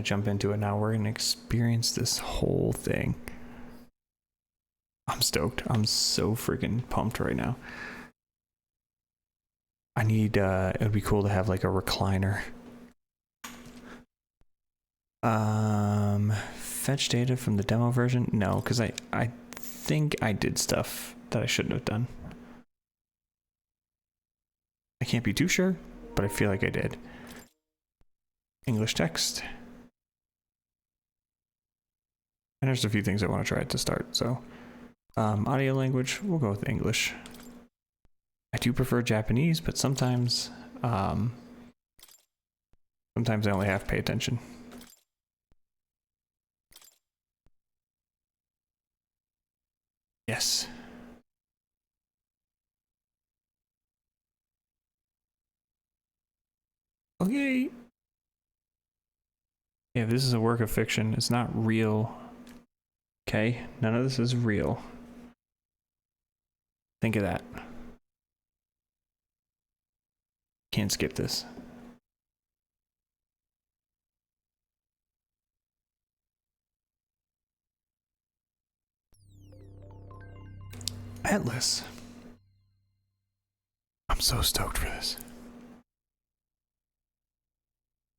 Jump into it now. We're gonna experience this whole thing. I'm stoked. I'm so freaking pumped right now. I need it would be cool to have like a recliner. Fetch data from the demo version? No, because I think I did stuff that I shouldn't have done. I can't be too sure, but I feel like I did. English text. And there's a few things I want to try at the start. So audio language, we'll go with English. I do prefer Japanese, but sometimes I only have to pay attention. Yes. Okay. Yeah, this is a work of fiction. It's not real. Okay, none of this is real. Think of that. Can't skip this. Atlas. I'm so stoked for this.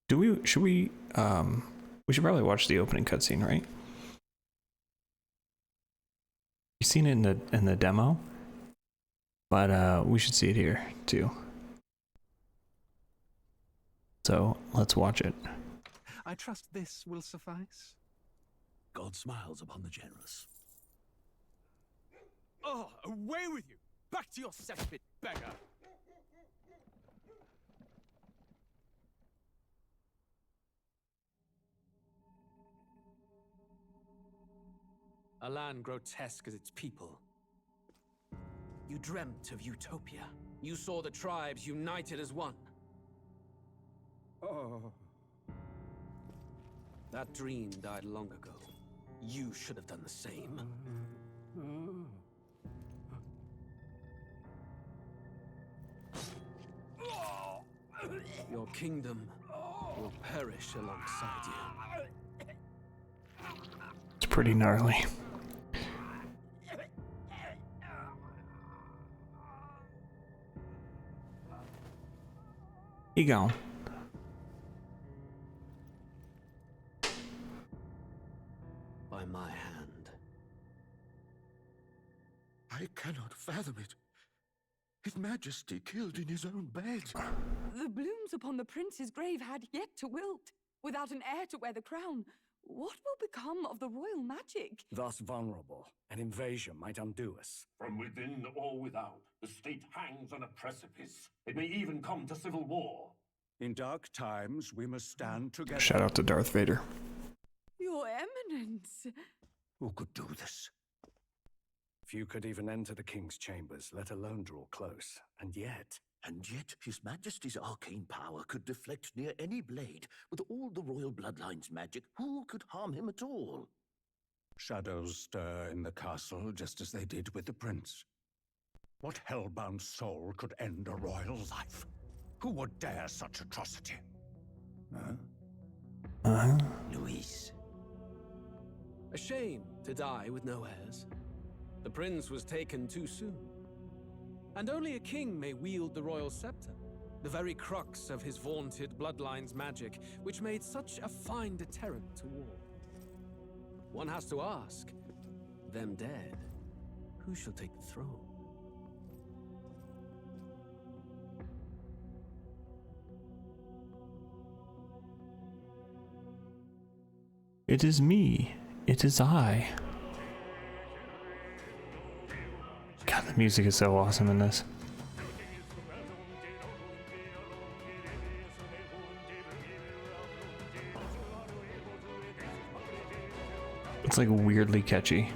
Should we should probably watch the opening cutscene, right? You've seen it in the demo, but we should see it here too. So let's watch it. I trust this will suffice. God smiles upon the generous. Oh, away with you! Back to your cesspit, beggar! A land grotesque as its people. You dreamt of utopia. You saw the tribes united as one. Oh. That dream died long ago. You should have done the same. Your kingdom will perish alongside you. It's pretty gnarly. He gone. By my hand. I cannot fathom it. His Majesty killed in his own bed. The blooms upon the prince's grave had yet to wilt. Without an heir to wear the crown, what will become of the royal magic? Thus vulnerable, an invasion might undo us. From within or without, the state hangs on a precipice. It may even come to civil war. In dark times, we must stand together. Shout out to Darth Vader. Your Eminence. Who could do this? Few could even enter the king's chambers, let alone draw close. And yet, His Majesty's arcane power could deflect near any blade. With all the royal bloodline's magic, who could harm him at all? shadows stir in the castle just as they did with the prince. What hellbound soul could end a royal life? Who would dare such atrocity? Luis. A shame to die with no heirs. The prince was taken too soon. And only a king may wield the royal scepter, the very crux of his vaunted bloodline's magic, which made such a fine deterrent to war. One has to ask, them dead, who shall take the throne? It is me. It is I. God, the music is so awesome in this. It's like weirdly catchy.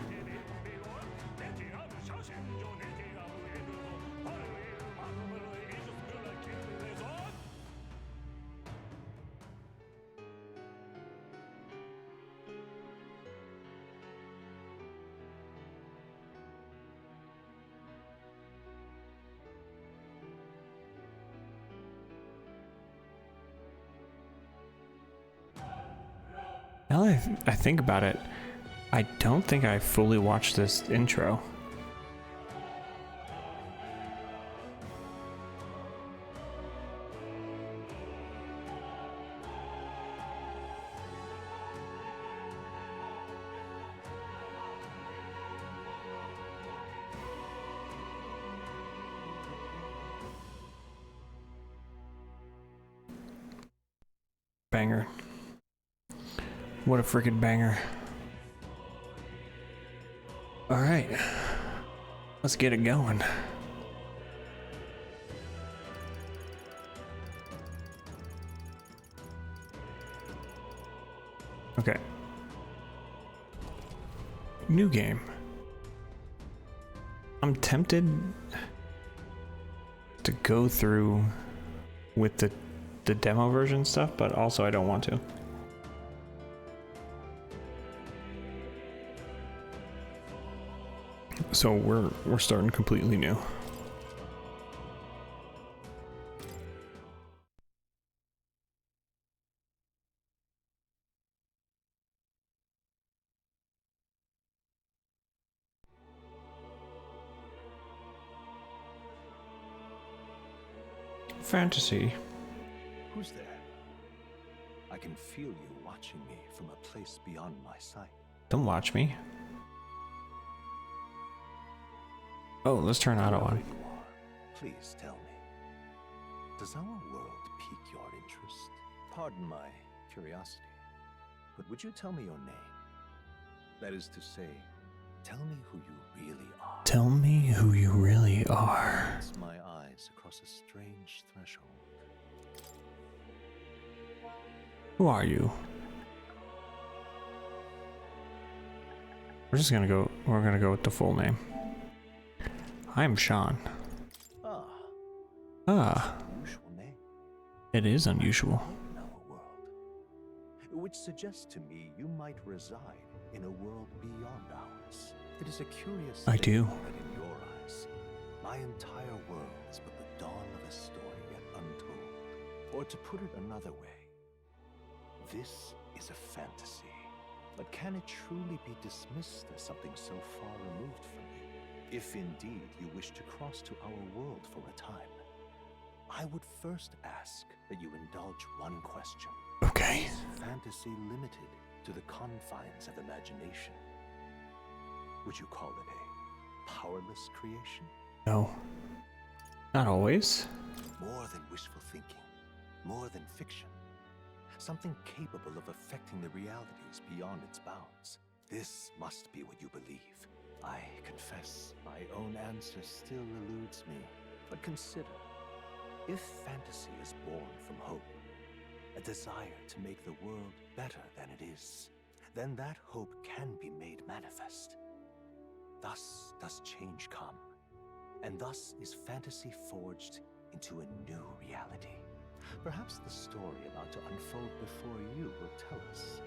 Now that I think about it, I don't think I fully watched this intro. Banger. What a freaking banger. All right, let's get it going. Okay. New game. I'm tempted to go through with the demo version stuff, but also I don't want to. So we're starting completely new. Fantasy. Who's there? I can feel you watching me from a place beyond my sight. Don't watch me. Oh, let's turn auto on. Whoever you are, please tell me. Does our world pique your interest? Pardon my curiosity, but would you tell me your name? That is to say, tell me who you really are. Tell me who you really are. Pass my eyes across a strange threshold. Who are you? We're gonna go with the full name. I'm Sean. Ah. Unusual name. It is unusual. In our world, which suggests to me you might reside in a world beyond ours. It is a curious I thing do. that in your eyes, my entire world is but the dawn of a story yet untold. Or to put it another way, this is a fantasy. But can it truly be dismissed as something so far removed from you? If indeed you wish to cross to our world for a time, I would first ask that you indulge one question. Okay. Is fantasy limited to the confines of imagination? Would you call it a powerless creation? No. Not always. More than wishful thinking, more than fiction. Something capable of affecting the realities beyond its bounds. This must be what you believe. I confess, my own answer still eludes me. But consider, if fantasy is born from hope, a desire to make the world better than it is, then that hope can be made manifest. Thus does change come, and thus is fantasy forged into a new reality. Perhaps the story about to unfold before you will tell us.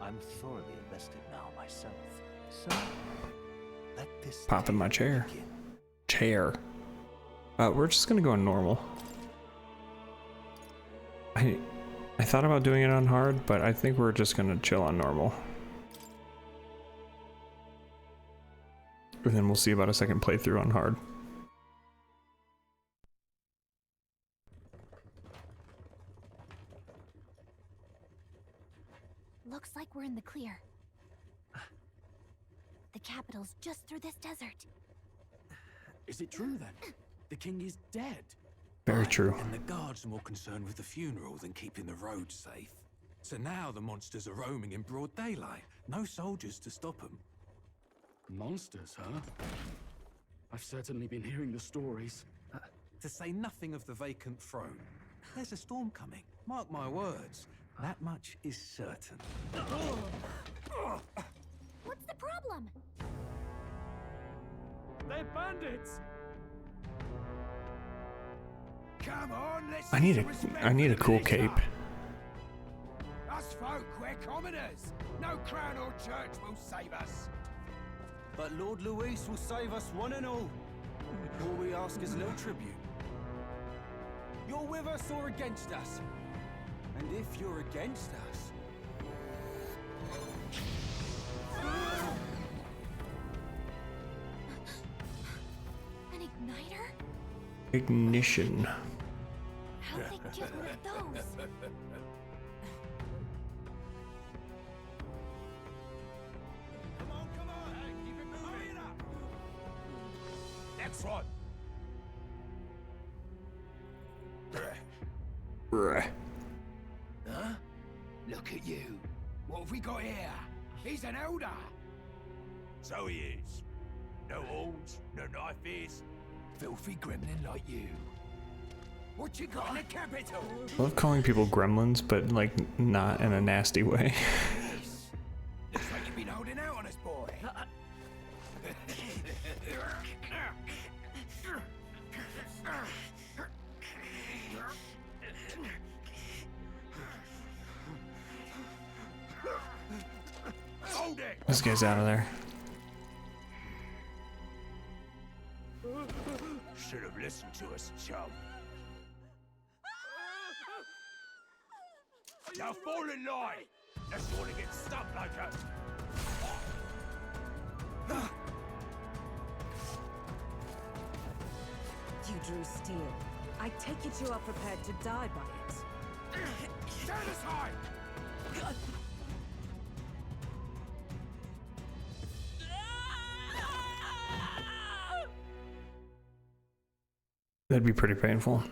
I'm thoroughly invested now myself, so let this Pop in my tale chair. begin. Chair. We're just gonna go on normal. I thought about doing it on hard, but I think we're just gonna chill on normal. And then we'll see about a second playthrough on hard. Looks like we're in the clear. The capital's just through this desert. Is it true then? The king is dead. Very true. And the guards are more concerned with the funeral than keeping the roads safe. So now the monsters are roaming in broad daylight. No soldiers to stop them. Monsters, huh? I've certainly been hearing the stories. To say nothing of the vacant throne. There's a storm coming. Mark my words. That much is certain. What's the problem? They're bandits! Come on, let's I need a cool cape. Us folk, we're commoners. No crown or church will save us. But Lord Luis will save us one and all. All we ask is no tribute. You're with us or against us? And if you're against us, Ignition. How did they get rid of those? Come on, hey, keep it moving up. Next one. Bruh. Huh? Look at you. What have we got here? He's an elder. So he is. No horns, no knife ears. Filthy gremlin like you. What you got in the capital? I love calling people gremlins, but like not in a nasty way. Looks like you've been holding out on us, boy. Hold it! This guy's out of there. Should have listened to us, chum. Now fall in line! Unless you want to get stuck like a... You drew steel. I take it you are prepared to die by it. Stand aside! That'd be pretty painful.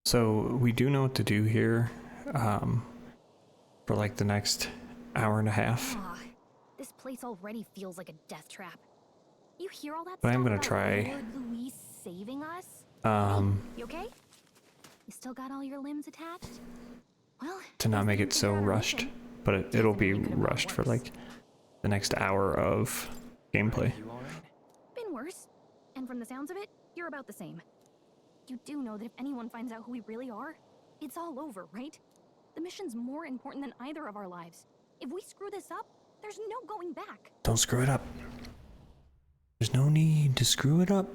So we do know what to do here for like the next hour and a half. This place already feels like a death trap. You hear all that But stuff I'm gonna about try, Lord Louis saving us? You okay? You still got all your limbs attached? Well, to not make it so rushed, but it'll be rushed for like the next hour of gameplay. Been worse. And from the sounds of it, you're about the same. You do know that if anyone finds out who we really are, it's all over, right? The mission's more important than either of our lives. If we screw this up, there's no going back. Don't screw it up. There's no need to screw it up.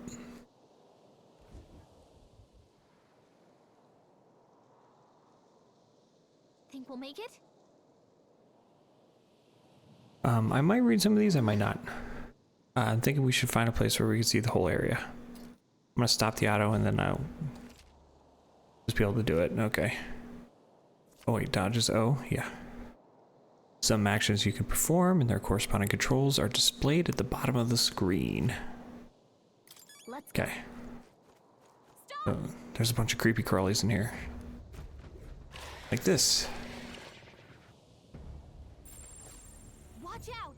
Think we'll make it? I might read some of these, I might not. I'm thinking we should find a place where we can see the whole area. I'm gonna stop the auto and then I'll just be able to do it. Okay. Oh wait, dodge is O? Yeah. Some actions you can perform and their corresponding controls are displayed at the bottom of the screen. Okay. So, there's a bunch of creepy crawlies in here. Like this. Watch out!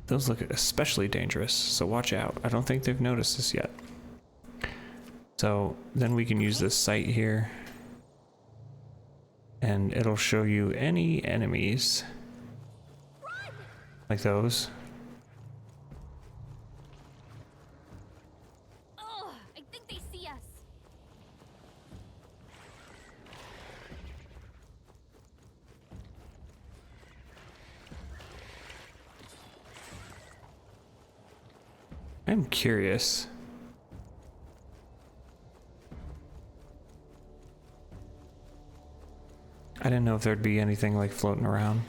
Those look especially dangerous, so watch out. I don't think they've noticed this yet. So then we can use this sight here. And it'll show you any enemies. Like those. Ugh, I think they see us. I'm curious. I didn't know if there'd be anything like floating around.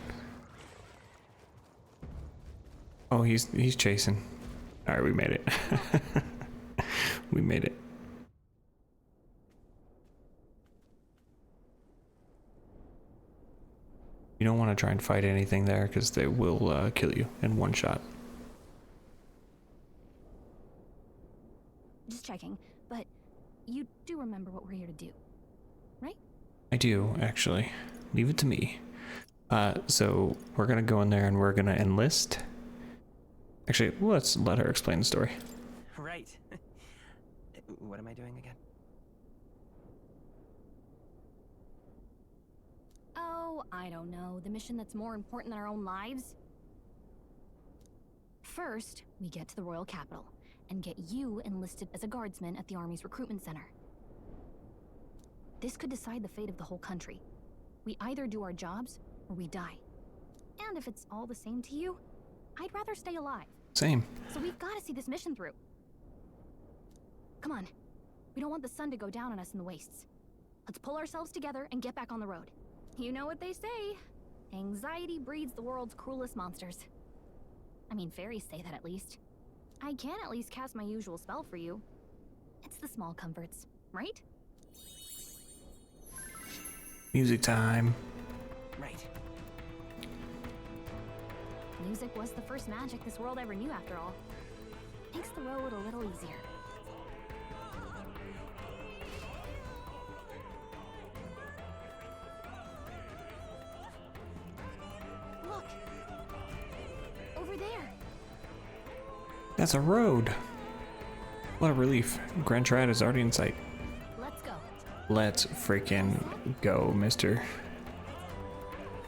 Oh, he's chasing. All right, we made it. We made it. You don't want to try and fight anything there because they will kill you in one shot. Just checking, but you do remember what we're here to do, right? I do, actually. Leave it to me. So we're gonna go in there and we're gonna enlist. Actually, let's let her explain the story. Right. What am I doing again? Oh, I don't know. The mission that's more important than our own lives? First, we get to the royal capital and get you enlisted as a guardsman at the army's recruitment center. This could decide the fate of the whole country. We either do our jobs or we die. And if it's all the same to you, I'd rather stay alive. Same. So we've got to see this mission through. Come on. We don't want the sun to go down on us in the wastes. Let's pull ourselves together and get back on the road. You know what they say. Anxiety breeds the world's cruelest monsters. I mean, fairies say that at least. I can at least cast my usual spell for you. It's the small comforts, right? Music time. Right. Music was the first magic this world ever knew, after all. Makes the road a little easier. Look! Over there! That's a road. What a relief. Grand Triad is already in sight. Let's go. Let's freaking go, mister.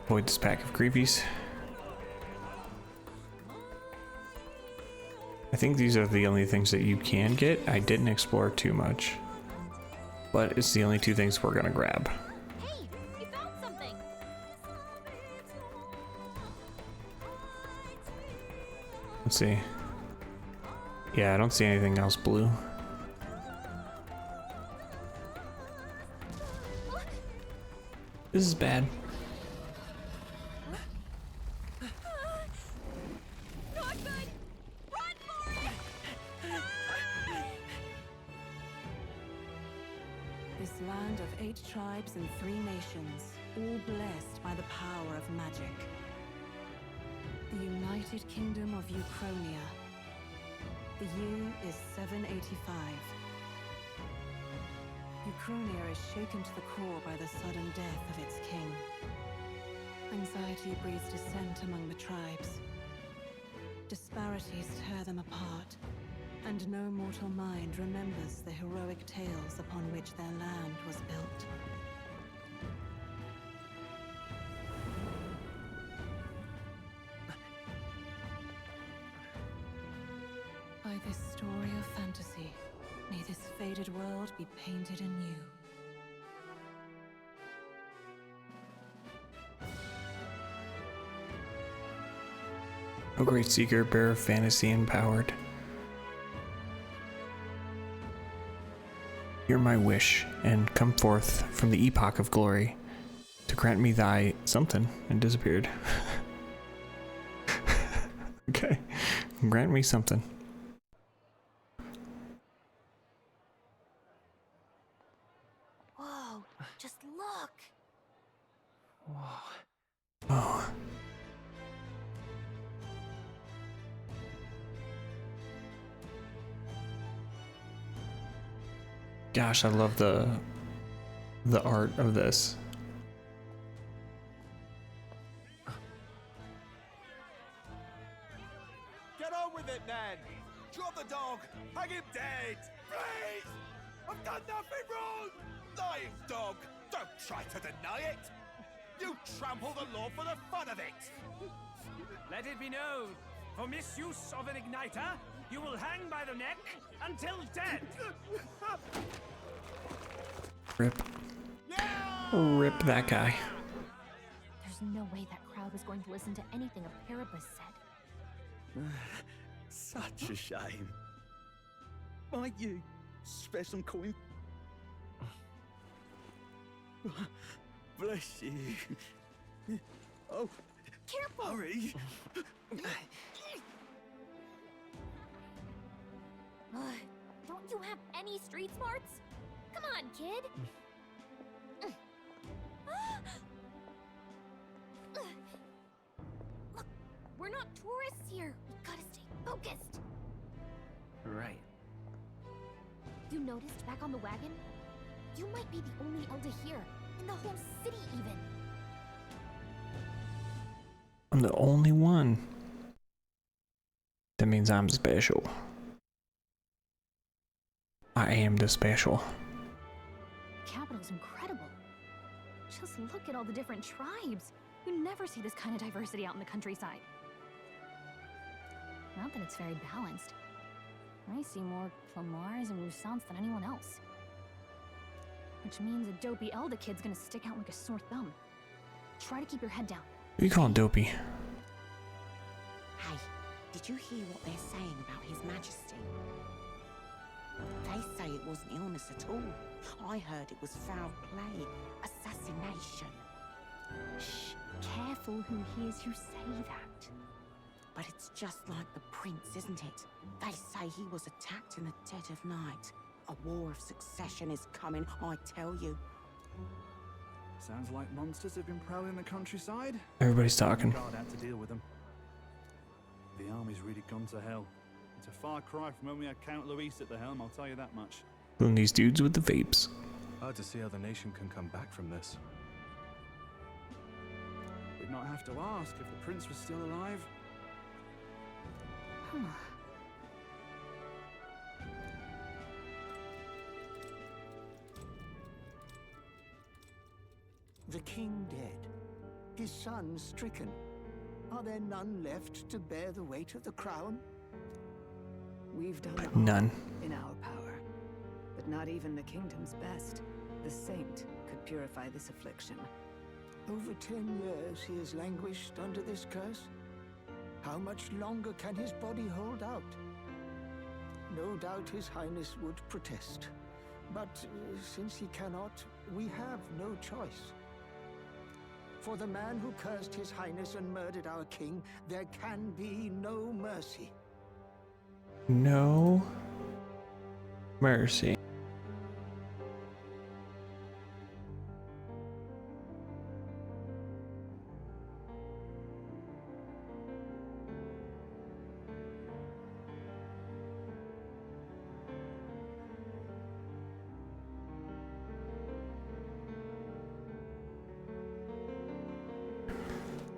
Avoid this pack of creepies. I think these are the only things that you can get. I didn't explore too much, but it's the only two things we're gonna grab. Hey, you found something! Let's see. Yeah, I don't see anything else blue. This is bad. Not good! Run for it! This land of 8 tribes and 3 nations, all blessed by the power of magic. The United Kingdom of Uchronia. The year is 785. Uchronia is shaken to the core by the sudden death of its king. Anxiety breeds dissent among the tribes. Disparities tear them apart, and no mortal mind remembers the heroic tales upon which their land was built. By this story of fantasy, may this faded world be painted anew. O great seeker, bearer of fantasy empowered. Hear my wish, and come forth from the epoch of glory, to grant me thy something, and disappeared. Okay, grant me something. Whoa, just look! Oh. Gosh, I love the art of this. Get on with it, then! Drop the dog! Hang him dead! Please! I've done nothing wrong! Lying dog! Don't try to deny it! You trample the law for the fun of it! Let it be known, for misuse of an igniter, you will hang by the neck until dead. Rip. Rip that guy. There's no way that crowd was going to listen to anything a Paribus said. Such a shame. Might you spare some coin? Bless you. Oh, careful! Hurry. Don't you have any street smarts? Come on, kid! Look, we're not tourists here. We gotta stay focused. Right. You noticed back on the wagon? You might be the only elder here, in the whole city even. I'm the only one. That means I'm special. I am the special. The capital's incredible. Just look at all the different tribes. You never see this kind of diversity out in the countryside. Not that it's very balanced. I see more Clamars and Roussants than anyone else. Which means a dopey Elda kid's gonna stick out like a sore thumb. Try to keep your head down. Who you calling dopey? Hey, did you hear what they're saying about His Majesty? They say it wasn't illness at all. I heard it was foul play, assassination. Shh, careful who hears you say that. But But it's just like the prince, isn't it? They say he was attacked in the dead of night. A war of succession is coming, I tell you. Sounds like monsters have been prowling the countryside. Everybody's talking. Guard out to deal with them. The army's really gone to hell. It's a far cry from when we had Count Luis at the helm, I'll tell you that much. Including these dudes with the vapes. Hard to see how the nation can come back from this. We'd not have to ask if the prince was still alive. The king dead, his son stricken. Are there none left to bear the weight of the crown? We've done None. all in our power, but not even the kingdom's best. The saint could purify this affliction. Over 10 years he has languished under this curse. How much longer can his body hold out? No doubt his highness would protest. But since he cannot, we have no choice. For the man who cursed his highness and murdered our king, there can be no mercy. No mercy.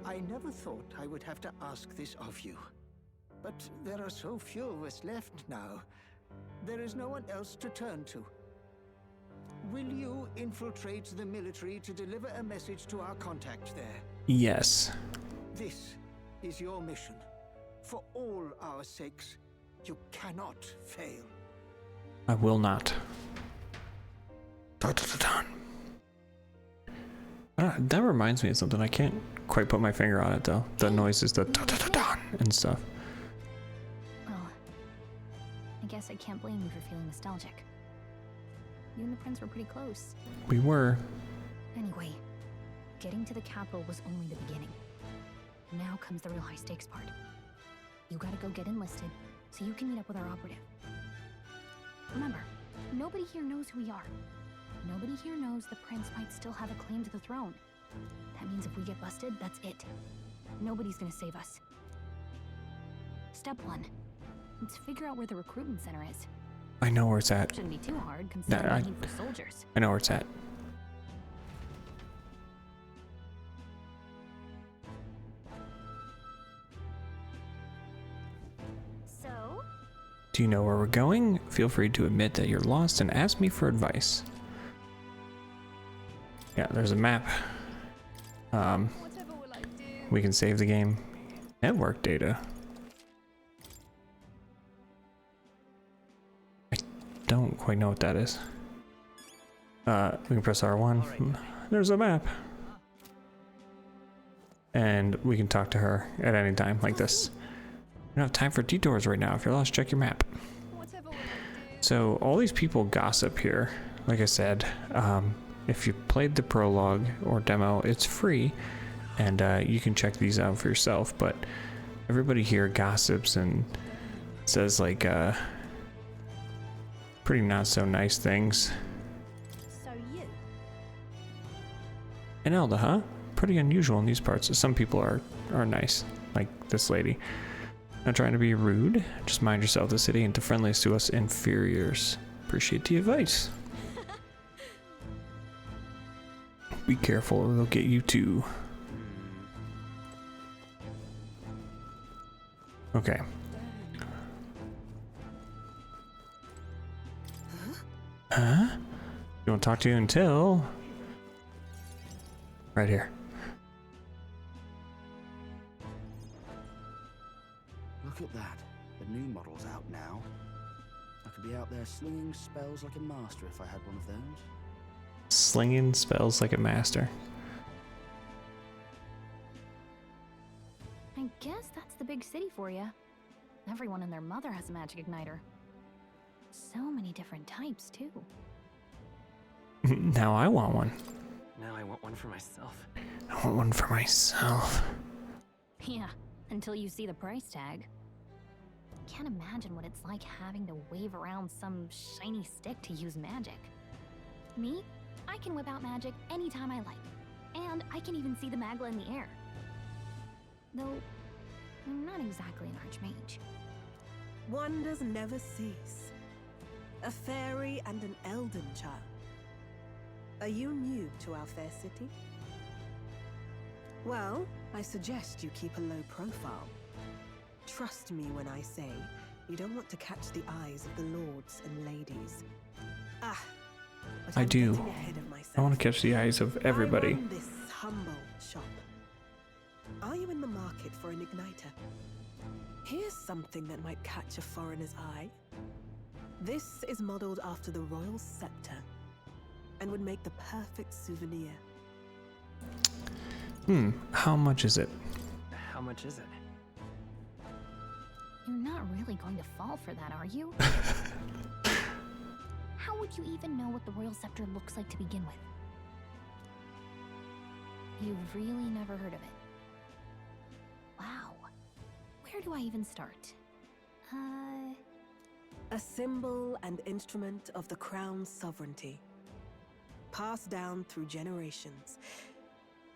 I never thought I would have to ask this of you. But there are so few of us left now. There is no one else to turn to. Will you infiltrate the military to deliver a message to our contact there? Yes. This is your mission. For all our sakes, you cannot fail. I will not. Dun. That reminds me of something. I can't quite put my finger on it though. The noises, the dun and stuff. Well, I guess I can't blame you for feeling nostalgic. You and the prince were pretty close. We were. Anyway, getting to the capital was only the beginning. Now comes the real high stakes part. You gotta go get enlisted so you can meet up with our operative. Remember, nobody here knows who we are. Nobody here knows the prince might still have a claim to the throne. That means if we get busted, that's it. Nobody's gonna save us. Step 1. Let's figure out where the recruitment center is. I know where it's at. Shouldn't be too hard considering the need for soldiers. I know where it's at. So? Do you know where we're going? Feel free to admit that you're lost and ask me for advice. Yeah, there's a map. We can save the game. Network data. I don't quite know what that is. We can press R1. There's a map. And we can talk to her at any time like this. We don't have time for detours right now. If you're lost, check your map. So all these people gossip here. Like I said, if you played the prologue or demo, it's free, and you can check these out for yourself. But everybody here gossips and says like pretty not so nice things. So you? And Elda, huh? Pretty unusual in these parts. Some people are nice, like this lady. Not trying to be rude, just mind yourself. The city ain't the friendliest to us inferiors. Appreciate the advice. Be careful, or they'll get you too. Okay. Huh? You won't talk to you until... right here. Look at that. The new model's out now. I could be out there slinging spells like a master if I had one of those. Slinging spells like a master. I guess that's the big city for you. Everyone and their mother has a magic igniter. So many different types, too. Now I want one. Now I want one for myself. I want one for myself. Yeah, Until you see the price tag. Can't imagine what it's like having to wave around some shiny stick to use magic. Me? I can whip out magic anytime I like. And I can even see the Magla in the air. Though, I'm not exactly an archmage. Wonders never cease. A fairy and an elden child. Are you new to our fair city? Well, I suggest you keep a low profile. Trust me when I say you don't want to catch the eyes of the lords and ladies. Ah, but I I'm do. getting ahead of myself. I want to catch the eyes of everybody. I run this humble shop. Are you in the market for an igniter? Here's something that might catch a foreigner's eye. This is modeled after the royal scepter and would make the perfect souvenir. How much is it? How much is it? You're not really going to fall for that, are you? How would you even know what the royal scepter looks like to begin with? You've really never heard of it. Wow. Where do I even start? A symbol and instrument of the crown's sovereignty. Passed down through generations.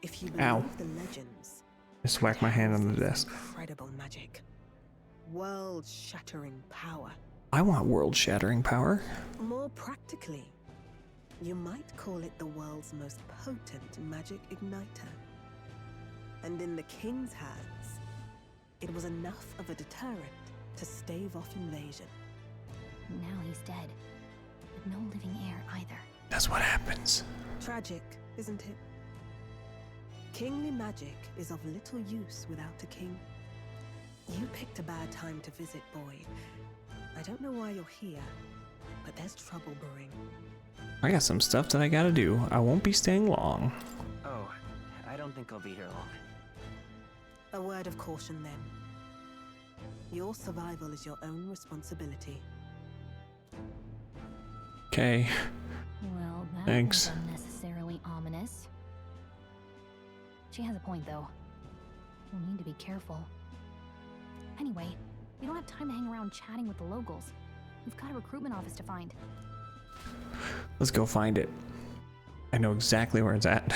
If you believe Ow. the legends, Just whack my hand on the desk. incredible magic. World-shattering power. I want world-shattering power. More practically, you might call it the world's most potent magic igniter. And in the king's hands, it was enough of a deterrent to stave off invasion. Now he's dead. With no living heir either. That's what happens. Tragic, isn't it? Kingly magic is of little use without a king. You picked a bad time to visit, boy. I don't know why you're here, but there's trouble brewing. I got some stuff that I gotta do. I won't be staying long. Oh, I don't think I'll be here long. A word of caution then. Your survival is your own responsibility. Okay. Well, that Thanks. was unnecessarily ominous. She has a point, though. We'll need to be careful. Anyway, we don't have time to hang around chatting with the locals. We've got a recruitment office to find. Let's go find it. I know exactly where it's at.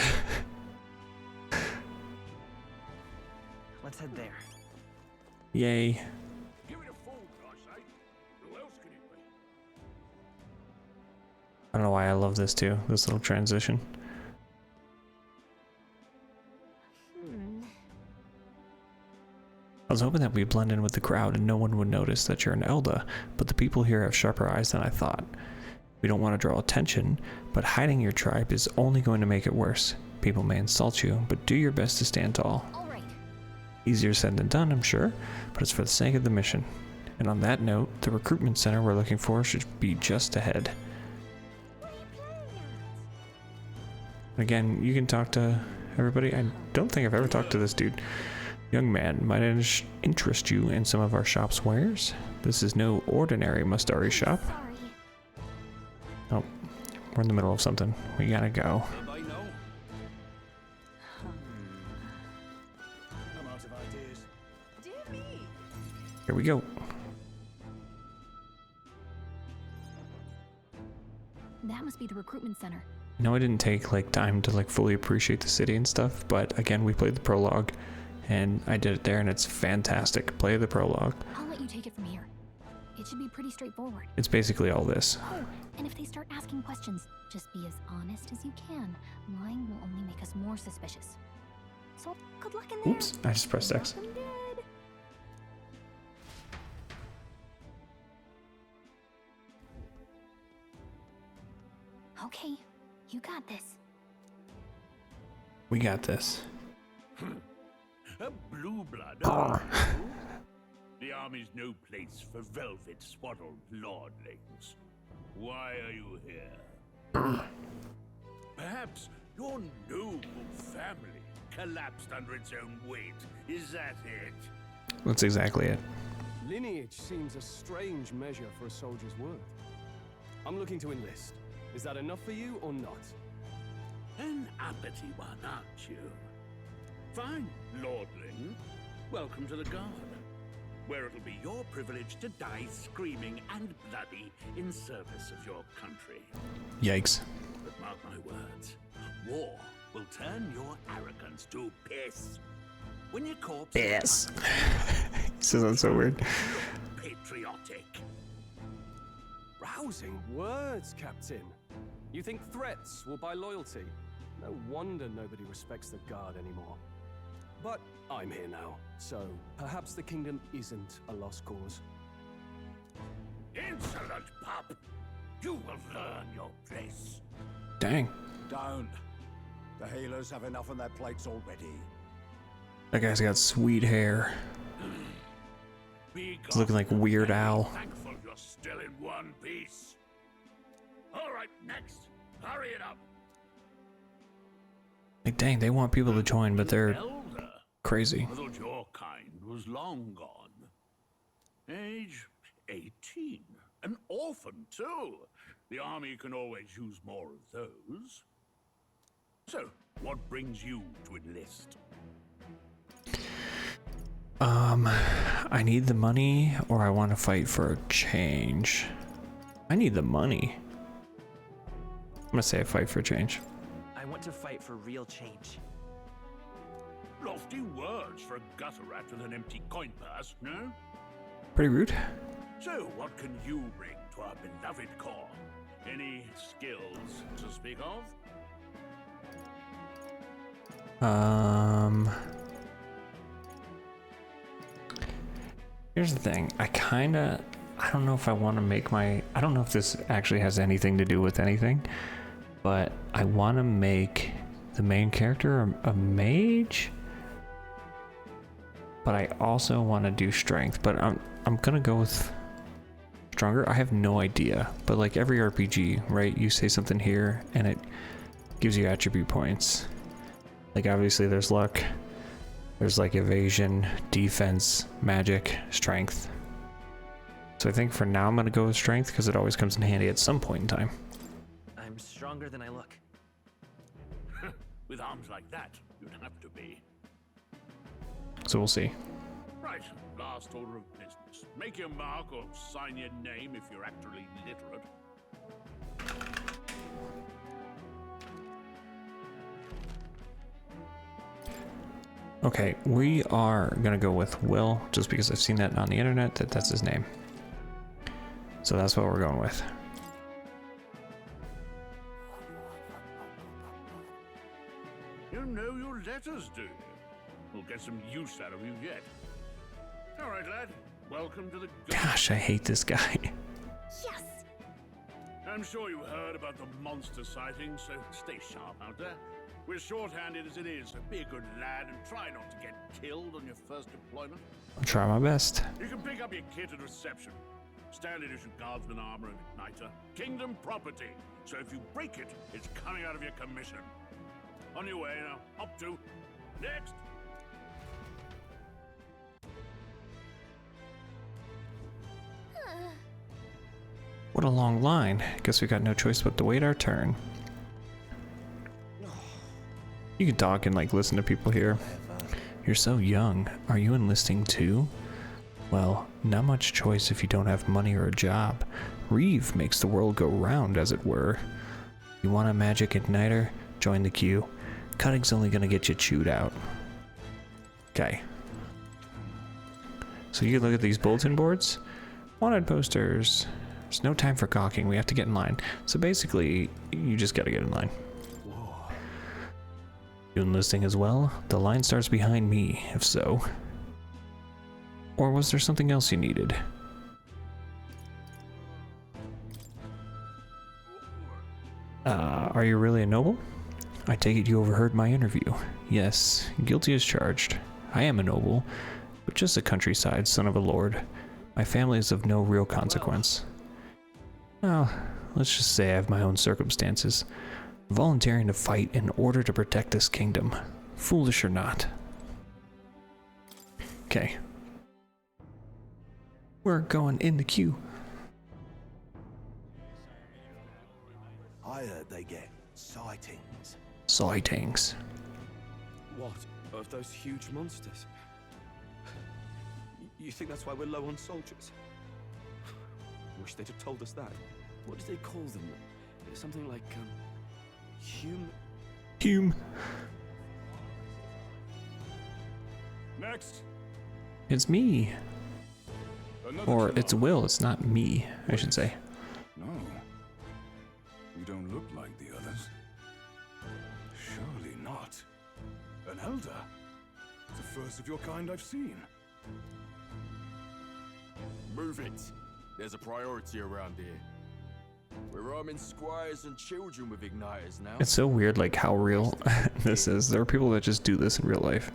Let's head there. Yay. Give it a phone, Christ's sake. Who else could it be? I don't know why I love this too, this little transition. I was hoping that we'd blend in with the crowd and no one would notice that you're an Elda, but the people here have sharper eyes than I thought. We don't want to draw attention, but hiding your tribe is only going to make it worse. People may insult you, but do your best to stand tall. All right. Easier said than done, I'm sure, but it's for the sake of the mission. And on that note, the recruitment center we're looking for should be just ahead. Again, you can talk to everybody. I don't think I've ever talked to this dude. Young man, might I interest you in some of our shop's wares? This is no ordinary Mustari shop. Oh, we're in the middle of something. We gotta go. Anybody know? I'm out of ideas. Dear me! Here we go. That must be the recruitment center. No, I didn't take time to fully appreciate the city and stuff, but again, we played the prologue and I did it there and it's fantastic. Play the prologue. I'll let you take it from here. It should be pretty straightforward. It's basically all this. Oh, and if they start asking questions, just be as honest as you can. Lying will only make us more suspicious. So, good luck in there. Oops, I just pressed X. Welcome dead. Okay, you got this. We got this. A blue blood. Arr. The army's no place for velvet-swaddled lordlings. Why are you here? Perhaps your noble family collapsed under its own weight. Is that it? That's exactly it. Lineage seems a strange measure for a soldier's worth. I'm looking to enlist. Is that enough for you or not? An uppity one, aren't you? Fine, lordling. welcome to the Guard, where it'll be your privilege to die screaming and bloody in service of your country. Yikes. But mark my words, war will turn your arrogance to piss. When your corpse... Piss. He says that so weird. Patriotic. Rousing words, Captain. You think threats will buy loyalty? No wonder nobody respects the Guard anymore. But I'm here now, so perhaps the kingdom isn't a lost cause. Insolent pup! You will learn your place. Dang. Don't. The healers have enough on their plates already. That guy's got sweet hair. He's looking like Weird Al. Thankful you're still in one piece. All right, next. Hurry it up. Like, dang, they want people to join, but they're Elder. crazy. I thought your kind was long gone. Age 18. An orphan, too. The army can always use more of those. So, what brings you to enlist? I need the money, or I want to fight for a change. I need the money. I'm gonna say I fight for a change. I want to fight for real change. Lofty words for a gutter rat with an empty coin purse, no? Pretty rude. So, what can you bring to our beloved corps? Any skills to speak of? Here's the thing. I don't know if I want to make I don't know if this actually has anything to do with anything, but I want to make the main character a mage, but I also want to do strength, but I'm gonna go with stronger. I have no idea, but like every RPG, right? You say something here and it gives you attribute points. Like obviously there's luck, there's like evasion, defense, magic, strength. So I think for now I'm gonna go with strength because it always comes in handy at some point in time. I'm stronger than I look. With arms like that, you'd have to be. So we'll see. Right, last order of business. Make your mark or sign your name if you're actually literate. Okay, we are gonna go with Will, just because I've seen that on the internet that that's his name. So that's what we're going with. You know your letters, do you? We'll get some use out of you yet. All right, lad. Welcome to the... Gosh, I hate this guy. Yes! I'm sure you heard about the monster sightings, so stay sharp out there. We're short-handed as it is, so be a good lad and try not to get killed on your first deployment. I'll try my best. You can pick up your kit at reception. Standard issue guardsman armor and igniter. Kingdom property. So if you break it, it's coming out of your commission. On your way now. Up to. Next. What a long line. Guess we got no choice but to wait our turn. You can talk and like listen to people here. You're so young. Are you enlisting too? Well, not much choice if you don't have money or a job. Reeve makes the world go round, as it were. You want a magic igniter? Join the queue. Cutting's only gonna get you chewed out. Okay. So you can look at these bulletin boards. Wanted posters. There's no time for gawking. We have to get in line. So basically, you just gotta get in line. You enlisting as well? The line starts behind me, if so. Or was there something else you needed? Are you really a noble? I take it you overheard my interview. Yes, guilty as charged. I am a noble, but just a countryside son of a lord. My family is of no real consequence. Well, let's just say I have my own circumstances. Volunteering to fight in order to protect this kingdom. Foolish or not. Okay. We're going in the queue. I heard they get sightings. Sightings. What? Of those huge monsters? You think that's why we're low on soldiers? Wish they'd have told us that. What did they call them? Something like, Hume. Next. It's me. Another Or killer. it's Will, it's not me, I should say. No. You don't look like the others. Surely not. An elder? The first of your kind I've seen. Move it. There's a priority around here. We're arming squires and children with igniters now. It's so weird, like, how real this is. There are people that just do this in real life.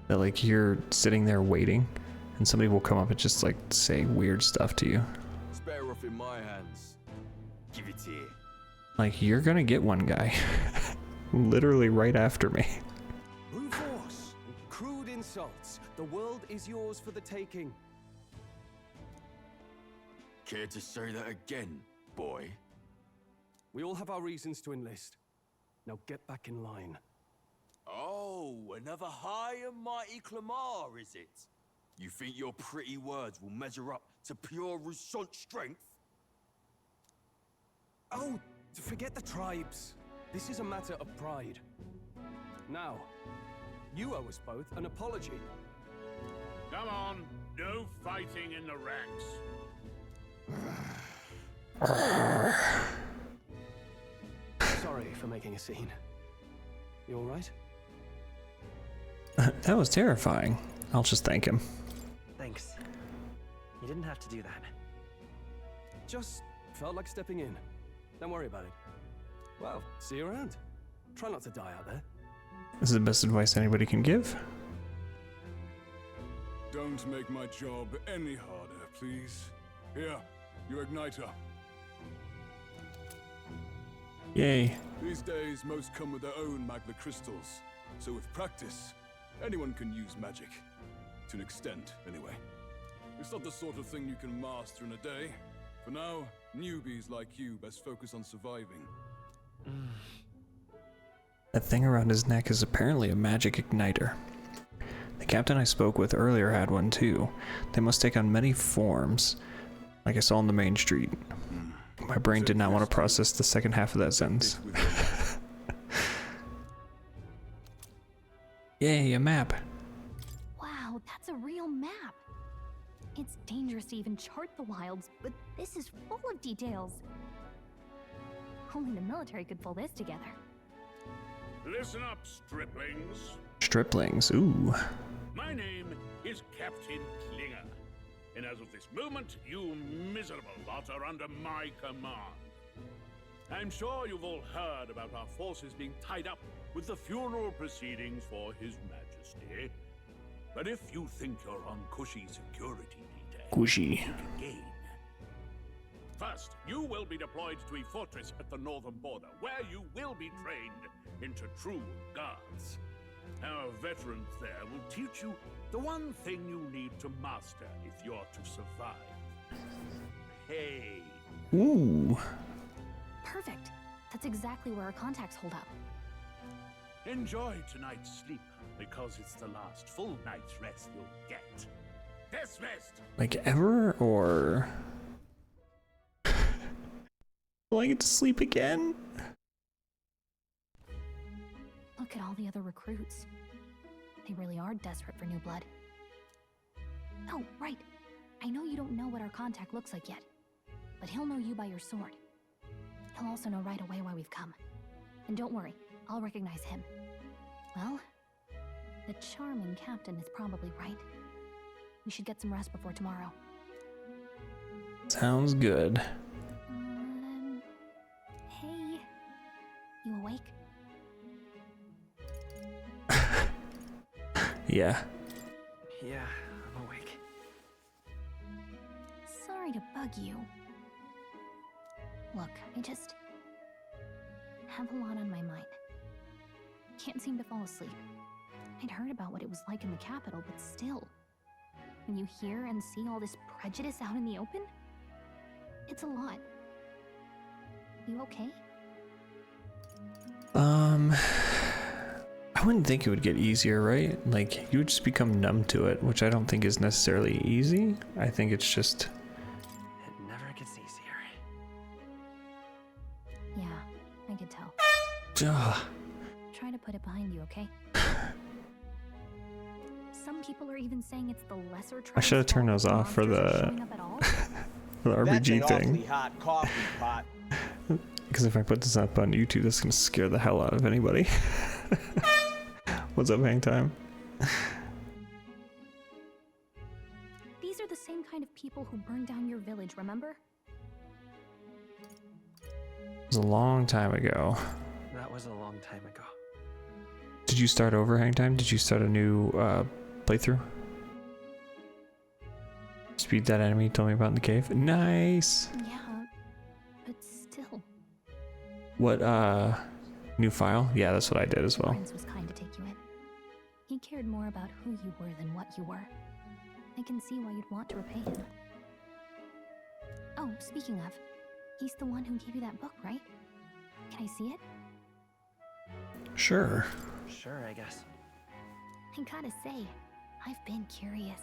That, like, you're sitting there waiting, and somebody will come up and just, like, say weird stuff to you. It's better off in my hands. Give it here. Like, you're gonna get one guy. Literally right after me. Brute force, crude insults. The world is yours for the taking. Care to say that again, boy? We all have our reasons to enlist. Now get back in line. Oh, another high and mighty Clamar, is it? You think your pretty words will measure up to pure Roussant strength? Oh, forget the tribes. This is a matter of pride. Now, you owe us both an apology. Come on, no fighting in the ranks. Sorry for making a scene. You all right? That was terrifying. I'll just thank him. Thanks. You didn't have to do that. Just felt like stepping in. Don't worry about it. Well, see you around. Try not to die out there. This is the best advice anybody can give. Don't make my job any harder, please. Here, your igniter. Yay. These days, most come with their own magna crystals. So with practice, anyone can use magic. To an extent, anyway. It's not the sort of thing you can master in a day. For now, newbies like you best focus on surviving. That thing around his neck is apparently a magic igniter. The captain I spoke with earlier had one too. They must take on many forms, like I saw on the main street. My brain did not want to process the second half of that sentence. Yay, a map. Wow, that's a real map. It's dangerous to even chart the wilds, but this is full of details. Only the military could pull this together. Listen up, striplings. Striplings, ooh. My name is Captain Klinger, and as of this moment, you miserable lot are under my command. I'm sure you've all heard about our forces being tied up with the funeral proceedings for His Majesty. But if you think you're on cushy security detail, Cushy. you can gain. First, you will be deployed to a fortress at the northern border, where you will be trained into true guards. Our veterans there will teach you the one thing you need to master if you're to survive. Hey. Ooh. Perfect. That's exactly where our contacts hold up. Enjoy tonight's sleep, because it's the last full night's rest you'll get. Dismissed! Like ever, or... Will I get to sleep again? Look at all the other recruits. They really are desperate for new blood. Oh, right. I know you don't know what our contact looks like yet, but he'll know you by your sword. He'll also know right away why we've come. And don't worry, I'll recognize him. Well, the charming captain is probably right. We should get some rest before tomorrow. Sounds good. Hey, you awake? Yeah. Yeah, I'm awake. Sorry to bug you. Look, I just have a lot on my mind. Can't seem to fall asleep. I'd heard about what it was like in the capital, but still. When you hear and see all this prejudice out in the open, it's a lot. I wouldn't think it would get easier, right? Like, you would just become numb to it, which I don't think is necessarily easy. I think it's just... It never gets easier. Yeah, I could tell. Ugh. Try to put it behind you, okay? Some people are even saying it's the lesser I should have turned those off for the for the RPG thing. Hot coffee pot. Because if I put this up on YouTube, that's gonna scare the hell out of anybody. What's up, Hang Time? These are the same kind of people who burned down your village, remember? It was a long time ago. That was a long time ago. Did you start over, Hang Time? Did you start a new playthrough? Speed that enemy you told me about in the cave. Nice. Yeah, but still. What new file? Yeah, that's what I did as well. Prince was kind to take you in. He cared more about who you were than what you were. I can see why you'd want to repay him. Oh, speaking of, he's the one who gave you that book, right? Can I see it? Sure. Sure, I guess. I gotta say, I've been curious.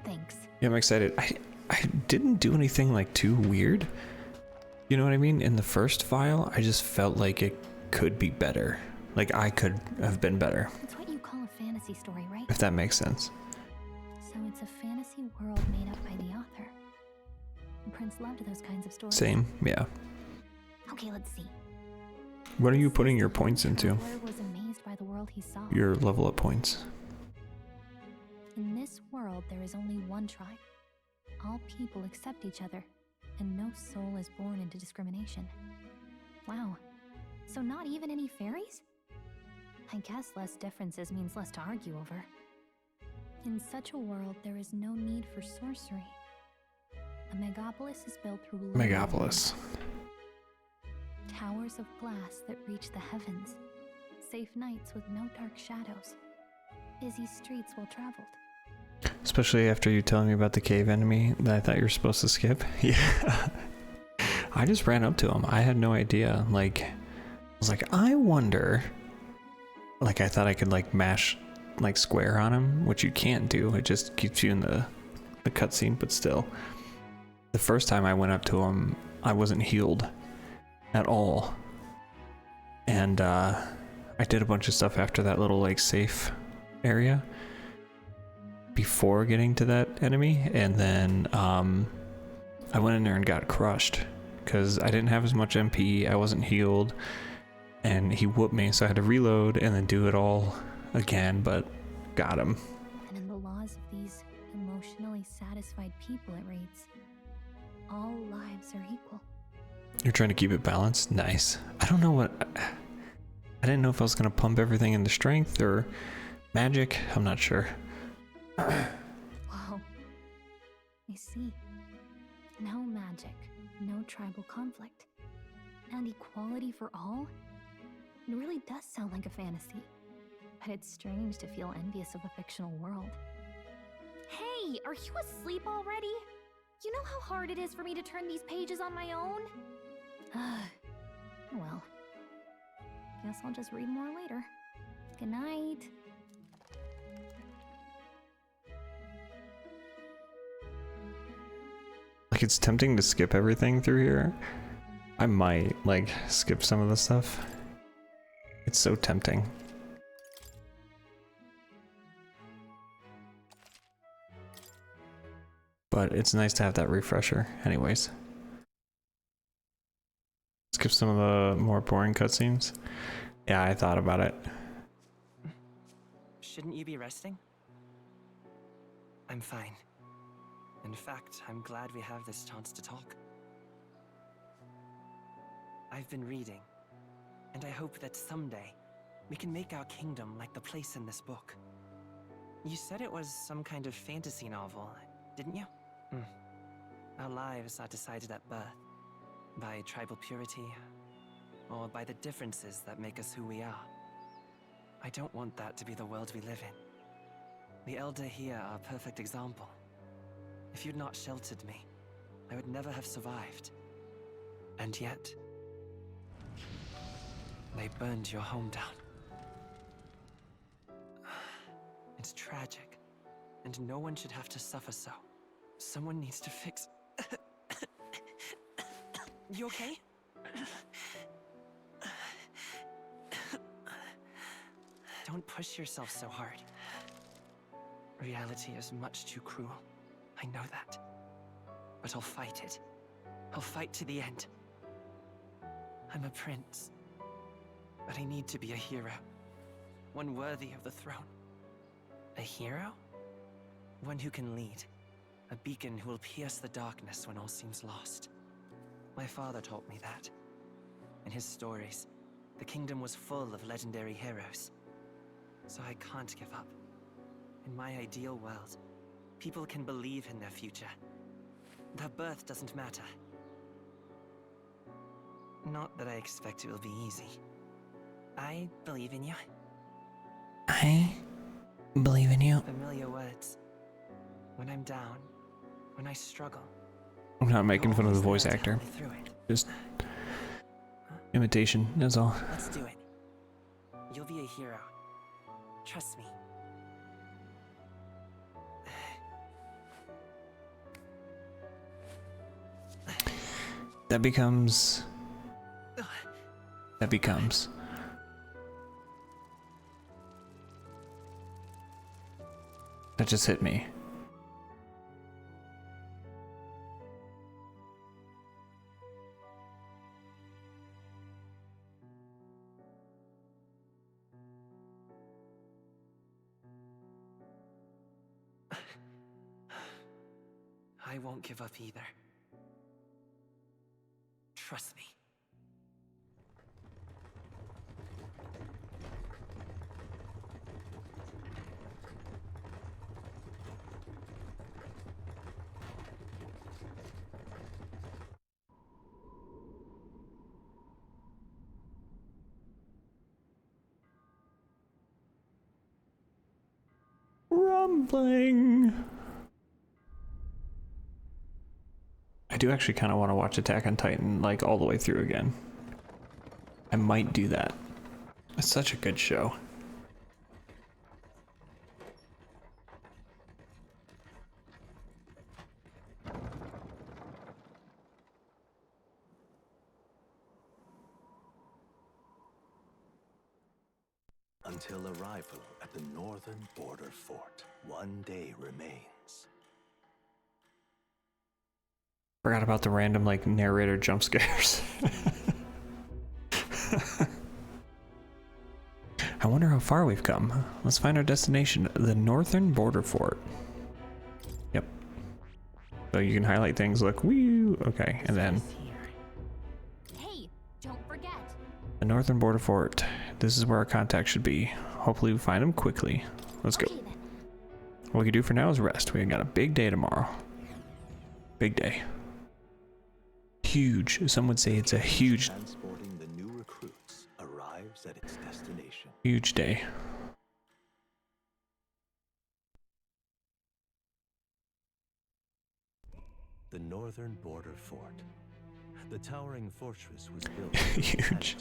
Thanks. Yeah, I'm excited. I didn't do anything like too weird. You know what I mean? In the first file, I just felt like it could be better. Like I could have been better. It's what you call a fantasy story, right? If that makes sense. So it's a fantasy world made up by the author. The Prince loved those kinds of stories. Same, yeah. Okay, let's see. What are you putting your points into? Traveler was amazed by the world he saw. Your level up points. In this world, there is only one tribe. All people accept each other, and no soul is born into discrimination. Wow. So not even any fairies? I guess less differences means less to argue over. In such a world, there is no need for sorcery. A megapolis is built through Megapolis. towers of glass that reach the heavens. Safe nights with no dark shadows. Busy streets well traveled. Especially after you telling me about the cave enemy that I thought you were supposed to skip. Yeah. I just ran up to him. I had no idea. Like, I was like, I wonder. Like, I thought I could like mash like square on him, which you can't do. It just keeps you in the cutscene, but still. The first time I went up to him, I wasn't healed at all. And I did a bunch of stuff after that little like safe area before getting to that enemy, and then I went in there and got crushed because I didn't have as much MP, I wasn't healed, and he whooped me, so I had to reload and then do it all again, but got him. And in the laws of these emotionally satisfied people, it reads, all lives are equal. You're trying to keep it balanced? Nice. I don't know what... I didn't know if I was going to pump everything into strength or magic. I'm not sure. Wow. I see. No magic, no tribal conflict, and equality for all? It really does sound like a fantasy. But it's strange to feel envious of a fictional world. Hey, are you asleep already? You know how hard it is for me to turn these pages on my own? Well, guess I'll just read more later. Good night. Like, it's tempting to skip everything through here. I might, like, skip some of the stuff. It's so tempting. But it's nice to have that refresher, anyways. Skip some of the more boring cutscenes. Yeah, I thought about it. Shouldn't you be resting? I'm fine. In fact, I'm glad we have this chance to talk. I've been reading, and I hope that someday we can make our kingdom like the place in this book. You said it was some kind of fantasy novel, didn't you? Our lives are decided at birth, by tribal purity, or by the differences that make us who we are. I don't want that to be the world we live in. The Elder here are a perfect example. If you'd not sheltered me, I would never have survived. And yet... They burned your home down. It's tragic, and no one should have to suffer so. Someone needs to fix... You okay? Don't push yourself so hard. Reality is much too cruel. I know that. But I'll fight it. I'll fight to the end. I'm a prince. But I need to be a hero. One worthy of the throne. A hero? One who can lead. A beacon who will pierce the darkness when all seems lost. My father taught me that. In his stories, the kingdom was full of legendary heroes. So I can't give up. In my ideal world, people can believe in their future. Their birth doesn't matter. Not that I expect it will be easy. I believe in you. I believe in you. Familiar words. When I'm down, when I struggle. I'm not making fun of the voice actor. Just imitation, that's all. Let's do it. You'll be a hero. Trust me. That becomes... That just hit me. I won't give up either. Trust me. Rumbling. I do actually kind of want to watch Attack on Titan like all the way through again. I might do that. It's such a good show. Until arrival at the northern border fort, one day remains. Forgot about the random like narrator jump scares. I wonder how far we've come. Let's find our destination, the northern border fort. Yep. So you can highlight things, look, woo, okay, and then Hey, don't forget. the northern border fort. This is where our contact should be. Hopefully we find him quickly. Let's go. What we can do for now is rest. We got a big day tomorrow. Big day. Huge. Some would say it's a huge. Transporting the new recruits arrives at its destination. Huge day. The northern border fort. The towering fortress was built Huge.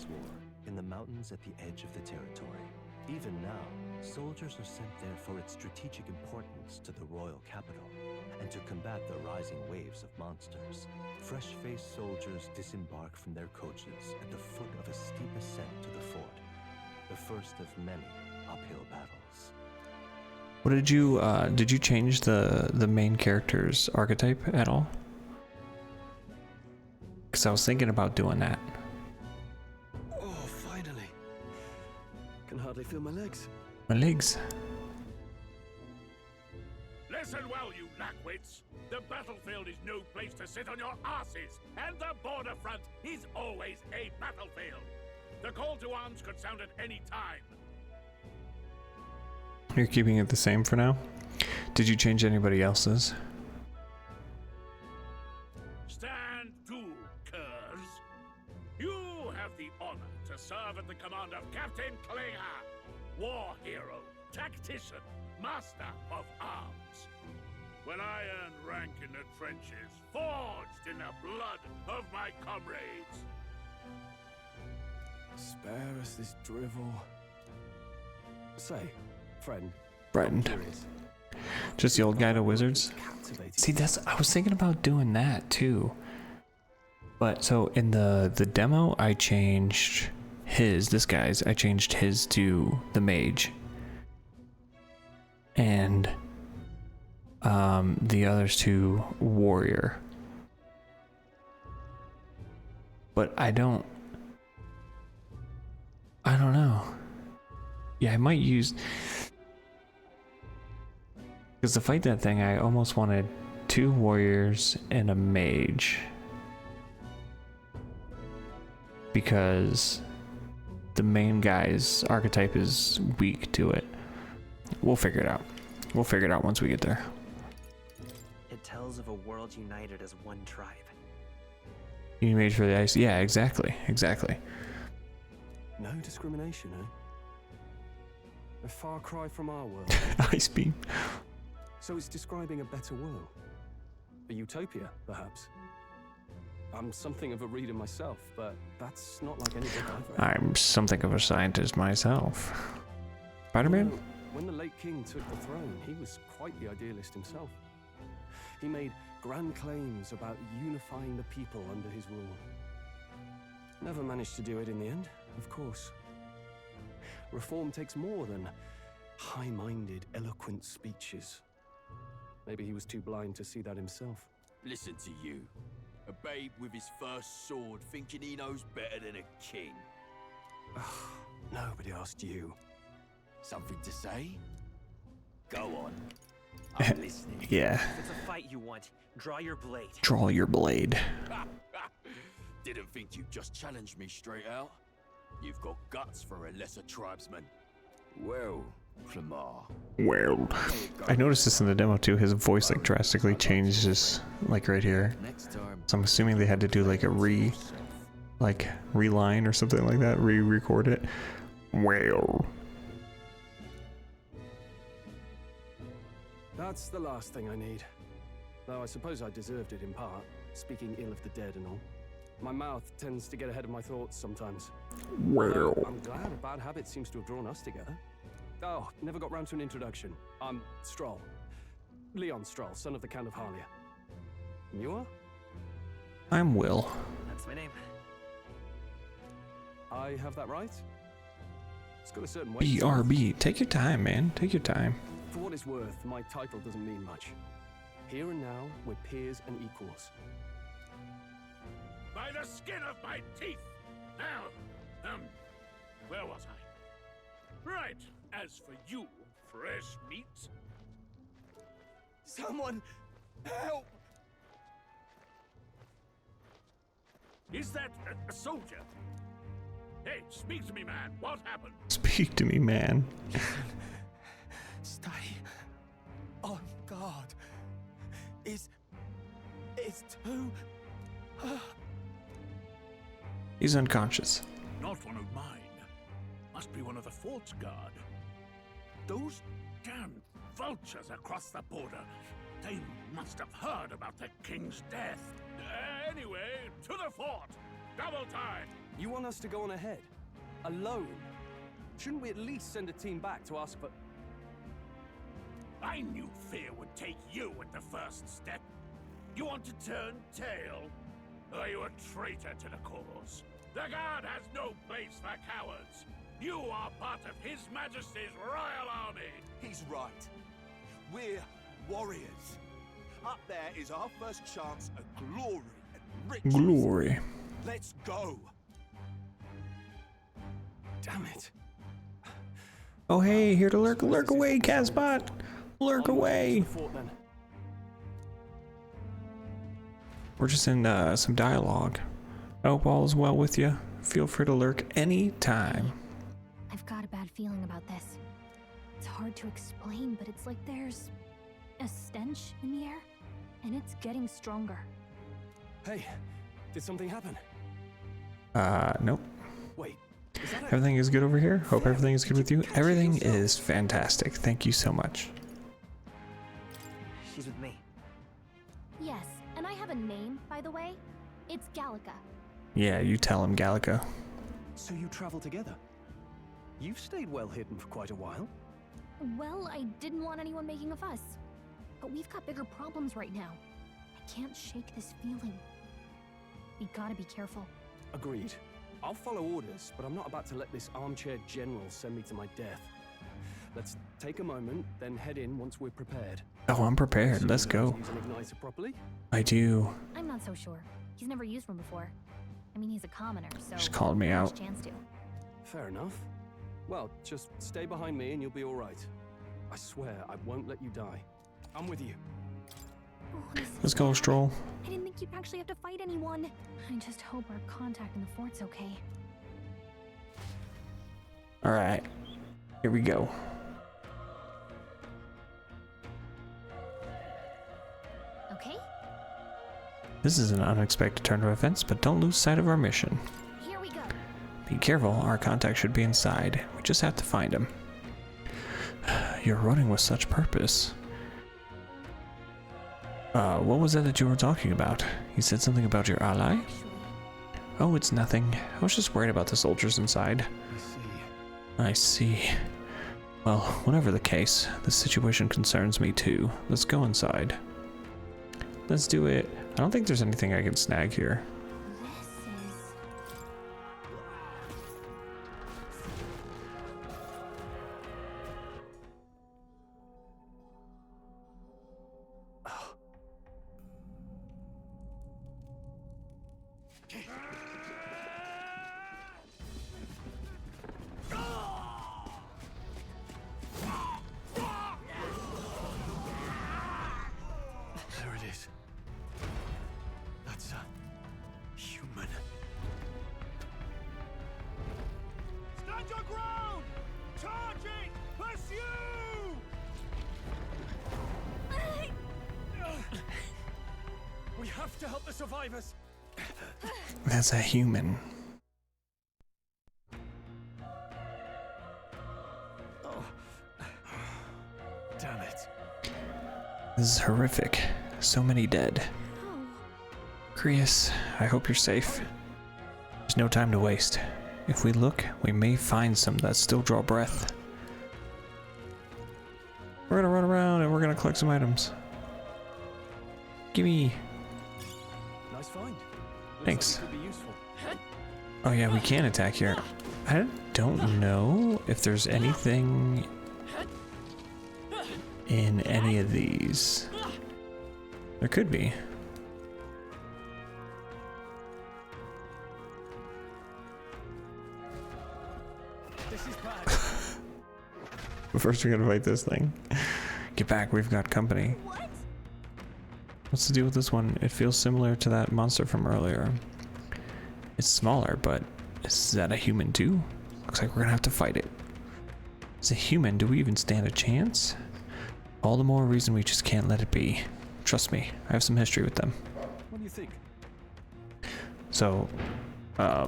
in the mountains at the edge of the territory. Even now, soldiers are sent there for its strategic importance to the royal capital and to combat the rising waves of monsters. Fresh-faced soldiers disembark from their coaches at the foot of a steep ascent to the fort, the first of many uphill battles. What did you change the main character's archetype at all? Because I was thinking about doing that. Oh, finally. Can hardly feel my legs. My legs. Listen well, you lackwits. The battlefield is no place to sit on your asses, and the border front is always a battlefield. The call to arms could sound at any time. You're keeping it the same for now? Did you change anybody else's? Stand to, curs. You have the honor to serve at the command of Captain Klinger, war hero, tactician, master of arms. When I earned rank in the trenches, forged in the blood of my comrades. Spare us this drivel. Say, friend. Friend. Just the old guy to wizards. See, I was thinking about doing that too. But so in the demo, I changed this guy's, I changed his to the mage. And the others to warrior. But I don't know. Yeah, I might use, because to fight that thing, I almost wanted 2 warriors and a mage. Because the main guy's archetype is weak to it. We'll figure it out. We'll figure it out once we get there. It tells of a world united as one tribe. You need mage for the ice? Yeah, exactly. Exactly. No discrimination, eh? A far cry from our world. Ice beam. So it's describing a better world. A utopia, perhaps. I'm something of a reader myself, but that's not like any book I've read. I'm something of a scientist myself. Spider-Man? You know, when the late king took the throne, he was quite the idealist himself. He made grand claims about unifying the people under his rule. Never managed to do it in the end, of course. Reform takes more than high-minded, eloquent speeches. Maybe he was too blind to see that himself. Listen to you. A babe with his first sword thinking he knows better than a king. Nobody asked you. Something to say? Go on. I'm listening. Yeah. If it's a fight you want, draw your blade. Draw your blade. Didn't think you'd just challenge me straight out. You've got guts for a lesser tribesman. Well, Clamar. Well, I noticed this in the demo too. His voice like drastically changes, like right here. So I'm assuming they had to do like a reline or something like that, re-record it. Well. That's the last thing I need. Though I suppose I deserved it in part, speaking ill of the dead and all. My mouth tends to get ahead of my thoughts sometimes. Well. I'm glad a bad habit seems to have drawn us together. Oh, never got round to an introduction. I'm Stroll. Leon Stroll, son of the Count of Harlia. And you are? I'm Will. That's my name. I have that right? It's got a certain weight. BRB. Take your time, man. Take your time. For what it's worth, my title doesn't mean much. Here and now, we're peers and equals. By the skin of my teeth! Now, where was I? Right, as for you, fresh meat. Someone help! Is that a soldier? Hey, speak to me, man. What happened? Speak to me, man. Stay on guard. It's too... He's unconscious. Not one of mine. Must be one of the fort's guard. Those damn vultures across the border. They must have heard about the king's death. Anyway, to the fort. Double time. You want us to go on ahead? Alone? Shouldn't we at least send a team back to ask for... I knew fear would take you at the first step. You want to turn tail? Are you a traitor to the cause? The Guard has no place for cowards. You are part of His Majesty's Royal Army. He's right. We're warriors. Up there is our first chance at glory and riches. Glory. Let's go. Damn it. Oh, hey, here to lurk. Lurk away, Casbot. Lurk away. We're just in some dialogue. I hope all is well with you. Feel free to lurk anytime. I've got a bad feeling about this. It's hard to explain, but it's like there's a stench in the air, and it's getting stronger. Hey, did something happen? Nope. Wait. Everything is good over here. Hope everything is good with you. Everything is fantastic. Thank you so much. She's with me. Yes, and I have a name, by the way. It's Gallica. Yeah, you tell him, Gallica. So you travel together? You've stayed well hidden for quite a while. Well, I didn't want anyone making a fuss. But we've got bigger problems right now. I can't shake this feeling. We gotta be careful. Agreed. I'll follow orders, but I'm not about to let this armchair general send me to my death. Let's take a moment, then head in once we're prepared. Oh, I'm prepared. Let's go. Use an igniter properly? I do. I'm not so sure. He's never used one before. I mean, he's a commoner, so Just called me out. Chance to. Fair enough. Well, just stay behind me and you'll be all right. I swear I won't let you die. I'm with you. Oh, Let's go, Stroll. I didn't think you'd actually have to fight anyone. I just hope our contact in the fort's okay. All right, here we go. Okay? This is an unexpected turn of events, but don't lose sight of our mission. Here we go. Be careful, our contact should be inside. We just have to find him. You're running with such purpose. What was that you were talking about? You said something about your ally? Oh, it's nothing. I was just worried about the soldiers inside. I see. Well, whatever the case, the situation concerns me too. Let's go inside. Let's do it. I don't think there's anything I can snag here. There it is. That's a human. Stand your ground! Charging! Pursue! We have to help the survivors. That's a human. Oh. Damn it. This is horrific. So many dead. Creus, I hope you're safe. There's no time to waste. If we look, we may find some that still draw breath. We're gonna run around and we're gonna collect some items. Gimme. Nice find. Thanks. Like it could be useful. Oh yeah, we can attack here. I don't know if there's anything in any of these. There could be. This is bad. But first we're gonna fight this thing. Get back, we've got company. What's the deal with this one? It feels similar to that monster from earlier. It's smaller, but is that a human too? Looks like we're gonna have to fight it. As a human, do we even stand a chance? All the more reason we just can't let it be. Trust me, I have some history with them. What do you think? So, I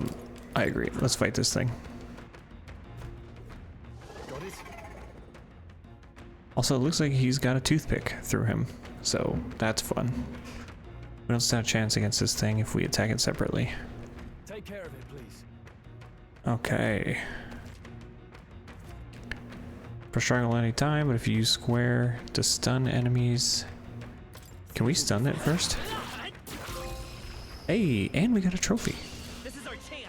agree. Let's fight this thing. Got it? Also, it looks like he's got a toothpick through him, so that's fun. We don't stand a chance against this thing if we attack it separately. Take care of it, please. Okay. For struggle any time, but if you use square to stun enemies, can we stun it first? Hey, and we got a trophy. This is our chance.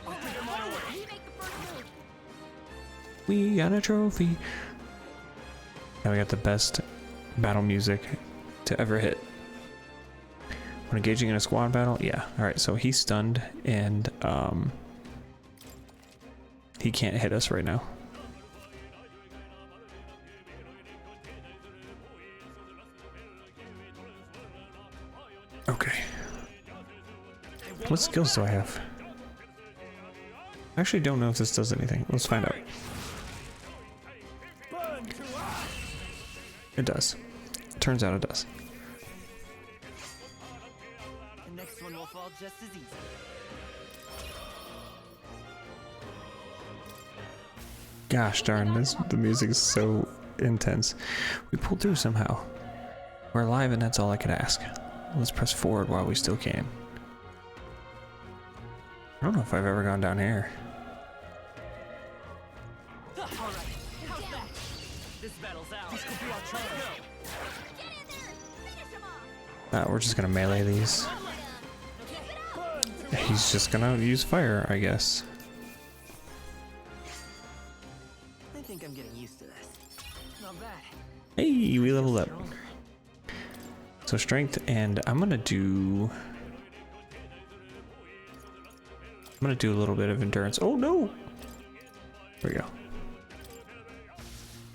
We got a trophy. Now we got the best battle music to ever hit. When engaging in a squad battle, yeah. All right, so he's stunned and he can't hit us right now. Okay. What skills do I have? I actually don't know if this does anything. Let's find out. It does. Turns out it does. The next one will fall just as easy. Gosh darn, the music is so intense. We pulled through somehow. We're alive and that's all I could ask. Let's press forward while we still can. I don't know if I've ever gone down here. This battle's out. This could be our chance. We're just gonna melee these. He's just gonna use fire, I guess. I think I'm getting used to this. Not bad. Hey, we leveled up. So strength, and I'm gonna do a little bit of endurance. Oh no! There we go.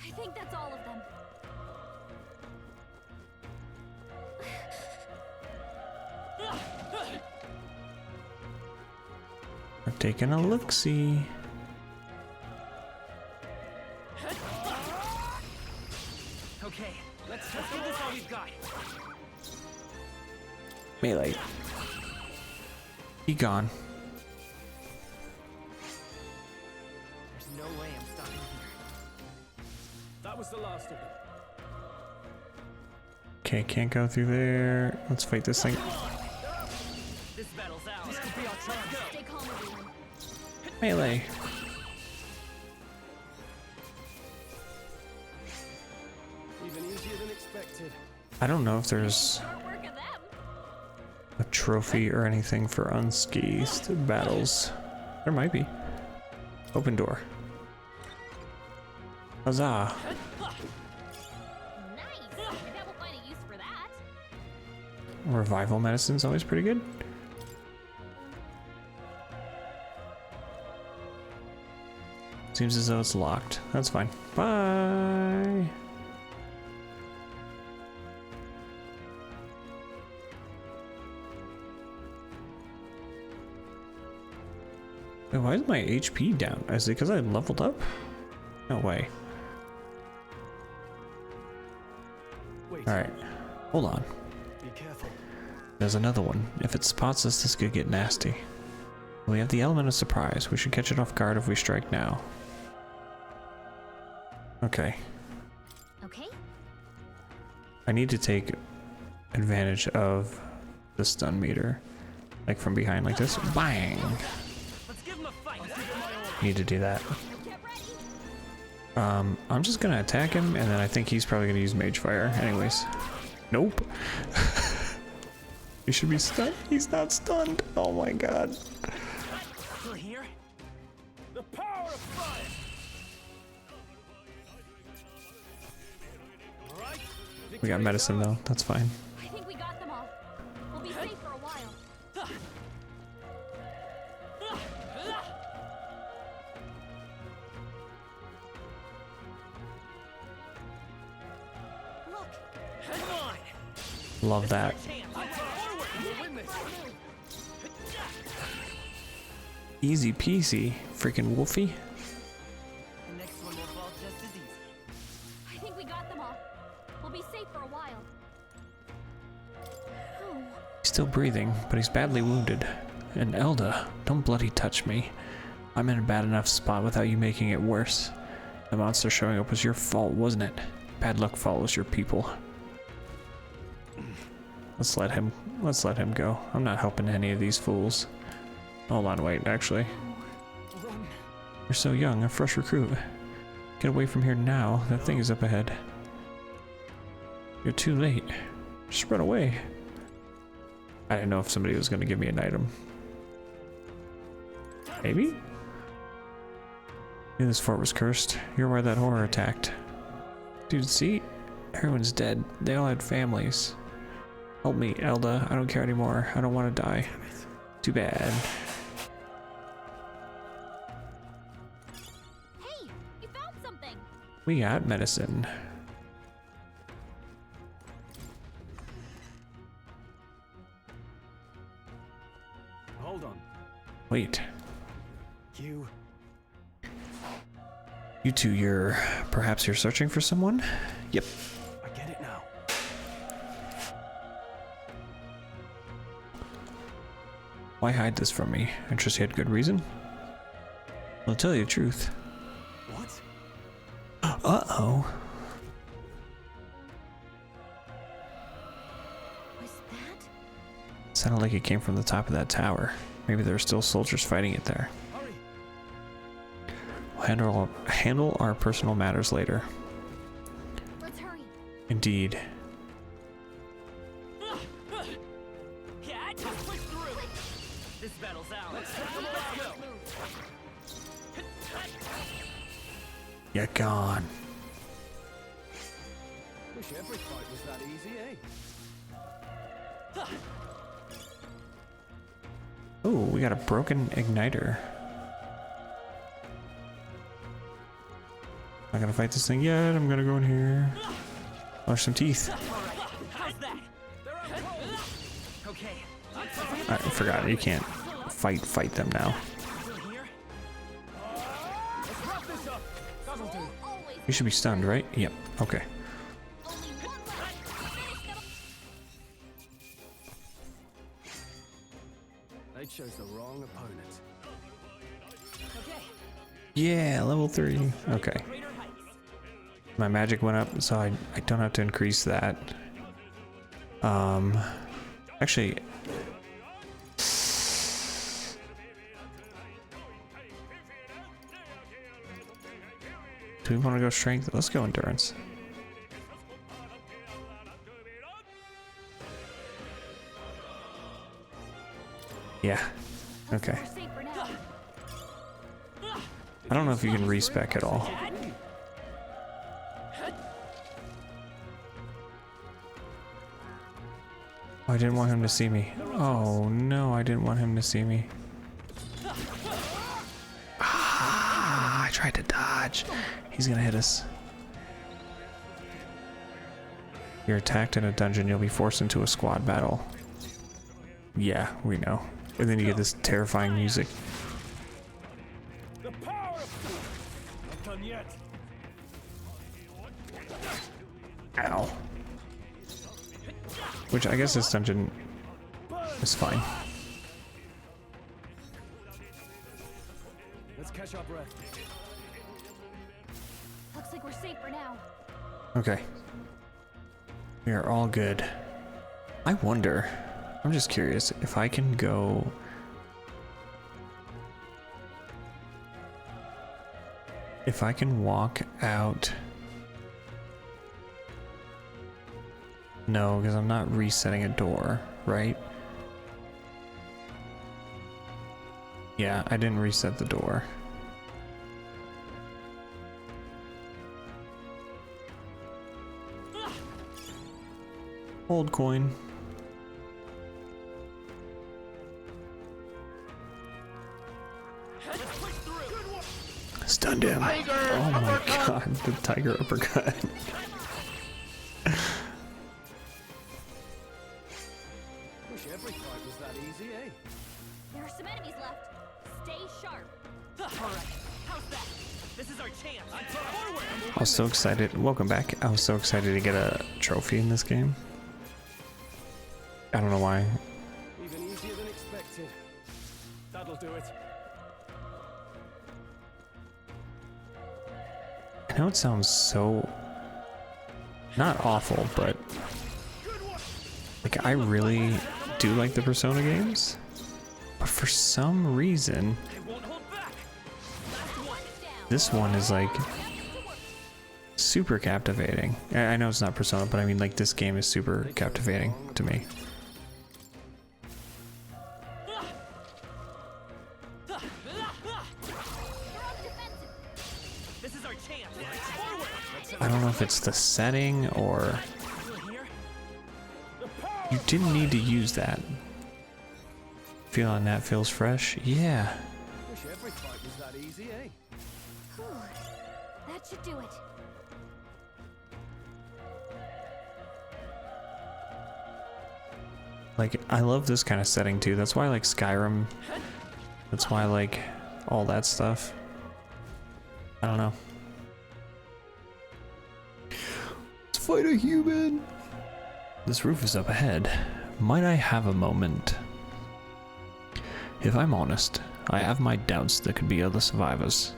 I think that's all of them. I'm taking a look-see. Okay, let's give this all we've got. Melee. He gone. There's no way I'm stopping here. That was the last of them. Okay, can't go through there. Let's fight this thing. This battle's out. This could be our chance. Stay calm, everyone. Melee. Even easier than expected. I don't know if there's a trophy or anything for unscathed battles. There might be. Open door. Huzzah. Nice. Maybe I will find a use for that. Revival medicine's always pretty good. Seems as though it's locked. That's fine. Bye. Wait, why is my HP down? Is it because I leveled up? No way. Alright, hold on. Be careful. There's another one. If it spots us, this could get nasty. We have the element of surprise. We should catch it off guard if we strike now. Okay. Okay. I need to take advantage of the stun meter. Like from behind like this. Bang! Let's give him a fight. Need to do that. I'm just gonna attack him, and then I think he's probably gonna use Mage Fire anyways. Nope. He should be stunned. He's not stunned. Oh my god. Still here? The power of fire. We got medicine though. That's fine. I think we got them all. We'll be safe for a while. Look. Come on. Love that. Easy peasy, freaking Wolfie. The next one will fall just as easy. I think we got them all. We'll be safe for a while. Oh. He's still breathing, but he's badly wounded. And Elda, don't bloody touch me. I'm in a bad enough spot without you making it worse. The monster showing up was your fault, wasn't it? Bad luck follows your people. Let's let him go. I'm not helping any of these fools. Hold on, wait, actually. You're so young, a fresh recruit. Get away from here now, that thing is up ahead. You're too late. Just run away. I didn't know if somebody was gonna give me an item. Maybe? Knew this fort was cursed. You're where that horror attacked. Dude, see? Everyone's dead. They all had families. Help me, Elda. I don't care anymore. I don't want to die. Too bad. Hey, you found something. We got medicine. Hold on. Wait. You two, perhaps you're searching for someone? Yep. I get it now. Why hide this from me? I trust you had good reason? I'll tell you the truth. What? Uh-oh. Was that? Sounded like it came from the top of that tower. Maybe there are still soldiers fighting it there. We'll handle our personal matters later. Indeed. This battle's out. Let's go. You're gone. Wish every fight was that easy, eh? Oh, we got a broken igniter. Not gonna fight this thing yet. I'm gonna go in here. Flush some teeth. I forgot, you can't fight them now. You should be stunned, right? Yep, okay. They chose the wrong opponent. Yeah, level 3. Okay. My magic went up, so I don't have to increase that. Actually, do we want to go strength? Let's go endurance. Yeah. Okay. I don't know if you can respec at all. Oh, I didn't want him to see me. Oh no, I didn't want him to see me. Ah, I tried to dodge. He's gonna hit us. You're attacked in a dungeon, you'll be forced into a squad battle. Yeah, we know. And then you get this terrifying music. The power of not done yet. Ow. Which I guess this dungeon is fine. Let's catch our breath. Looks like we're safe for now. Okay. We are all good. I wonder, I'm just curious if I can go... If I can walk out... No, because I'm not resetting a door, right? Yeah, I didn't reset the door. Old coin. Stunned him. Oh my god, the tiger uppercut. Wish every fight was that easy, eh? There are some enemies left. Stay sharp. Alright, how's that? This is our chance. Forward! I was so excited. Welcome back. I was so excited to get a trophy in this game. I don't know why. Even easier than expected. That'll do it. I know it sounds so... not awful, but... like, I really do like the Persona games. But for some reason... this one is like... super captivating. I know it's not Persona, but I mean, like, this game is super captivating to me. I don't know if it's the setting or... you didn't need to use that. Feeling that feels fresh? Yeah. Wish every fight was that easy, eh? Whew. That should do it. Like, I love this kind of setting too. That's why I like Skyrim. That's why I like all that stuff. I don't know. Let's fight a human! This roof is up ahead. Might I have a moment? If I'm honest, I have my doubts there could be other survivors.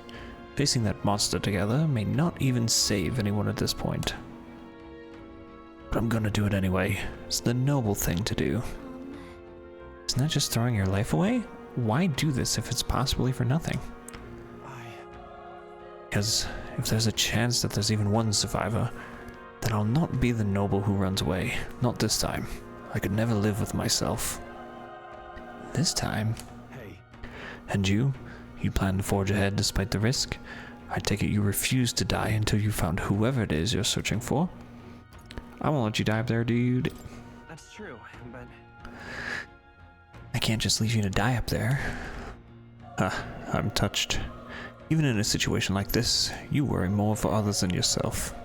Facing that monster together may not even save anyone at this point. But I'm gonna do it anyway. It's the noble thing to do. Isn't that just throwing your life away? Why do this if it's possibly for nothing? Because if there's a chance that there's even one survivor, Then I'll not be the noble who runs away. Not this time. I could never live with myself. This time? Hey. And you? You plan to forge ahead despite the risk? I take it you refuse to die until you found whoever it is you're searching for? I won't let you die up there, dude. That's true, but... I can't just leave you to die up there. I'm touched. Even in a situation like this, you worry more for others than yourself.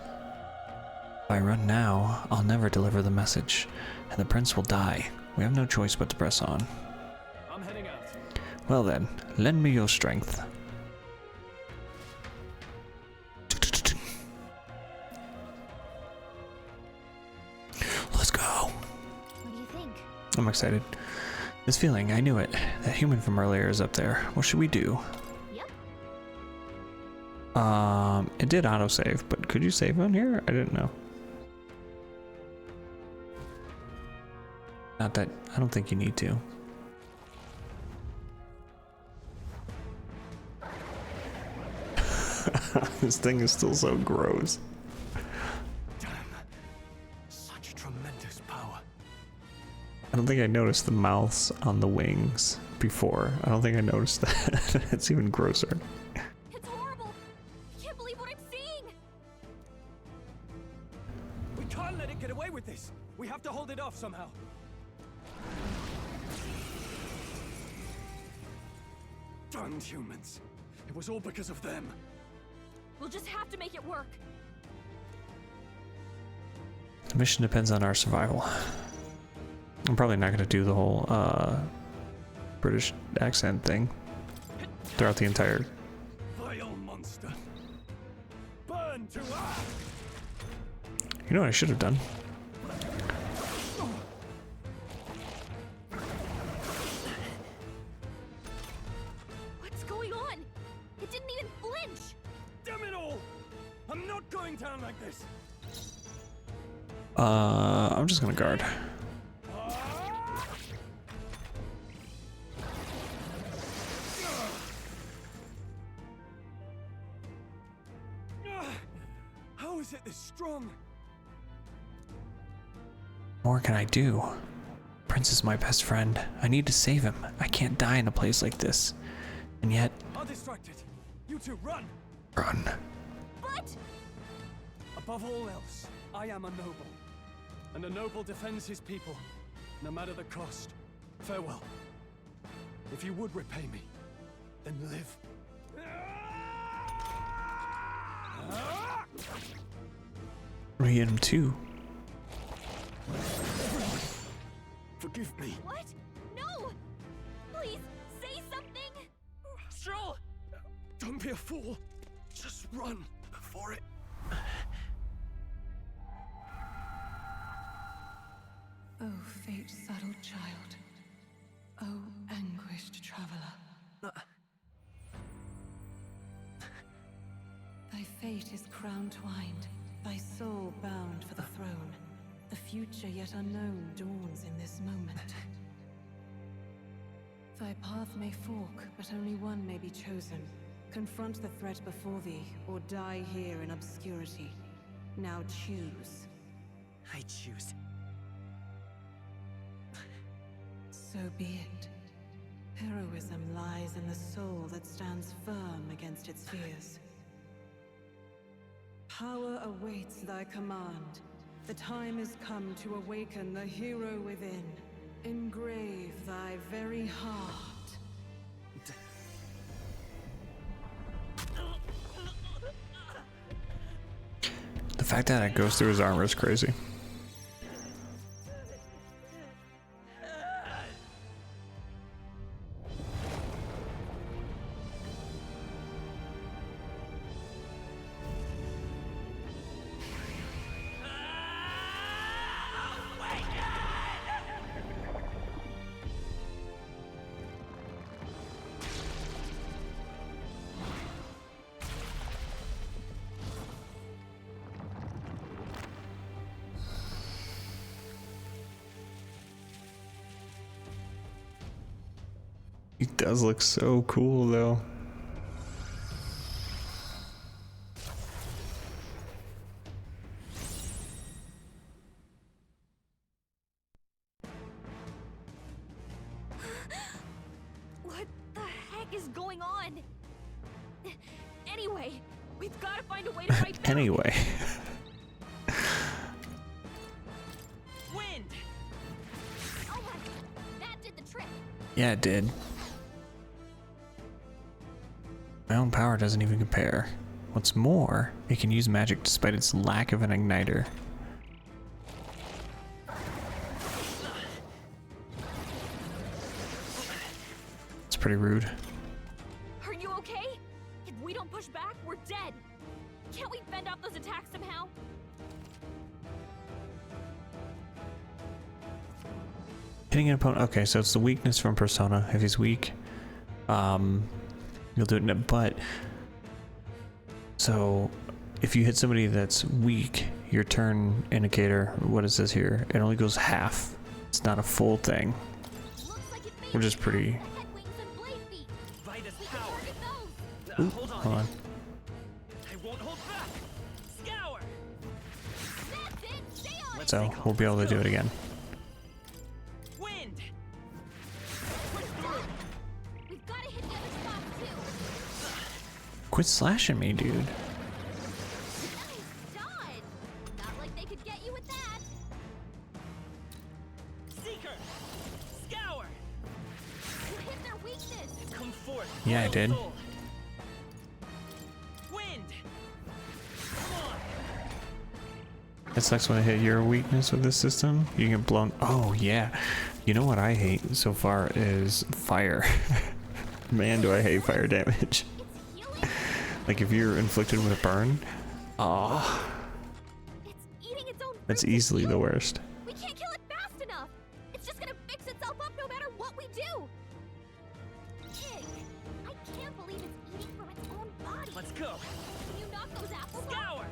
If I run now, I'll never deliver the message, and the prince will die. We have no choice but to press on. I'm heading out. Well then, lend me your strength. Let's go. What do you think? I'm excited. This feeling, I knew it. That human from earlier is up there. What should we do? Yep. It did autosave, but could you save on here? I didn't know. Not that, I don't think you need to. This thing is still so gross. Damn. Such tremendous power. I don't think I noticed the mouths on the wings before. I don't think I noticed that. It's even grosser. It's horrible. I can't believe what I'm seeing. We can't let it get away with this. We have to hold it off somehow. Darn humans. It was all because of them. We'll just have to make it work. The mission depends on our survival. I'm probably not going to do the whole British accent thing throughout the entire... Vile monster. Burn to earth. You know what I should have done? What's going on? It didn't even flinch. Damn it all! I'm not going down like this. I'm just going to guard. How is it this strong? What more can I do? Prince is my best friend. I need to save him. I can't die in a place like this. And yet... I'll distract it. You two, run! Run. But... Above all else, I am a noble. And a noble defends his people, no matter the cost. Farewell. If you would repay me, then live. We hit him too. Forgive me. What? No! Please, say something! Stroll! Don't be a fool. Just run before it... Oh, fate-saddled child. Oh, anguished traveler. Thy fate is crown-twined, thy soul bound for the throne. The future yet unknown dawns in this moment. Thy path may fork, but only one may be chosen. Confront the threat before thee, or die here in obscurity. Now choose. I choose. So be it. Heroism lies in the soul that stands firm against its fears. Power awaits thy command. The time is come to awaken the hero within. Engrave thy very heart. The fact that it goes through his armor is crazy. He does look so cool though. We've got to find a way to fight back. Anyway. Wind. Oh my, that did the trick. Yeah, it did. My own power doesn't even compare. What's more, it can use magic despite its lack of an igniter. It's pretty rude. Are you okay? If we don't push back, we're dead. Can't we fend off those attacks somehow? Hitting an opponent. Okay, so it's the weakness from Persona. If he's weak, you'll do it. But so if you hit somebody that's weak, your turn indicator, what is this here? It only goes half. It's not a full thing, which is pretty. Ooh, hold on. So we'll be able to do it again. Quit slashing me, dude. Not like they could get you with that. Seeker! Scour! You hit their weakness. Come forth. Yeah, I did. Wind! It sucks when I hit your weakness with this system. You get blown. Oh, yeah. You know what I hate so far is fire. Man, do I hate fire damage. Like if you're inflicted with a burn, that's easily the worst. We can't kill it fast enough. It's just gonna fix itself up no matter what we do. Pig, I can't believe it's eating from its own body. Let's go. Can you knock those apples off? Scour!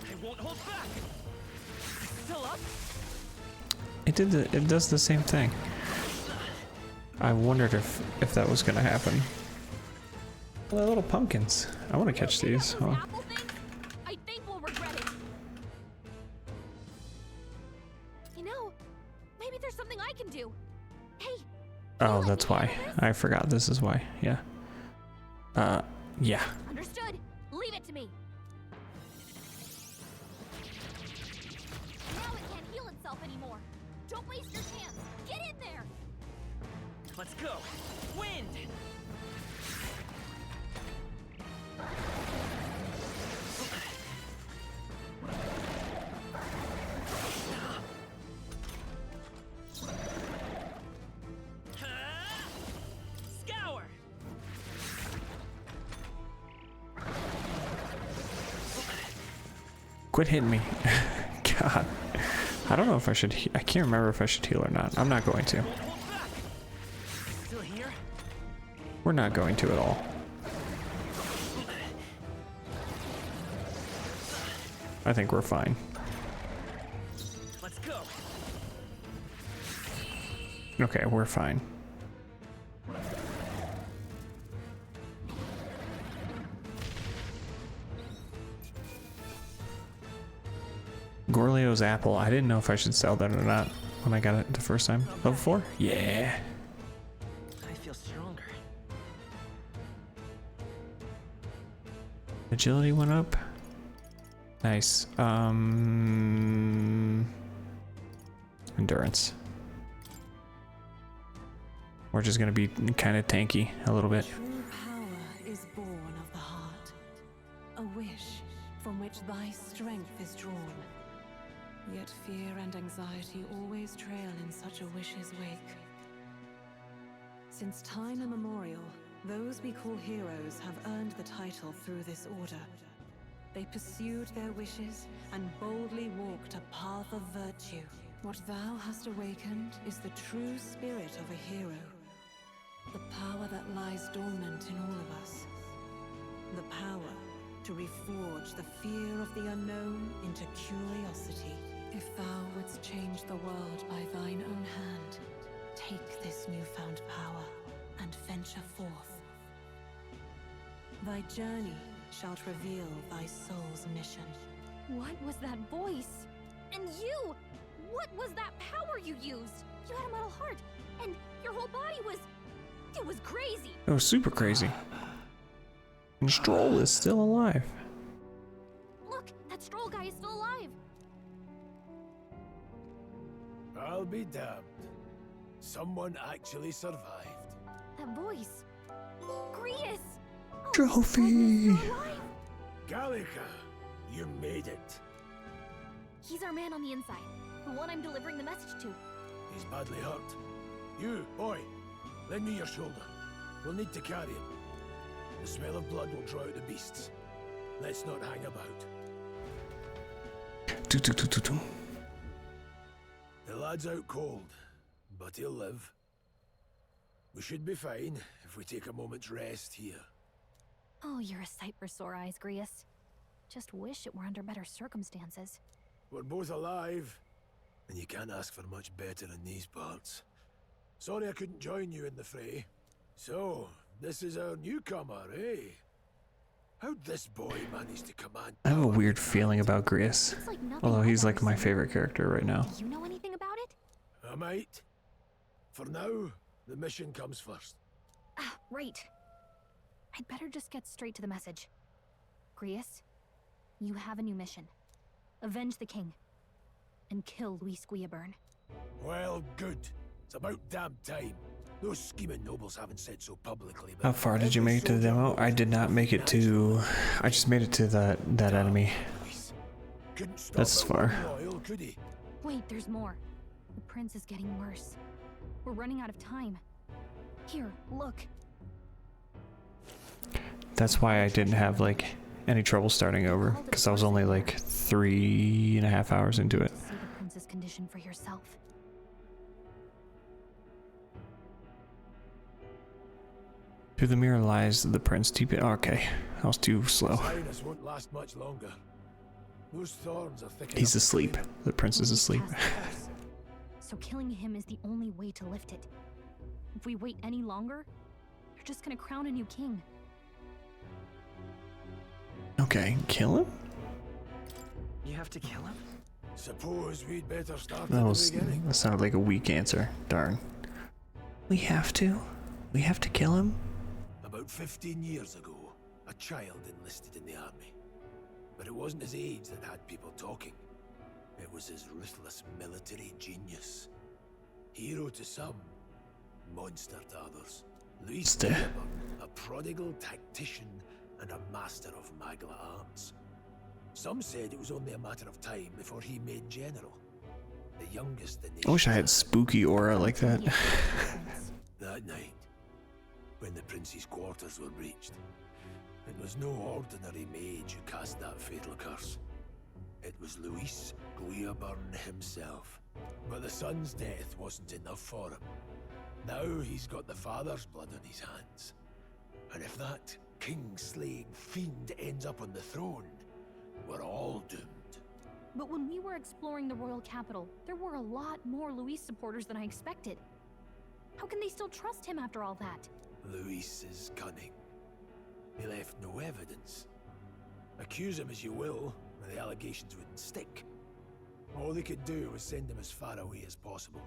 I won't hold back. Still up? It does the same thing. I wondered if that was gonna happen. Well, they're little pumpkins. I want to catch these. Oh. I think we'll regret it. You know, maybe there's something I can do. Hey. Oh, that's why. I forgot. This is why. Yeah. Yeah. Understood. Leave it to me. Now it can't heal itself anymore. Don't waste your chance. Get in there. Let's go. Wind! Scour! Quit hitting me. God. I don't know if I should. I can't remember if I should heal or not. I'm not going to. Still here? We're not going to at all. I think we're fine. Let's go. Okay, we're fine. Gorlio's apple. I didn't know if I should sell that or not when I got it the first time. Level 4? Yeah. I feel stronger. Agility went up. Nice. Endurance. We're just gonna be kind of tanky a little bit. True power is born of the heart. A wish from which thy strength is drawn. Yet fear and anxiety always trail in such a wish's wake. Since time immemorial, those we call heroes have earned the title through this order. They pursued their wishes and boldly walked a path of virtue. What thou hast awakened is the true spirit of a hero. The power that lies dormant in all of us. The power to reforge the fear of the unknown into curiosity. If thou wouldst change the world by thine own hand, take this newfound power and venture forth. Thy journey shalt reveal thy soul's mission. What was that voice? And you! What was that power you used? You had a metal heart, and your whole body was... It was crazy! It was super crazy. And Stroll is still alive. Look, that Stroll guy is still alive! I'll be damned. Someone actually survived. That voice. Grius! Oh, Trophy! you're alive! Gallica, you made it. He's our man on the inside. The one I'm delivering the message to. He's badly hurt. You, boy, lend me your shoulder. We'll need to carry him. The smell of blood will draw out the beasts. Let's not hang about. The lad's out cold, but he'll live. We should be fine if we take a moment's rest here. Oh, you're a sight for sore eyes, Grius. Just wish it were under better circumstances. We're both alive, and you can't ask for much better in these parts. Sorry I couldn't join you in the fray. So, this is our newcomer, eh? How'd this boy manage to command? I have a weird feeling about Grius. Although he's like my favorite character right now. Do you know anything about it? I might. For now, the mission comes first. Ah, right. I'd better just get straight to the message. Grius, you have a new mission. Avenge the king. And kill Luis Guillaburn. Well, good. It's about damn time. Those scheming nobles haven't said so publicly. How far did you make it to the demo? I did not make it to... I just made it to that enemy. That's far. Wait, there's more. The prince is getting worse. We're running out of time. Here, look. That's why I didn't have like any trouble starting over, because I was only like 3.5 hours into it. See the prince's condition for yourself. Through the mirror lies the prince deep in... Okay, I was too slow. Silence won't last much longer. Those thorns are thick. He's asleep. The prince is asleep. So killing him is the only way to lift it. If we wait any longer, you're just gonna crown a new king. Okay, kill him? You have to kill him? Suppose we'd better start at the beginning. That sounded like a weak answer. Darn. We have to? We have to kill him? About 15 years ago, a child enlisted in the army. But it wasn't his age that had people talking. It was his ruthless military genius. Hero to some, monster to others. Luis Guillaburn, a prodigal tactician and a master of Magla arms. Some said it was only a matter of time before he made general. The youngest the nation. I wish I had spooky aura like that. That night, when the prince's quarters were breached, it was no ordinary mage who cast that fatal curse. It was Luis Guillaburn himself. But the son's death wasn't enough for him. Now he's got the father's blood on his hands. And if that king-slaying fiend ends up on the throne, we're all doomed. But when we were exploring the royal capital, there were a lot more Luis supporters than I expected. How can they still trust him after all that? Luis is cunning. He left no evidence. Accuse him as you will, the allegations wouldn't stick. All they could do was send him as far away as possible.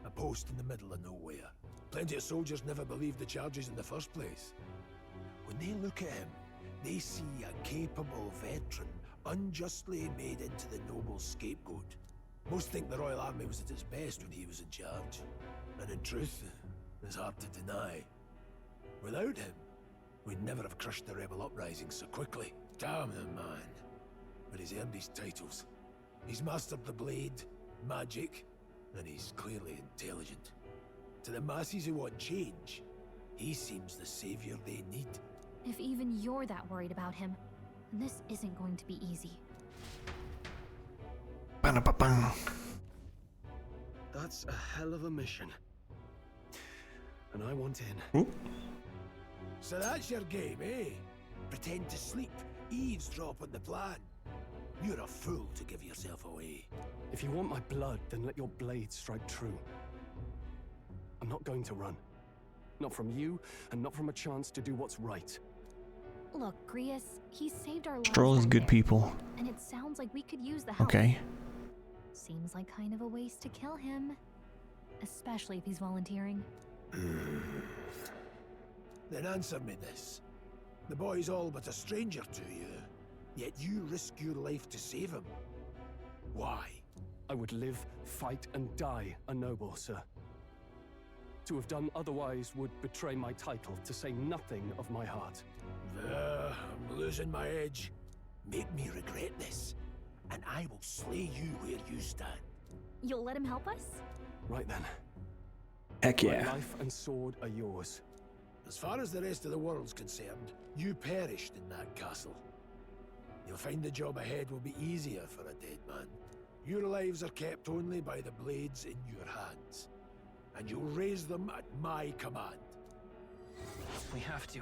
A post in the middle of nowhere. Plenty of soldiers never believed the charges in the first place. When they look at him, they see a capable veteran unjustly made into the noble scapegoat. Most think the Royal Army was at its best when he was in charge. And in truth, it's hard to deny. Without him, we'd never have crushed the rebel uprising so quickly. Damn the man. But he's earned his titles. He's mastered the blade, magic, and he's clearly intelligent. To the masses who want change, he seems the savior they need. If even you're that worried about him, then this isn't going to be easy. That's a hell of a mission. And I want in. So that's your game, eh? Pretend to sleep, eavesdrop on the plan. You're a fool to give yourself away. If you want my blood, then let your blade strike true. I'm not going to run. Not from you, and not from a chance to do what's right. Look, Grius, he saved our lives. Stroll is back good there, people. and it sounds like we could use the help. Okay. Seems like kind of a waste to kill him. Especially if he's volunteering. Then answer me this. The boy's all but a stranger to you, yet you risk your life to save him. Why? I would live, fight, and die a noble, sir. To have done otherwise would betray my title, to say nothing of my heart. I'm losing my edge. Make me regret this, and I will slay you where you stand. You'll let him help us? Right then. Heck yeah. My life and sword are yours. As far as the rest of the world's concerned, you perished in that castle. You'll find the job ahead will be easier for a dead man. Your lives are kept only by the blades in your hands, and you'll raise them at my command. We have to.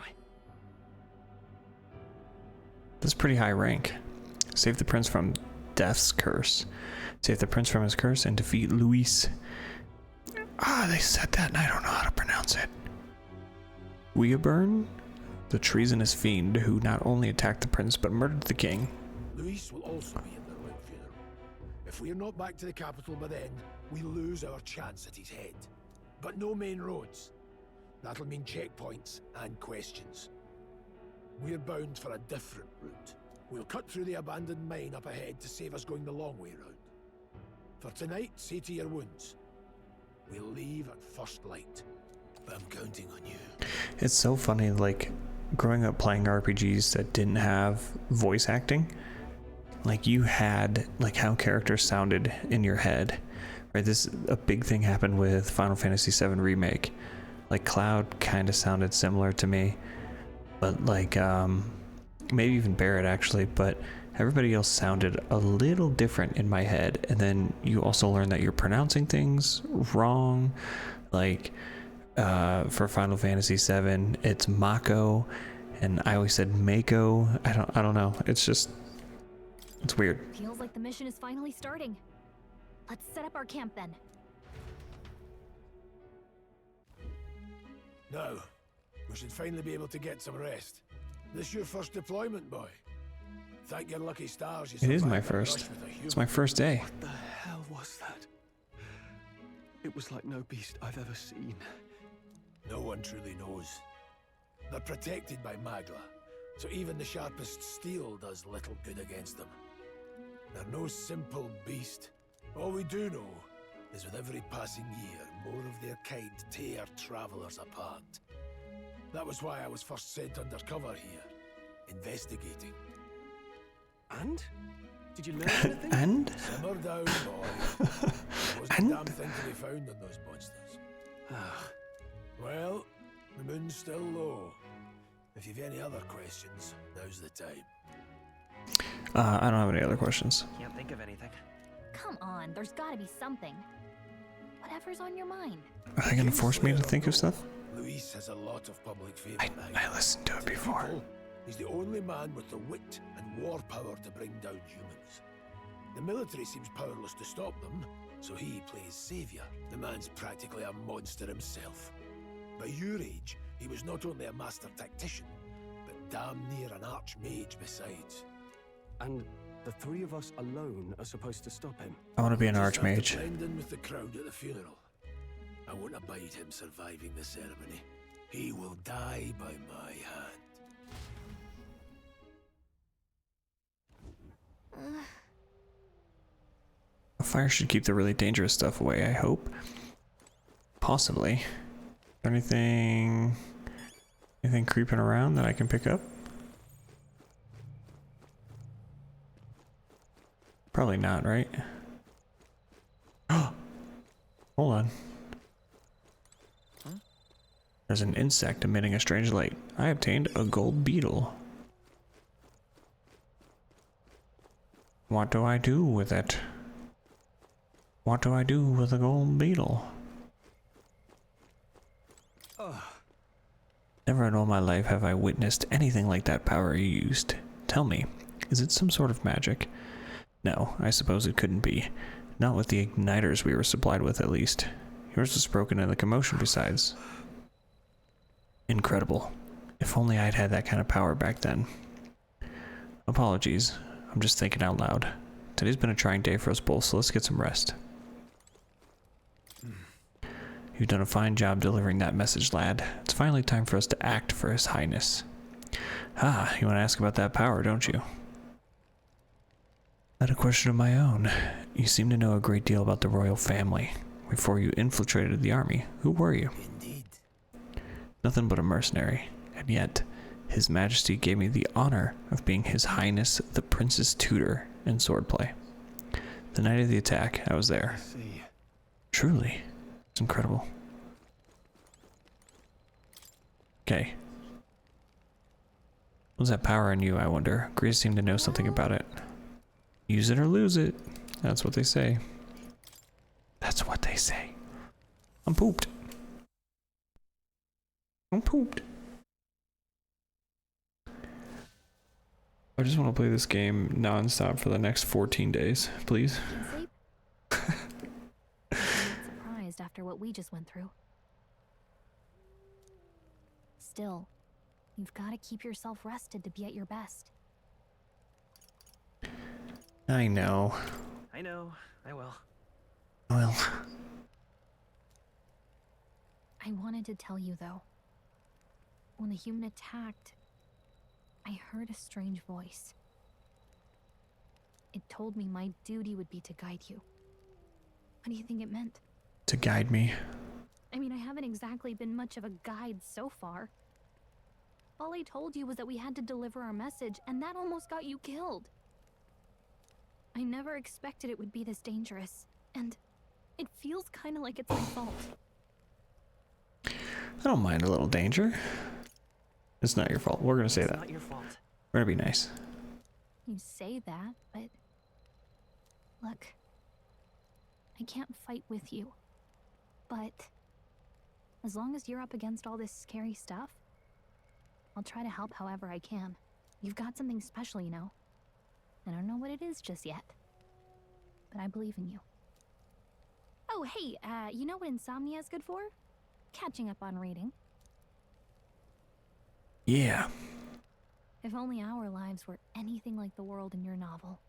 That's pretty high rank. Save the prince from death's curse. Save the prince from his curse and defeat Luis. Ah, they said that and I don't know how to pronounce it. Weaburn? The treasonous fiend who not only attacked the prince but murdered the king. Luis will also be in the royal funeral. If we're not back to the capital by then, we lose our chance at his head. But no main roads. That'll mean checkpoints and questions. We're bound for a different route. We'll cut through the abandoned mine up ahead to save us going the long way round. For tonight, see to your wounds. We'll leave at first light. I'm counting on you. It's so funny, like, growing up playing RPGs that didn't have voice acting, like, you had, like, how characters sounded in your head, right? A big thing happened with Final Fantasy VII Remake. Like, Cloud kind of sounded similar to me, but, like, maybe even Barrett, actually, but everybody else sounded a little different in my head. And then you also learn that you're pronouncing things wrong, like, for Final Fantasy VII, it's Mako, and I always said Mako. I don't know. It's weird. Feels like the mission is finally starting. Let's set up our camp then. Now, we should finally be able to get some rest. This your first deployment, boy? Thank your lucky stars you It is survived my that first. rush with a It's my first day. What the hell was that? It was like no beast I've ever seen. No one truly knows. They're protected by Magla, so even the sharpest steel does little good against them. They're no simple beast. All we do know is with every passing year, more of their kind tear travelers apart. That was why I was first sent undercover here, investigating. And? Did you learn anything? And? Simmer down, boy. There wasn't a damn thing to be found on those monsters. Well, the moon's still low. If you've any other questions, now's the time. I don't have any other questions. Can't think of anything. Come on, there's gotta be something. Whatever's on your mind. Are they gonna force me to think of stuff? Luis has a lot of public favor. I listened to it before. He's the only man with the wit and war power to bring down humans. The military seems powerless to stop them, so he plays savior. The man's practically a monster himself. By your age, he was not only a master tactician, but damn near an archmage besides. And the three of us alone are supposed to stop him. I want to be an Just have to archmage. blend in with the crowd at the funeral. I won't abide him surviving the ceremony. He will die by my hand. A fire should keep the really dangerous stuff away, I hope. Possibly. Anything creeping around that I can pick up? Probably not, right? Oh, hold on. There's an insect emitting a strange light. I obtained a gold beetle. What do I do with it? What do I do with a gold beetle? Never in all my life have I witnessed anything like that power you used. Tell me, is it some sort of magic? No, I suppose it couldn't be. Not with the igniters we were supplied with, at least. Yours was broken in the commotion besides. Incredible. If only I'd had that kind of power back then. Apologies, I'm just thinking out loud. Today's been a trying day for us both, so let's get some rest. You've done a fine job delivering that message, lad. It's finally time for us to act for His Highness. Ah, you want to ask about that power, don't you? I had a question of my own. You seem to know a great deal about the royal family. Before you infiltrated the army, who were you? Indeed. Nothing but a mercenary. And yet, His Majesty gave me the honor of being His Highness the Prince's tutor in swordplay. The night of the attack, I was there. I see. Truly. It's incredible. Okay. What's that power in you, I wonder? Grease seemed to know something about it. Use it or lose it. That's what they say. That's what they say. I'm pooped. I'm pooped. I just want to play this game non-stop for the next 14 days, please. Surprised after what we just went through. Still, you've got to keep yourself rested to be at your best. I know. I know. I will. Well. I wanted to tell you, though. When the human attacked, I heard a strange voice. It told me my duty would be to guide you. What do you think it meant? To guide me. I mean, I haven't exactly been much of a guide so far. All I told you was that we had to deliver our message, and that almost got you killed. I never expected it would be this dangerous, and it feels kind of like it's my fault. I don't mind a little danger. It's not your fault. We're gonna say that. It's not your fault. We're gonna be nice. You say that, but look, I can't fight with you. But as long as you're up against all this scary stuff, I'll try to help however I can. You've got something special, you know. I don't know what it is just yet, but I believe in you. Oh, hey, you know what insomnia is good for? Catching up on reading. Yeah. If only our lives were anything like the world in your novel.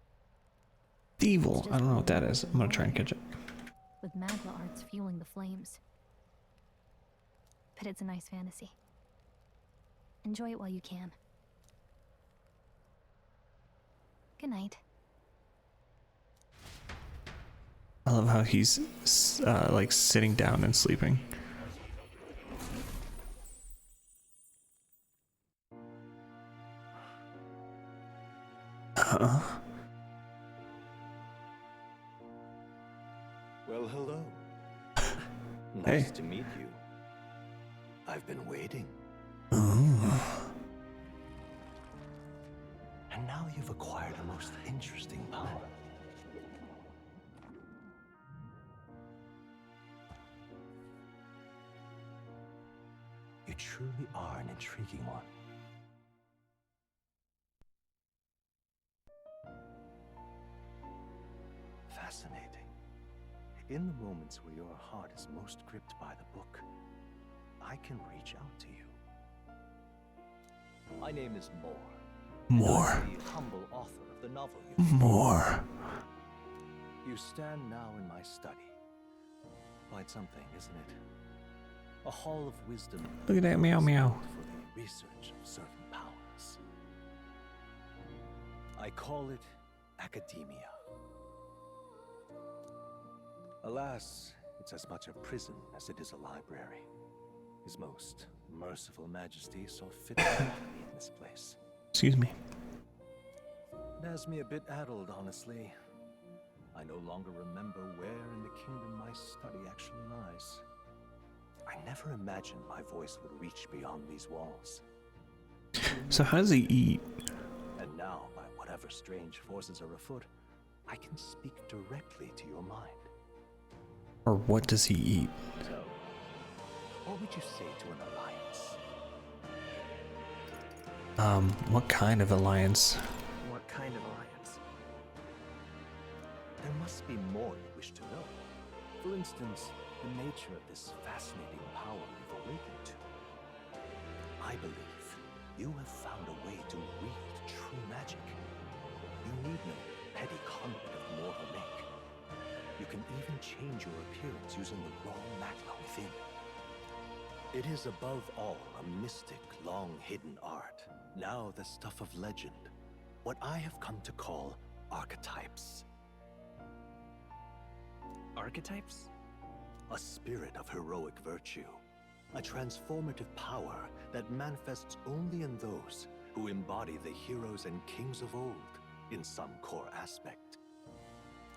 Evil. I don't know what that is. I'm gonna try and catch it. With magma arts fueling the flames. But it's a nice fantasy. Enjoy it while you can. Good night. I love how he's like sitting down and sleeping. Well, hello. Hey. Nice to meet you. I've been waiting. Ooh. And now you've acquired a most interesting power. You truly are an intriguing one. Fascinating. In the moments where your heart is most gripped by the book, I can reach out to you. My name is Moore. More. I'm the humble author of the novel you More. You stand now in my study. Quite something, isn't it? A hall of wisdom. Look at that meow meow. For the research of certain powers. I call it academia. Alas, it's as much a prison as it is a library. His most merciful majesty saw fit to put me in this place. Excuse me. It has me a bit addled, honestly. I no longer remember where in the kingdom my study actually lies. I never imagined my voice would reach beyond these walls. So how does he eat? And now, by whatever strange forces are afoot, I can speak directly to your mind. Or what does he eat? So, what would you say to an alliance? What kind of alliance? What kind of alliance? There must be more you wish to know. For instance, the nature of this fascinating power you've awakened to. I believe you have found a way to wield true magic. You need no petty conduit of mortal make. You can even change your appearance using the raw magma within. It is above all a mystic, long-hidden art, now the stuff of legend, what I have come to call archetypes. Archetypes? A spirit of heroic virtue, a transformative power that manifests only in those who embody the heroes and kings of old in some core aspect.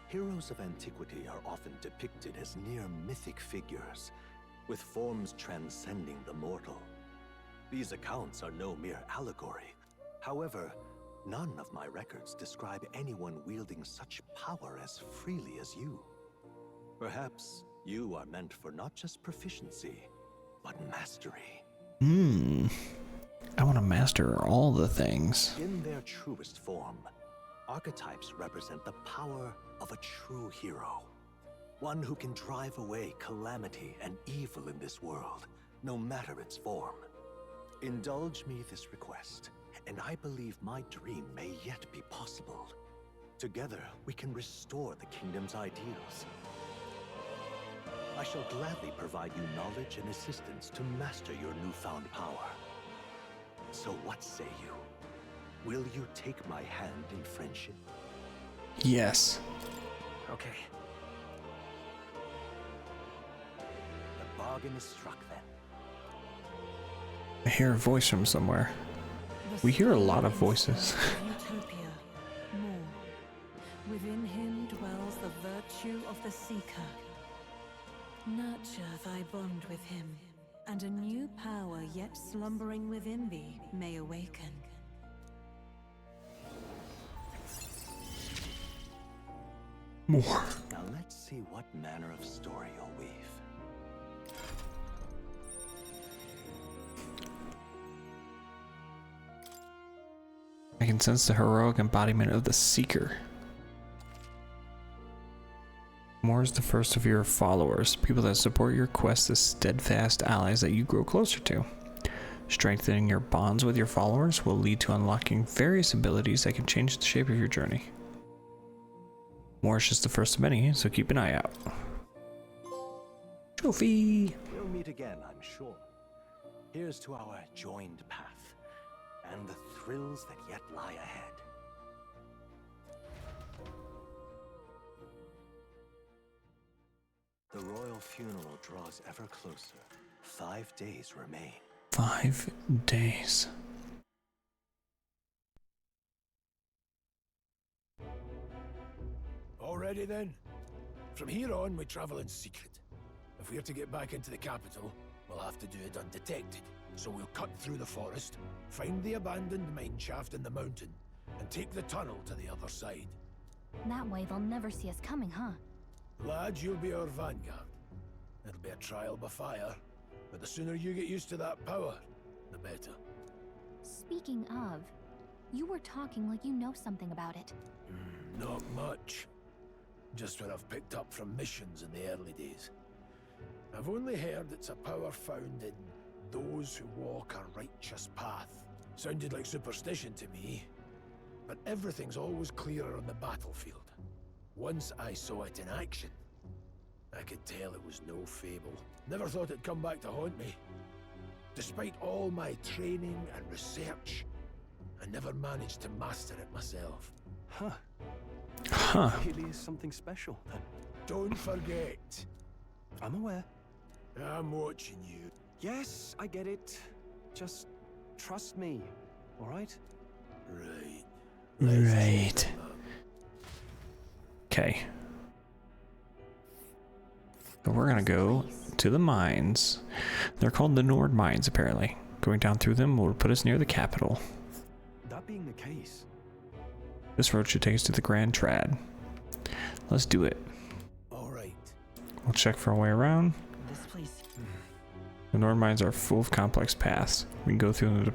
Heroes of antiquity are often depicted as near mythic figures, with forms transcending the mortal. These accounts are no mere allegory. However, none of my records describe anyone wielding such power as freely as you. Perhaps you are meant for not just proficiency, but mastery. I want to master all the things. In their truest form, archetypes represent the power of a true hero. One who can drive away calamity and evil in this world, no matter its form. Indulge me this request, and I believe my dream may yet be possible. Together, we can restore the kingdom's ideals. I shall gladly provide you knowledge and assistance to master your newfound power. So what say you? Will you take my hand in friendship? Yes. Okay. The bargain is struck then. I hear a voice from somewhere. We hear a lot of voices. Utopia. More. Within him dwells the virtue of the seeker. Nurture thy bond with him, and a new power yet slumbering within thee may awaken. More. Now let's see what manner of story you'll weave. I can sense the heroic embodiment of the Seeker. Moore is the first of your followers, people that support your quest as steadfast allies that you grow closer to. Strengthening your bonds with your followers will lead to unlocking various abilities that can change the shape of your journey. Moore is just the first of many, so keep an eye out. Trophy! We'll meet again, I'm sure. Here's to our joined path, and the thrills that yet lie ahead. The royal funeral draws ever closer. 5 days remain. 5 days. Already then? From here on, we travel in secret. If we're to get back into the capital, we'll have to do it undetected. So we'll cut through the forest, find the abandoned mine shaft in the mountain, and take the tunnel to the other side. That way they'll never see us coming, huh? Lad, you'll be our vanguard. It'll be a trial by fire, but the sooner you get used to that power, the better. Speaking of, you were talking like you know something about it. Not much. Just what I've picked up from missions in the early days. I've only heard it's a power found in those who walk a righteous path. Sounded like superstition to me, but everything's always clearer on the battlefield. Once I saw it in action, I could tell it was no fable. Never thought it'd come back to haunt me. Despite all my training and research, I never managed to master it myself. Huh. Really is something special, then. Don't forget. I'm aware. I'm watching you. Yes, I get it. Just trust me, all right? Right. Right. Okay. So we're gonna go to the mines. They're called the Nord Mines, apparently. Going down through them will put us near the capital. That being the case, this road should take us to the Grand Trad. Let's do it. All right. We'll check for a way around. This place. The Nord Mines are full of complex paths. We can go through them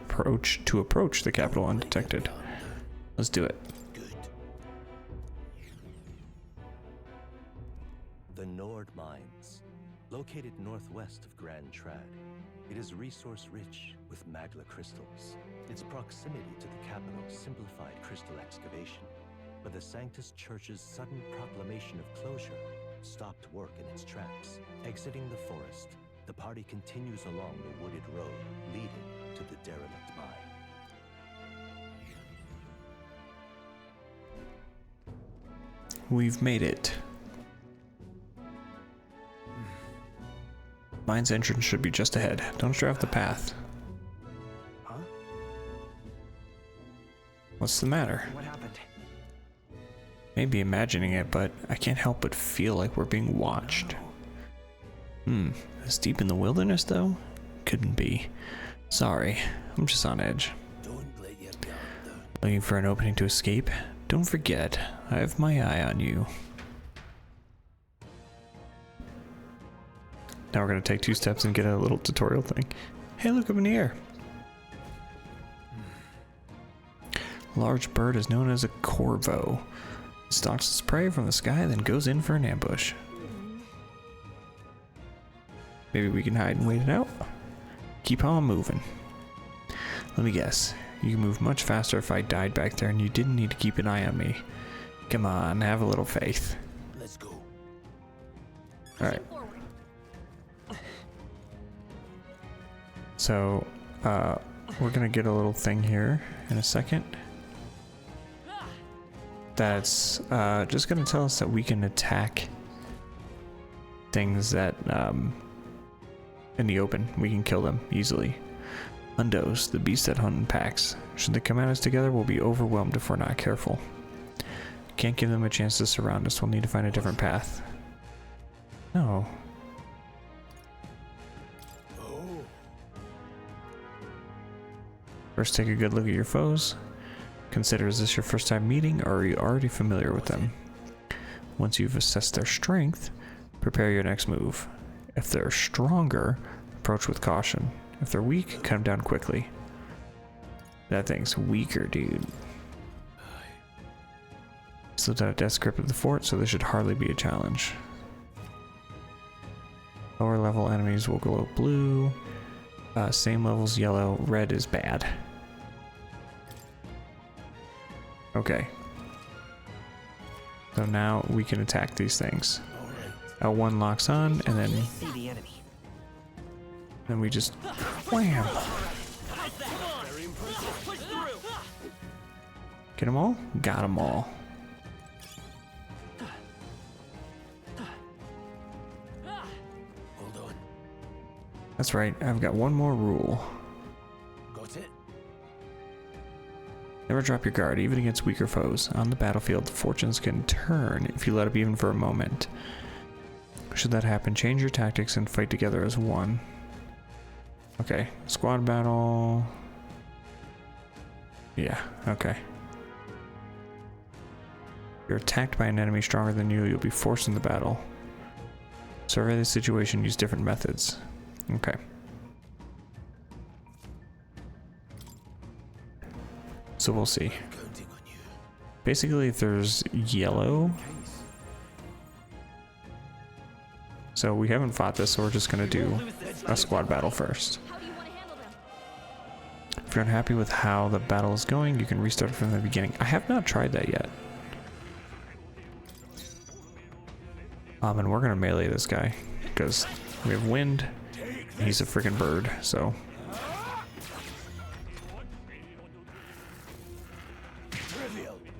to approach the capital undetected. Let's do it. The Nord Mines, located northwest of Grand Trad. It is resource-rich with magma crystals. Its proximity to the capital simplified crystal excavation, but the Sanctus Church's sudden proclamation of closure stopped work in its tracks. Exiting the forest, the party continues along the wooded road leading to the derelict mine. We've made it. Mine's entrance should be just ahead. Don't stray off the path. Huh? What's the matter? What happened? Maybe imagining it, but I can't help but feel like we're being watched. This deep in the wilderness, though? Couldn't be. Sorry, I'm just on edge. Looking for an opening to escape? Don't forget, I have my eye on you. Now we're gonna take 2 steps and get a little tutorial thing. Hey, look up in the air. Large bird is known as a corvo. It stalks its prey from the sky, then goes in for an ambush. Maybe we can hide and wait it out? Keep on moving. Let me guess. You can move much faster if I died back there and you didn't need to keep an eye on me. Come on, have a little faith. Let's go. Alright. So, we're gonna get a little thing here in a second. That's just gonna tell us that we can attack things that in the open. We can kill them easily. Undos, the beasts that hunt in packs. Should they come at us together, we'll be overwhelmed if we're not careful. Can't give them a chance to surround us. We'll need to find a different path. No. First, take a good look at your foes. Consider, is this your first time meeting, or are you already familiar with them? Once you've assessed their strength, prepare your next move. If they're stronger, approach with caution. If they're weak, cut them down quickly. That thing's weaker, dude. Slipped out a death grip of the fort, so this should hardly be a challenge. Lower level enemies will glow blue. Same levels yellow. Red is bad. Okay. So now we can attack these things. L1 locks on, and then we just wham. Get them all? Got them all. Hold on. That's right, I've got one more rule. Got it? Never drop your guard, even against weaker foes. On the battlefield, fortunes can turn if you let up even for a moment. Should that happen, change your tactics and fight together as one. Okay, squad battle. Yeah, okay. If you're attacked by an enemy stronger than you, you'll be forced into battle. Survey the situation, use different methods. Okay. So we'll see. Basically, if there's yellow... So we haven't fought this, so we're just gonna do a squad battle first. If you're unhappy with how the battle is going, you can restart from the beginning. I have not tried that yet. And we're gonna melee this guy because we have wind. And he's a freaking bird, so.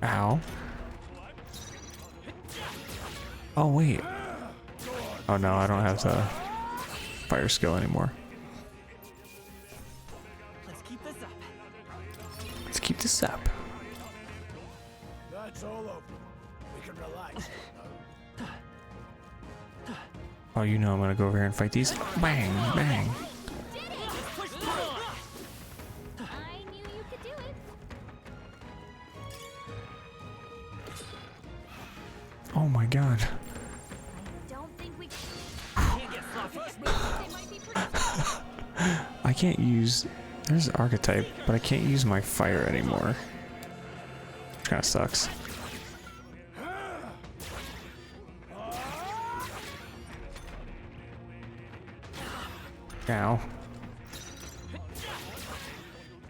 Ow. Oh wait. Oh no, I don't have the fire skill anymore. Let's keep this up. Let's keep this up. That's all over. We can relax. Oh, you know I'm gonna go over here and fight these. Bang, bang. Oh my god. I can't use... There's archetype, but I can't use my fire anymore. Which kinda sucks. Ow.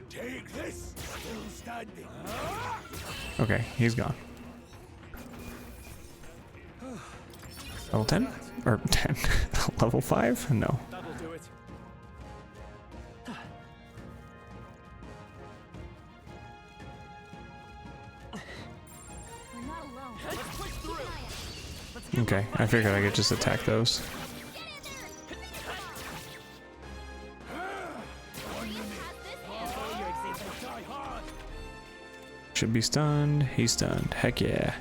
Take this, still standing. Okay, he's gone. Level 10? Or 10? Level 5? No. That'll do it. We're not alone. Let's push through. Okay, I figured I could just attack those. Should be stunned. He's stunned. Heck yeah.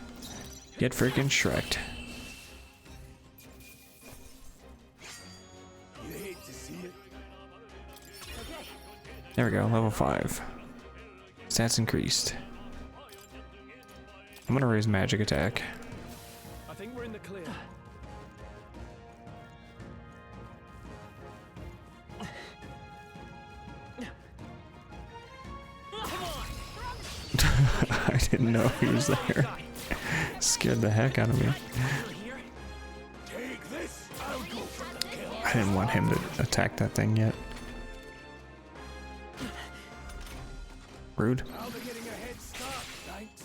Get freaking Shrek'd. There we go, level 5. Stats increased. I'm gonna raise magic attack. I think we're in the clear. I didn't know he was there. Scared the heck out of me. I didn't want him to attack that thing yet. Rude. I'll be getting a head start, thanks.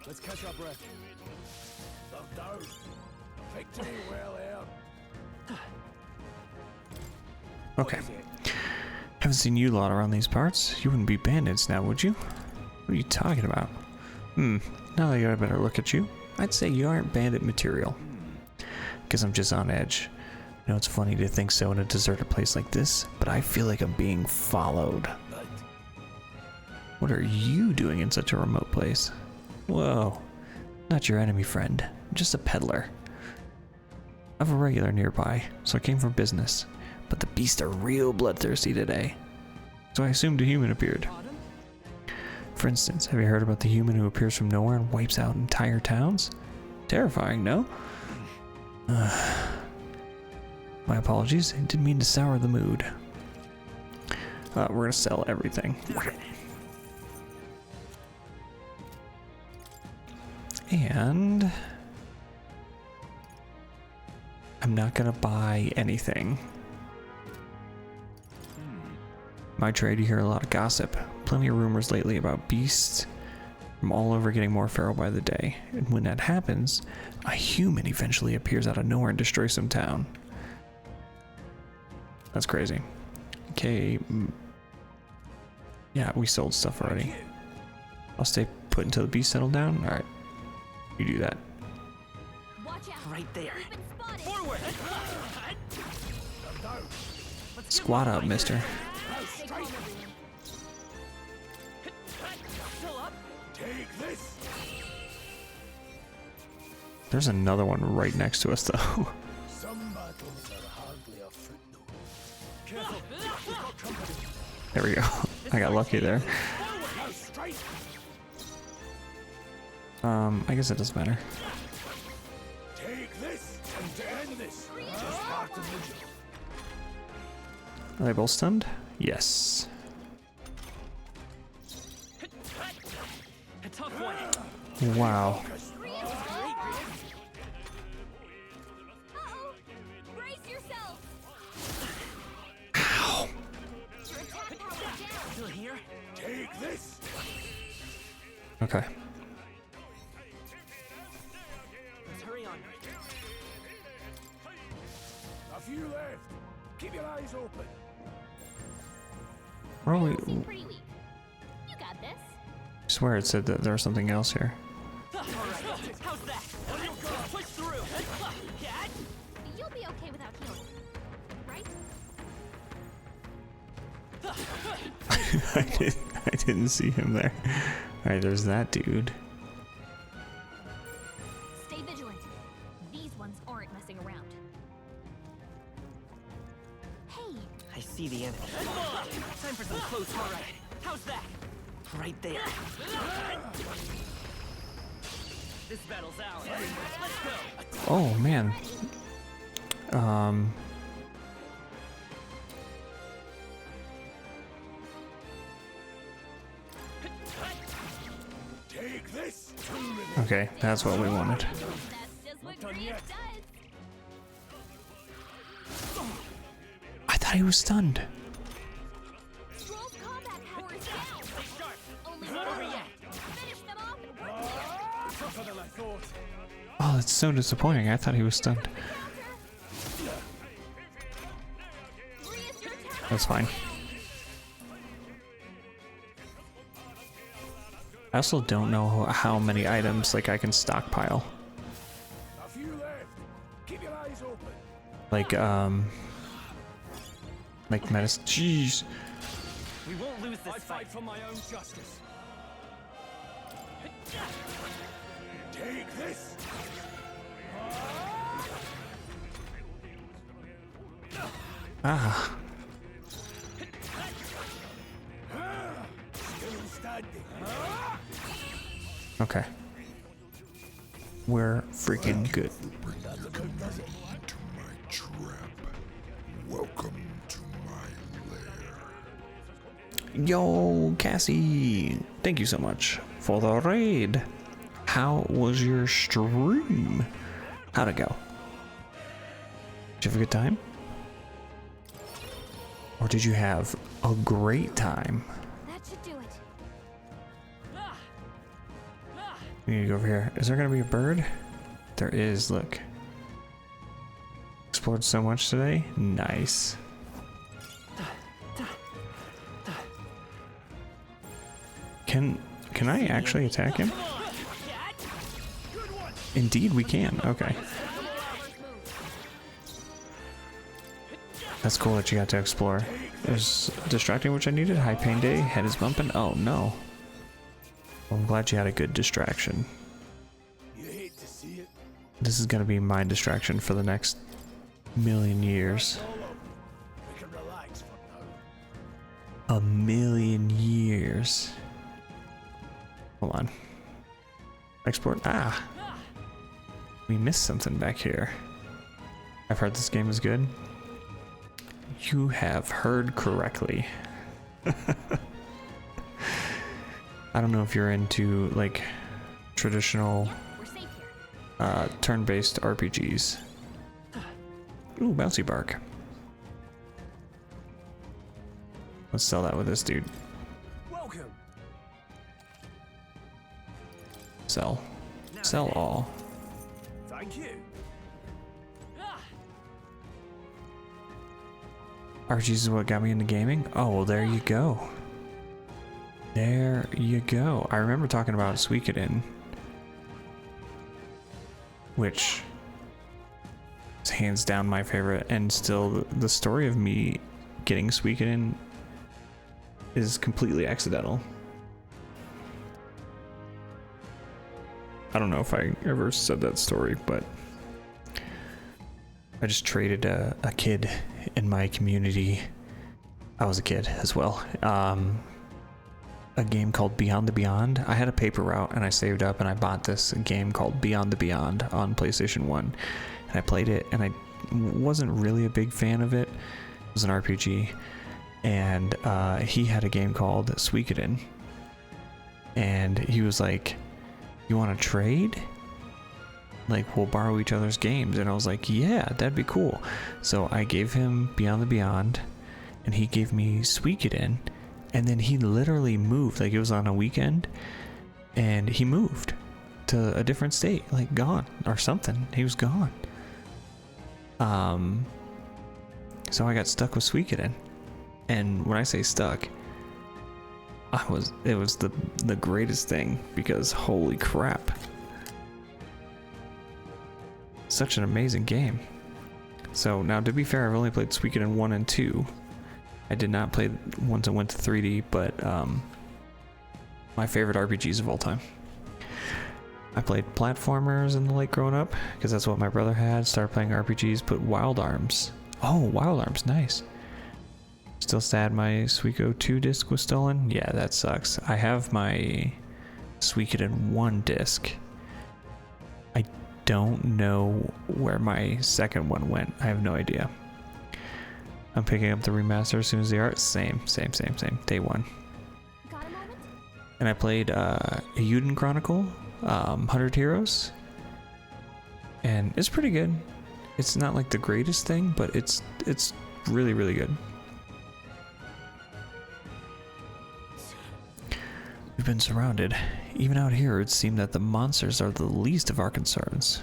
Let's catch our breath. Don't do. Victory well out. Okay. Haven't seen you lot around these parts. You wouldn't be bandits now, would you? What are you talking about? Now that I got a better look at you, I'd say you aren't bandit material. Guess I'm just on edge. I know it's funny to think so in a deserted place like this, but I feel like I'm being followed. What are you doing in such a remote place? Whoa. Not your enemy, friend. Just a peddler. I have a regular nearby, so I came for business. But the beasts are real bloodthirsty today. So I assumed a human appeared. For instance, have you heard about the human who appears from nowhere and wipes out entire towns? Terrifying, no? My apologies, I didn't mean to sour the mood. We're gonna sell everything. And I'm not gonna buy anything. My trade, you hear a lot of gossip. Plenty of rumors lately about beasts from all over getting more feral by the day. And when that happens, a human eventually appears out of nowhere and destroys some town. That's crazy. Okay. Yeah, we sold stuff already. I'll stay put until the beast settle down. Alright. You do that. Right there. Forward. Squat up, mister. Take this. There's another one right next to us, though. Some battles are hardly a footnote. Careful. We've got company. There we go. I got lucky there. I guess it doesn't matter. Take this and to end this. Just part of the job. Are they both stunned? Yes. A tough one. Wow. Brace yourself. Ow. Still here? Take this. Okay. Let's hurry on. A few left. Keep your eyes open. Where are we? Seem pretty weak. You got this. I swear it said that there was something else here. How's that? Push through. You'll be okay without healing, right? I didn't see him there. Alright, there's that dude. Stay vigilant. These ones aren't messing around. Hey, I see the enemy. Time for some close combat. How's that? Right there. This battle's ours. Let's go. Oh man. Take this. Okay, that's what we wanted. that's just what Grief does. I thought he was stunned. Scroll's combat power is down. Oh, that's so disappointing. I thought he was stunned. That's fine. I also don't know how many items like I can stockpile. A few left. Keep your eyes open. Like medicine. Jeez. We won't lose this fight for my own justice. Take this. Ah. Still standing. Okay. We're freaking good. Welcome to my lair. Yo, Cassie. Thank you so much for the raid. How was your stream? How'd it go? Did you have a good time? Or did you have a great time? That should do it. We need to go over here. Is there gonna be a bird? There is, look. Explored so much today. Nice. Can I actually attack him? Indeed we can. Okay. That's cool that you got to explore. It was distracting, which I needed. High pain day. Head is bumping. Oh no. Well, I'm glad you had a good distraction. You hate to see it. This is gonna be my distraction for the next million years. We can relax for now. A million years. Hold on. Export. Ah. We missed something back here. I've heard this game is good. You have heard correctly. I don't know if you're into like traditional turn-based RPGs. Ooh, bouncy bark. Let's sell that with this dude. Welcome. Sell. Sell all. Thank you. RPGs is what got me into gaming? Oh, well, there you go. There you go. I remember talking about Suikoden, which is hands down my favorite, and still the story of me getting Suikoden is completely accidental. I don't know if I ever said that story, but I just traded a kid in my community. I was a kid as well. A game called Beyond the Beyond. I had a paper route and I saved up and I bought this game called Beyond the Beyond on PlayStation 1. And I played it and I wasn't really a big fan of it. It was an RPG. And he had a game called Suikoden. And he was like, "You want to trade? Like, we'll borrow each other's games." And I was like, yeah, that'd be cool. So I gave him Beyond the Beyond and he gave me Suikoden. And then he literally moved, like it was on a weekend, and he moved to a different state, like gone or something. He was gone. So I got stuck with Suikoden. And when I say stuck, it was the greatest thing, because holy crap. Such an amazing game. So now, to be fair, I've only played Suikoden 1 and 2. I did not play once it went to 3D, but my favorite RPGs of all time. I played platformers in the lake growing up, because that's what my brother had. Started playing RPGs, put Wild Arms. Oh, Wild Arms, nice. Still sad my Suiko 2 disc was stolen. Yeah, that sucks. I have my Suikoden 1 disc. I don't know where my second one went. I have no idea. I'm picking up the remaster as soon as they are. Same. Day one. And I played Euden Chronicle, 100 Heroes. And it's pretty good. It's not like the greatest thing, but it's really, really good. We've been surrounded. Even out here, it seemed that the monsters are the least of our concerns.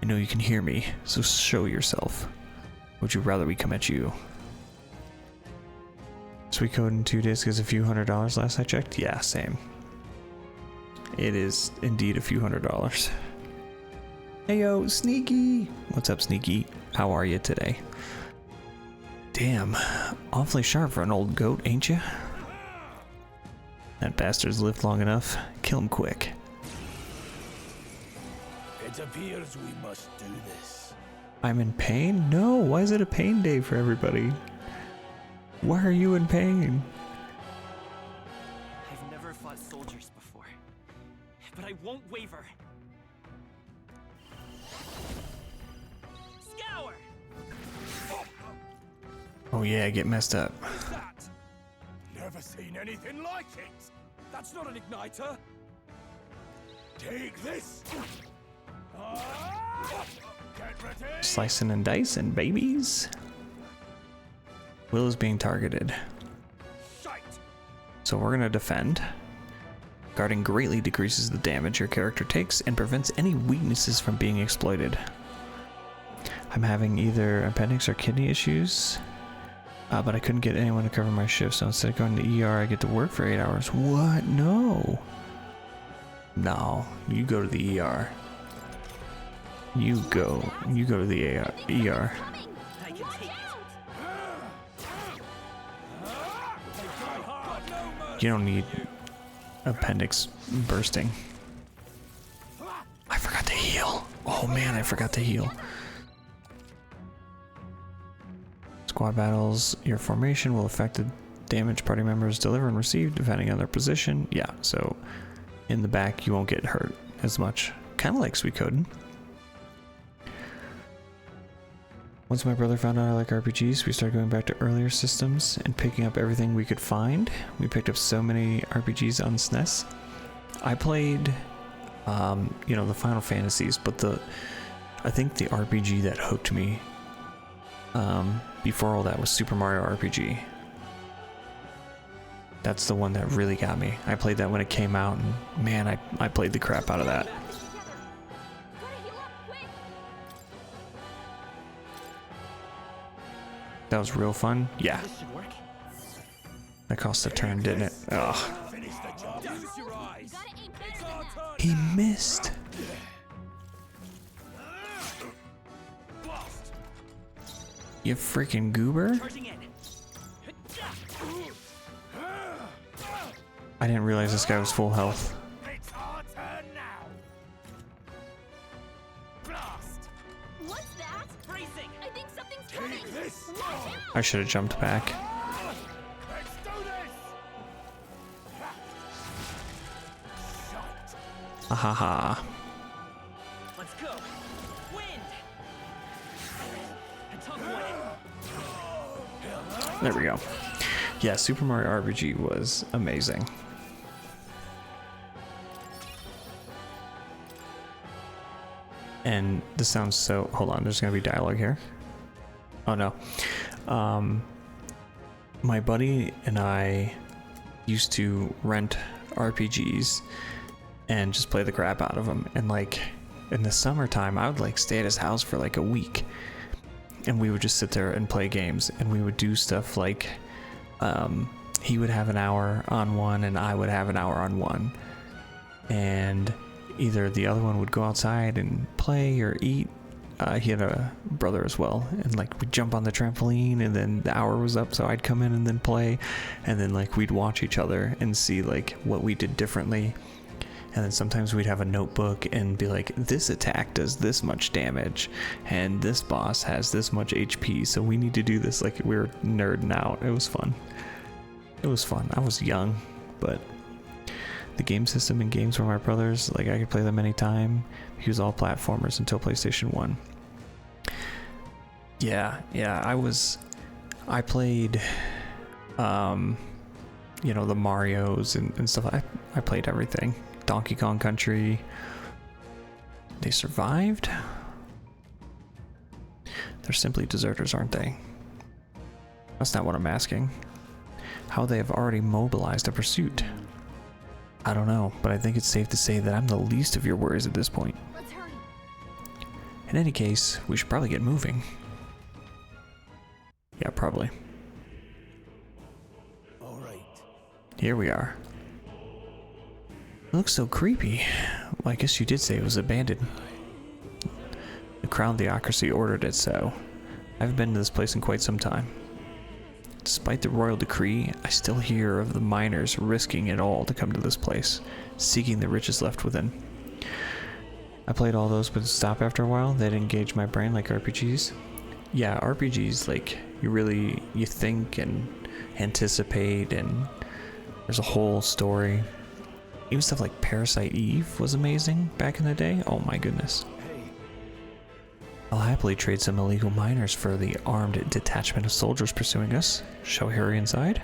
I know you can hear me, so show yourself. Would you rather we come at you? Sweet code in 2 days gives a few $100 last I checked? Yeah, same. It is indeed a few $100. Hey yo, Sneaky! What's up, Sneaky? How are you today? Damn, awfully sharp for an old goat, ain't you? That bastard's lived long enough. Kill him quick. It appears we must do this. I'm in pain? No, why is it a pain day for everybody? Why are you in pain? I've never fought soldiers before, but I won't waver. Scour! Oh yeah, get messed up. Never seen anything like it. That's not an igniter. Take this. Get ready. Slicing and dicing, babies. Will is being targeted. So we're gonna defend. Guarding greatly decreases the damage your character takes and prevents any weaknesses from being exploited. I'm having either appendix or kidney issues, but I couldn't get anyone to cover my shift, so instead of going to ER, I get to work for 8 hours. What? No. No, you go to the ER. You go to the ER. You don't need appendix bursting. I forgot to heal. Oh man, I forgot to heal. Squad battles, your formation will affect the damage party members deliver and receive depending on their position. Yeah, so in the back you won't get hurt as much. Kind of like Suikoden. Once my brother found out I like RPGs, we started going back to earlier systems and picking up everything we could find. We picked up so many RPGs on SNES. I played, you know, the Final Fantasies, but I think the RPG that hooked me before all that was Super Mario RPG. That's the one that really got me. I played that when it came out, and man, I played the crap out of that. That was real fun. Yeah. That cost a turn, didn't it? Ugh. He missed. You freaking goober. I didn't realize this guy was full health. I should have jumped back. Ahaha. Let's go. Wind. There we go. Yeah, Super Mario RPG was amazing. And this sounds so... Hold on, there's gonna be dialogue here. Oh no. My buddy and I used to rent RPGs and just play the crap out of them. And like in the summertime, I would like stay at his house for like a week, and we would just sit there and play games. And we would do stuff like he would have an hour on one and I would have an hour on one, and either the other one would go outside and play or eat. He had a brother as well, and like we'd jump on the trampoline, and then the hour was up, so I'd come in and then play, and then like we'd watch each other and see like what we did differently. And then sometimes we'd have a notebook and be like, this attack does this much damage, and this boss has this much HP, so we need to do this. Like, we were nerding out. It was fun. It was fun. I was young, but the game system in games were my brother's. Like, I could play them anytime. He was all platformers until PlayStation 1. Yeah, I played, you know, the Marios and stuff. I played everything. Donkey Kong Country. They survived? They're simply deserters, aren't they? That's not what I'm asking. How they have already mobilized a pursuit. I don't know, but I think it's safe to say that I'm the least of your worries at this point. Let's hurry. In any case, we should probably get moving. Yeah, probably. All right. Here we are. It looks so creepy. Well, I guess you did say it was abandoned. The Crown Theocracy ordered it so. I haven't been to this place in quite some time. Despite the royal decree, I still hear of the miners risking it all to come to this place, seeking the riches left within. I played all those but stopped after a while. They didn't engage my brain like RPGs. Yeah, RPGs, like, you think and anticipate, and there's a whole story. Even stuff like Parasite Eve was amazing back in the day. Oh my goodness. I'll happily trade some illegal miners for the armed detachment of soldiers pursuing us. Shall we hurry inside?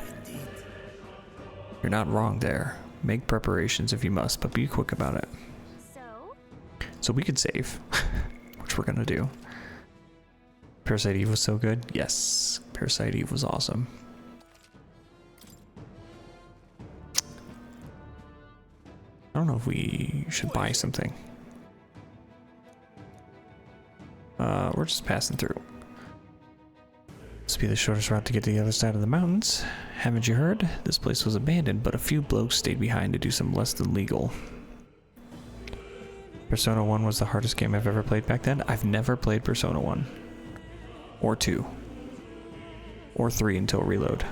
You're not wrong there. Make preparations if you must, but be quick about it. So we could save, which we're gonna do. Parasite Eve was so good. Yes, Parasite Eve was awesome. I don't know if we should buy something. We're just passing through. This will be the shortest route to get to the other side of the mountains. Haven't you heard? This place was abandoned, but a few blokes stayed behind to do some less than legal. Persona 1 was the hardest game I've ever played back then. I've never played Persona 1. Or 2. Or 3 until Reload.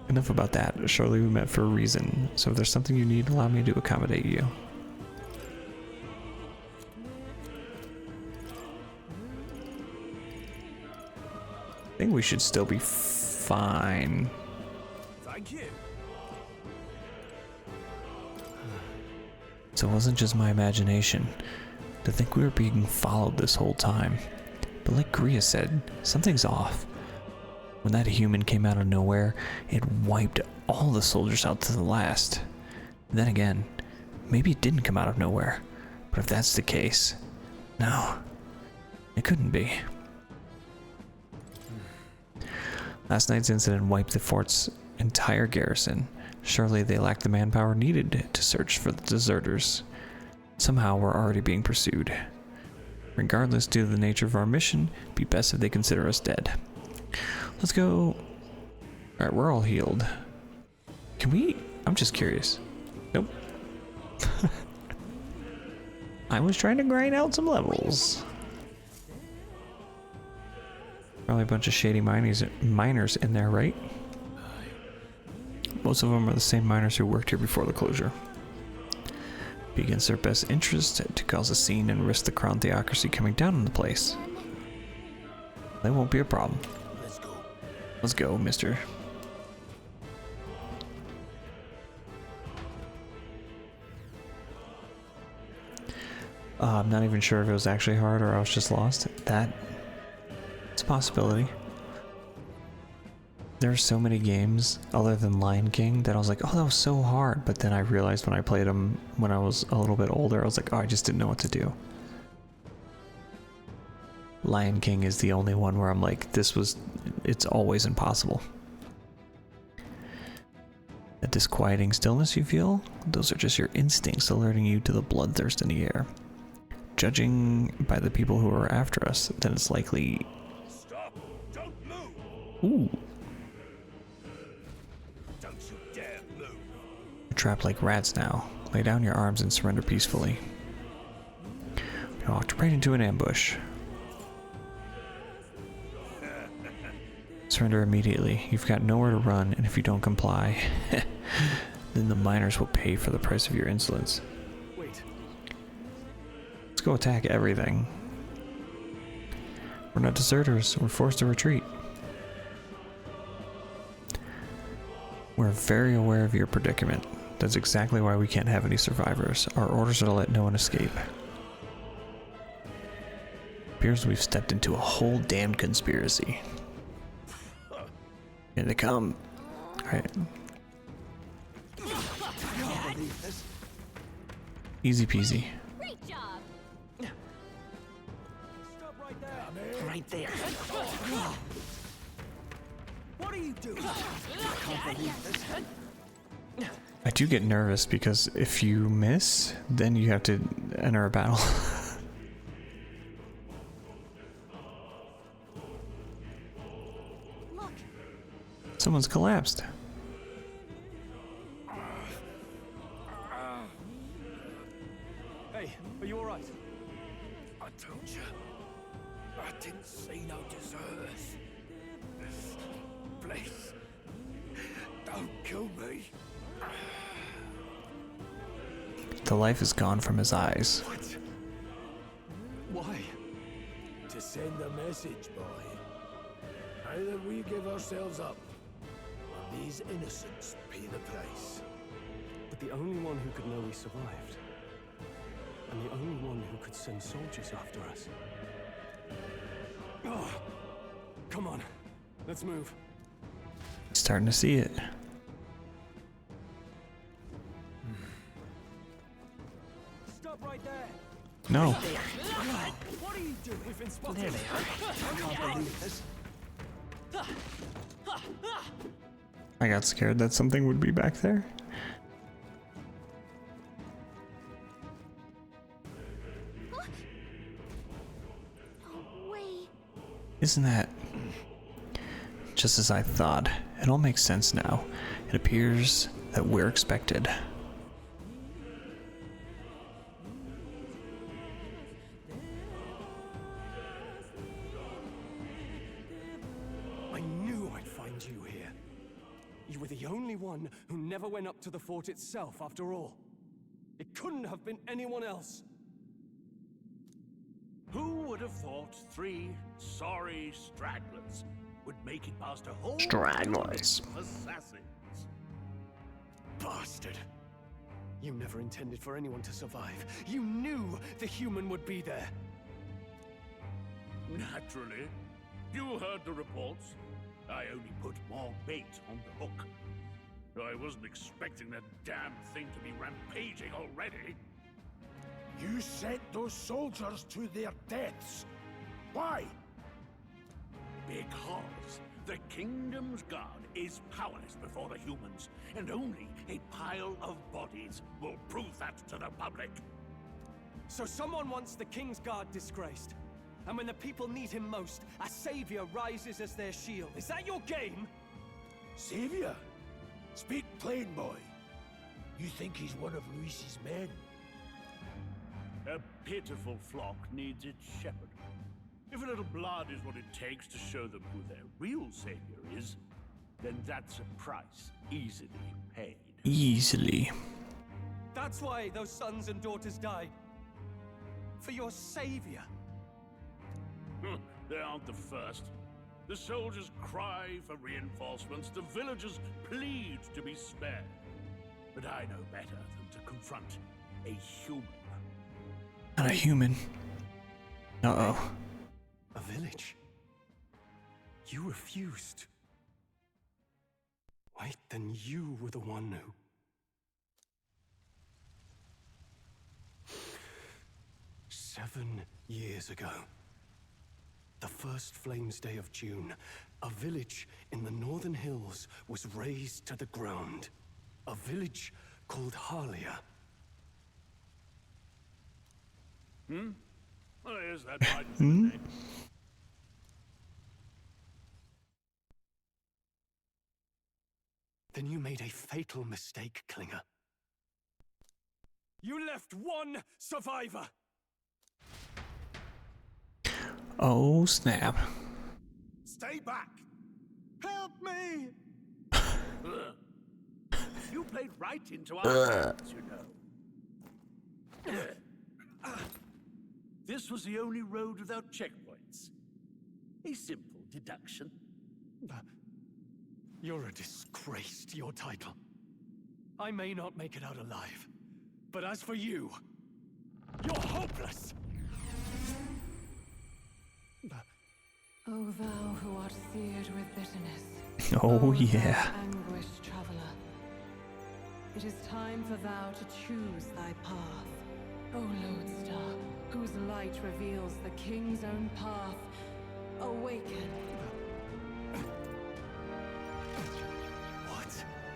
Enough about that. Surely we met for a reason. So if there's something you need, allow me to accommodate you. I think we should still be fine. Thank you. So it wasn't just my imagination. To think we were being followed this whole time. But like Gria said, something's off. When that human came out of nowhere, it wiped all the soldiers out to the last. And then again, maybe it didn't come out of nowhere. But if that's the case, no, it couldn't be. Last night's incident wiped the fort's entire garrison. Surely they lacked the manpower needed to search for the deserters. Somehow we're already being pursued. Regardless, due to the nature of our mission, it'd be best if they consider us dead. Let's go. Alright, we're all healed. Can we? I'm just curious. Nope. I was trying to grind out some levels. Probably a bunch of shady miners in there, right? Most of them are the same miners who worked here before the closure. Be against their best interest to cause a scene and risk the Crown Theocracy coming down on the place. That won't be a problem. Let's go, mister. I'm not even sure if it was actually hard or I was just lost. It's a possibility. There are so many games other than Lion King that I was like, oh, that was so hard. But then I realized when I played them when I was a little bit older, I was like, oh, I just didn't know what to do. Lion King is the only one where I'm like, it's always impossible. That disquieting stillness you feel, those are just your instincts alerting you to the bloodthirst in the air. Judging by the people who are after us, then it's likely... Stop! Don't move! Ooh. Don't you dare move! You're trapped like rats now. Lay down your arms and surrender peacefully. You walked right into an ambush. Surrender immediately. You've got nowhere to run, and if you don't comply, then the miners will pay for the price of your insolence. Wait. Let's go attack everything. We're not deserters. We're forced to retreat. We're very aware of your predicament. That's exactly why we can't have any survivors. Our orders are to let no one escape. Appears we've stepped into a whole damned conspiracy. Here they come. Alright. Easy peasy. Great job. Right there. What What are you doing? I can't believe this. I do get nervous because if you miss, then you have to enter a battle. Look, Someone's collapsed. Hey, are you alright? I told you. I didn't see no deserters. Please. Don't kill me. The life is gone from his eyes. What? Why? To send a message, boy. Either we give ourselves up, or these innocents pay the price. But the only one who could know we survived, and the only one who could send soldiers after us. Oh, come on, let's move. Starting to see it. Stop right there. No. What are you doing? We've been spotted. There they are. I can't believe this. I got scared that something would be back there. no way. Isn't that just as I thought? It all makes sense now. It appears that we're expected. I knew I'd find you here. You were the only one who never went up to the fort itself, after all. It couldn't have been anyone else. Who would have thought 3 sorry stragglers would make it past a whole Stragglers. army of assassins? Bastard. You never intended for anyone to survive. You knew the human would be there. Naturally. You heard the reports. I only put more bait on the hook. I wasn't expecting that damn thing to be rampaging already. You sent those soldiers to their deaths. Why? Because the Kingdom's Guard is powerless before the humans, and only a pile of bodies will prove that to the public. So someone wants the King's Guard disgraced. And when the people need him most, a savior rises as their shield. Is that your game? Savior? Speak plain, boy. You think he's one of Luis's men? A pitiful flock needs its shepherd. If a little blood is what it takes to show them who their real savior is, then that's a price easily paid. Easily. That's why those sons and daughters died. For your savior. They aren't the first. The soldiers cry for reinforcements, the villagers plead to be spared. But I know better than to confront a human. Not a human. Uh-oh. A village? You refused. Wait, then you were the one who... 7 years ago. The first Flames Day of June, a village in the northern hills was razed to the ground. A village called Harlia. Well, yes, that might be the name. Then you made a fatal mistake, Klinger. You left one survivor! Oh, snap. Stay back! Help me! You played right into our hands, you know. This was the only road without checkpoints. A simple deduction. You're a disgrace to your title. I may not make it out alive, but as for you, you're hopeless! O thou who art seared with bitterness. Oh, thou yeah. anguished traveler. It is time for thou to choose thy path. O lodestar, whose light reveals the king's own path, awaken.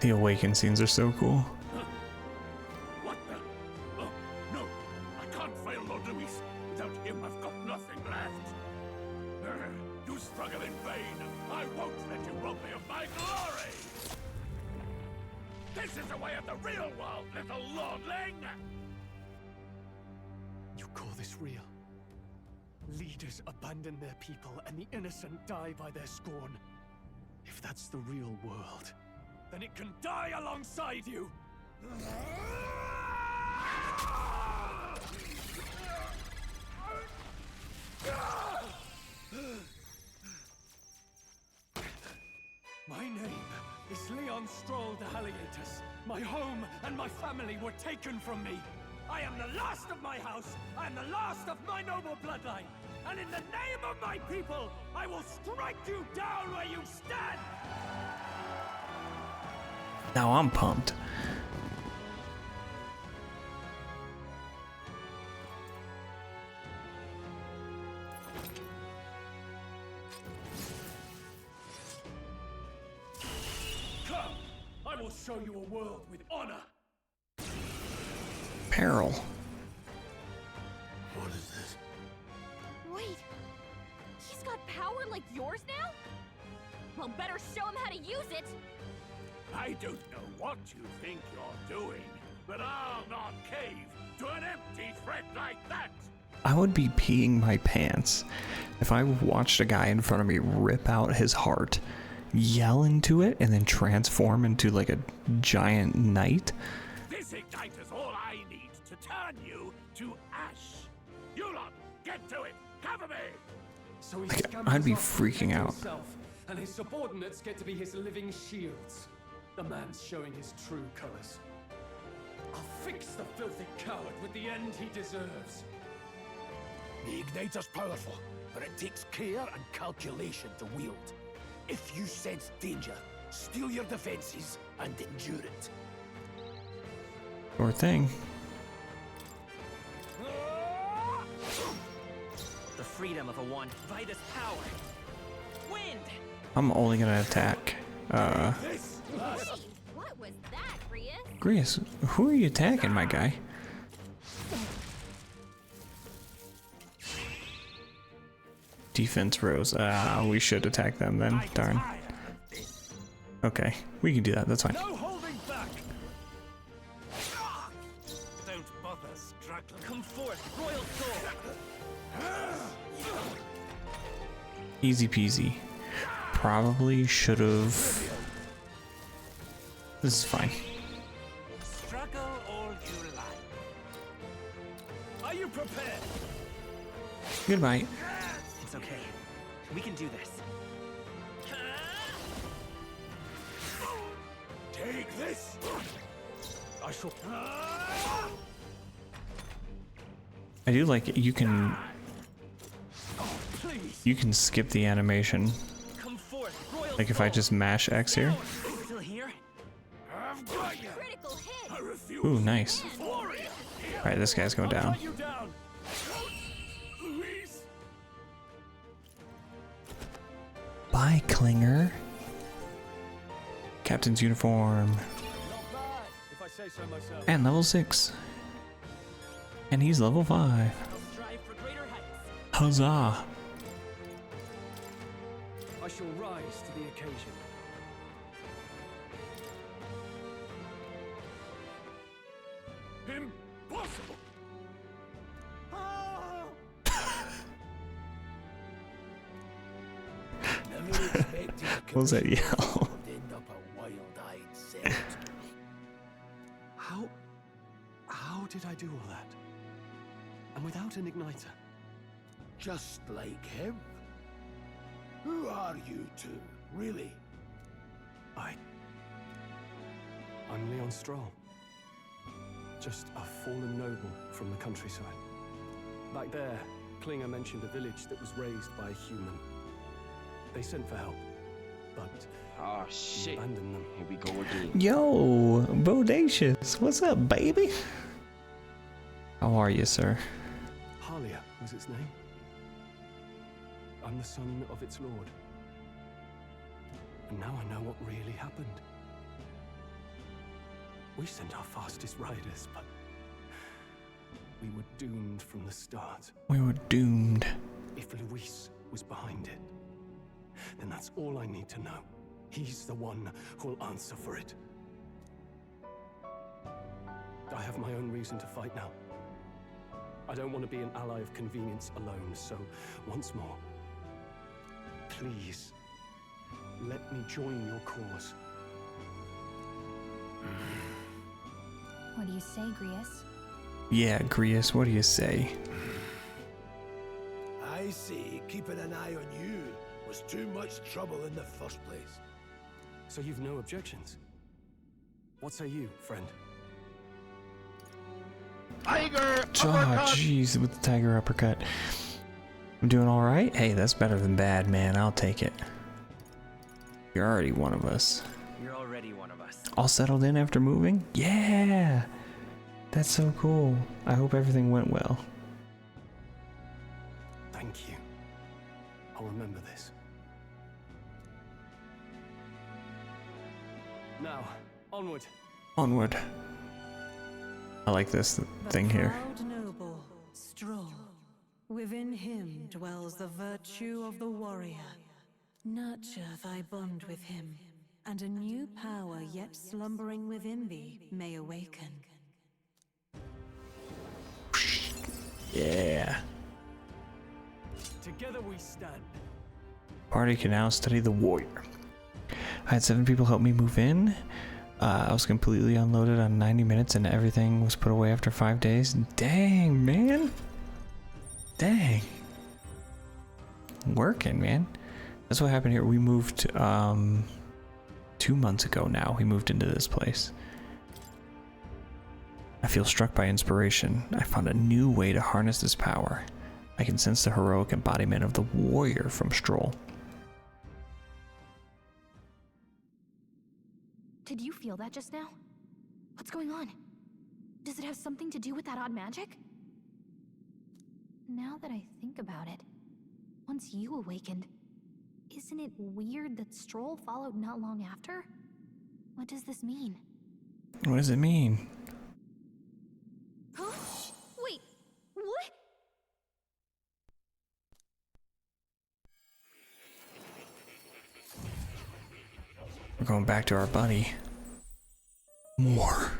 The awakened scenes are so cool. What the? Oh, no. I can't fail Lord Louis. Without him, I've got nothing left. You struggle in vain. I won't let you rob me of my glory. This is the way of the real world, little lordling. You call this real? Leaders abandon their people and the innocent die by their scorn. If that's the real world, then it can die alongside you! My name is Leon Stroll de Halliatus. My home and my family were taken from me. I am the last of my house. I am the last of my noble bloodline. And in the name of my people, I will strike you down where you stand! Now I'm pumped. Come! I will show you a world with honor! Peril. What is this? Wait, he's got power like yours now? Well, better show him how to use it. I don't know what you think you're doing, but I'll not cave to an empty threat like that! I would be peeing my pants if I watched a guy in front of me rip out his heart, yell into it, and then transform into like a giant knight. This ignite is all I need to turn you to ash. You lot, get to it! Cover me! So he Like, scams I'd be off to freaking protect out. himself, and his subordinates get to be his living shields. The man's showing his true colors. I'll fix the filthy coward with the end he deserves. The igniter's powerful, but it takes care and calculation to wield. If you sense danger, steel your defenses and endure it. Sure thing. The freedom of a wand, Vitus power. Wind! I'm only gonna attack. What was that, Grius? Grius, who are you attacking, my guy? Defense rose. We should attack them then. Darn. Okay, we can do that. That's fine. No holding back! Don't bother struggling. Come forth, royal soul! Easy peasy. Probably should have. This is fine. Struggle all you like. Are you prepared? Goodbye. It's okay. We can do this. Take this! I shall... I do like it. You can skip the animation. Come forth, royal Like if I just mash X here. Still here? Critical hit. Ooh, nice. Alright, this guy's going down. You down. Bye, Klinger. Captain's uniform. Not bad, if I say so myself. And level 6. And he's level 5. Strive for greater heights. Huzzah. I shall rise to the occasion. Impossible! Never expected a What was that commission yell? to end up a wild-eyed Celt. How did I do all that? And without an igniter? Just like him. Who are you two, really? I'm Leon Stroll. Just a fallen noble from the countryside. Back there, Klinger mentioned a village that was raised by a human. They sent for help, but oh shit, abandoned them. Here we go again. Yo, Bodacious. What's up, baby? How are you, sir? Halia was its name. I'm the son of its lord. And now I know what really happened. We sent our fastest riders, but we were doomed from the start. We were doomed. If Luis was behind it, then that's all I need to know. He's the one who'll answer for it. I have my own reason to fight now. I don't want to be an ally of convenience alone, so once more, please, let me join your cause. What do you say, Grius? Yeah, Grius, what do you say? I see keeping an eye on you was too much trouble in the first place. So you've no objections? What say you, friend? Tiger Oh, jeez, with the tiger uppercut. I'm doing all right? Hey, that's better than bad, man. I'll take it. You're already one of us. You're already one of us. All settled in after moving? Yeah! That's so cool. I hope everything went well. Thank you. I'll remember this. Now, onward. Onward. I like this thing here. Proud noble, Stroll. Within him dwells the virtue of the warrior. Nurture thy bond with him, and a new power yet slumbering within thee may awaken. Yeah. Together we stand. Party can now study the warrior. I had 7 people help me move in. I was completely unloaded on 90 minutes and everything was put away after 5 days. Dang, man. Dang. Working, man. That's what happened here. We moved 2 months ago now. We moved into this place. I feel struck by inspiration. I found a new way to harness this power. I can sense the heroic embodiment of the warrior from Stroll. Did you feel that just now? What's going on? Does it have something to do with that odd magic? Now that I think about it, once you awakened, isn't it weird that Stroll followed not long after? What does this mean? What does it mean? Huh? Wait, what? We're going back to our buddy. More.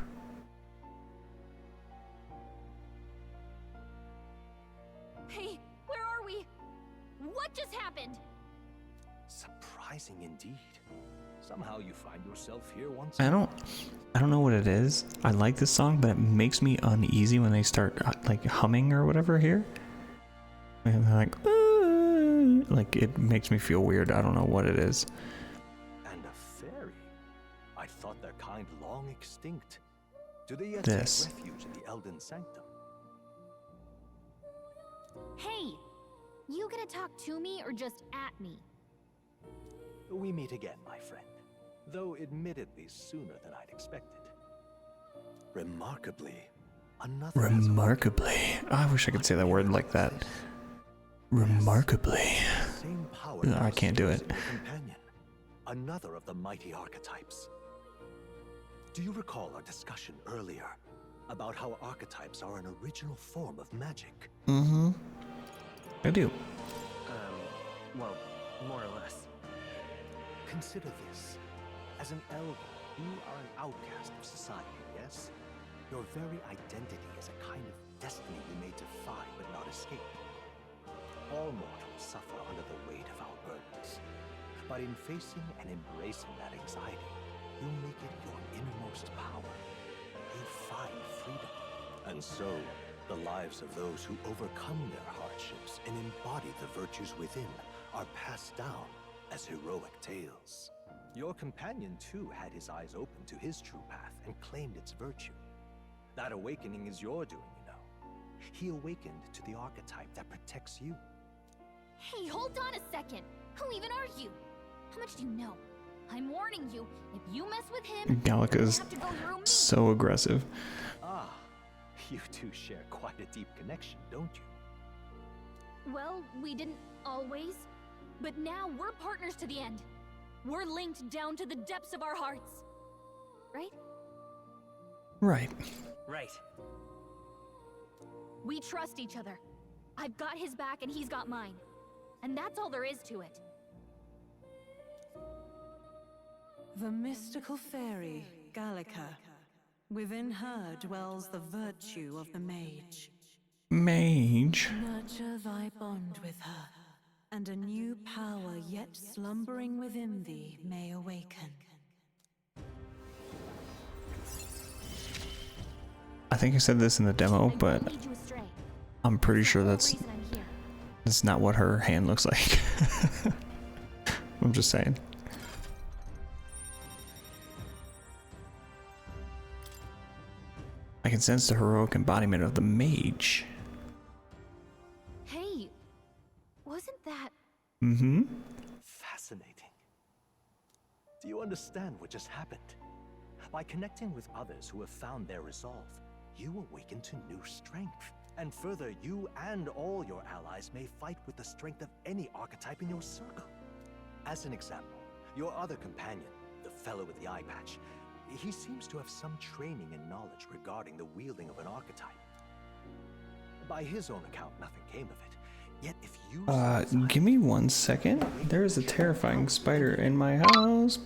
Hey, where are we? What just happened? Surprising indeed. Somehow you find yourself here once. I don't know what it is. I like this song, but it makes me uneasy when they start like humming or whatever here. And they're like it makes me feel weird. I don't know what it is. And a fairy. I thought their kind long extinct. Do they yet This. take refuge in the Elden Sanctum? Hey, you gonna talk to me or just at me? We meet again, my friend. Though admittedly sooner than I'd expected. Remarkably, another. Remarkably. I wish I could say that word like that. Remarkably. Same power I can't do it. companion. Another of the mighty archetypes. Do you recall our discussion earlier about how archetypes are an original form of magic? Mm-hmm. I do. Well, more or less. Consider this. As an elder, you are an outcast of society, yes? Your very identity is a kind of destiny we may defy but not escape. All mortals suffer under the weight of our burdens. But in facing and embracing that anxiety, you make it your innermost power. You find freedom. And so, the lives of those who overcome their hardships and embody the virtues within are passed down as heroic tales. Your companion, too, had his eyes open to his true path and claimed its virtue. That awakening is your doing, you know. He awakened to the archetype that protects you. Hey, hold on a second. Who even are you? How much do you know? I'm warning you, if you mess with him, Gallica's you have to go through me. so aggressive. Ah, you two share quite a deep connection, don't you? Well, we didn't always, but now we're partners to the end. We're linked down to the depths of our hearts. Right? Right. Right. We trust each other. I've got his back and he's got mine. And that's all there is to it. The mystical fairy, Gallica. Within her dwells the virtue of the mage. Mage. Nurture thy bond with her, and a new power yet slumbering within thee may awaken. I think I said this in the demo, but I'm pretty sure that's not what her hand looks like. I'm just saying. I can sense the heroic embodiment of the mage. Hey, wasn't that... Mm-hmm. Fascinating. Do you understand what just happened? By connecting with others who have found their resolve, you awaken to new strength. And further, you and all your allies may fight with the strength of any archetype in your circle. As an example, your other companion, the fellow with the eye patch, he seems to have some training and knowledge regarding the wielding of an archetype. By his own account, nothing came of it. Yet if you... Give me 1 second. There is a terrifying spider in my house.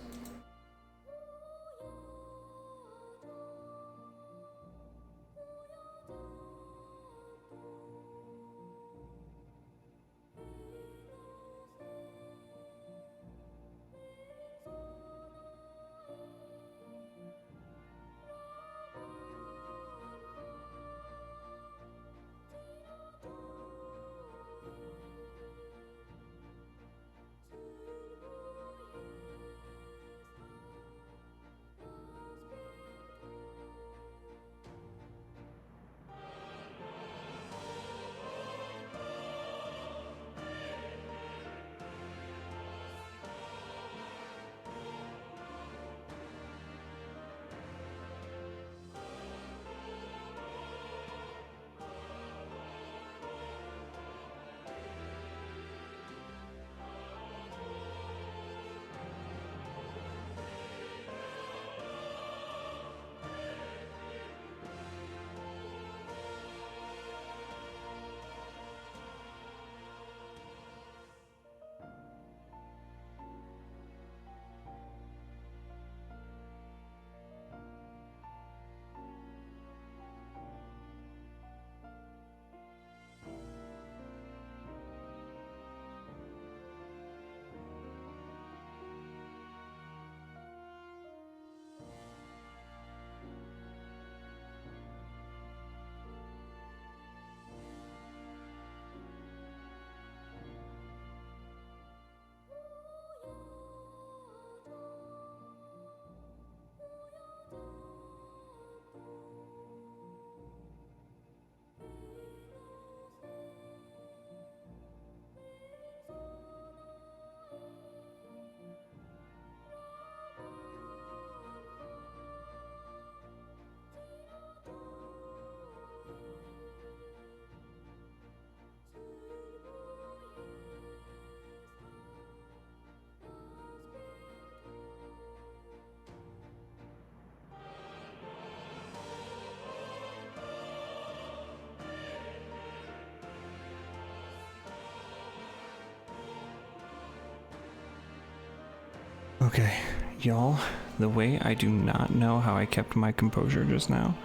Okay, y'all, the way I do not know how I kept my composure just now.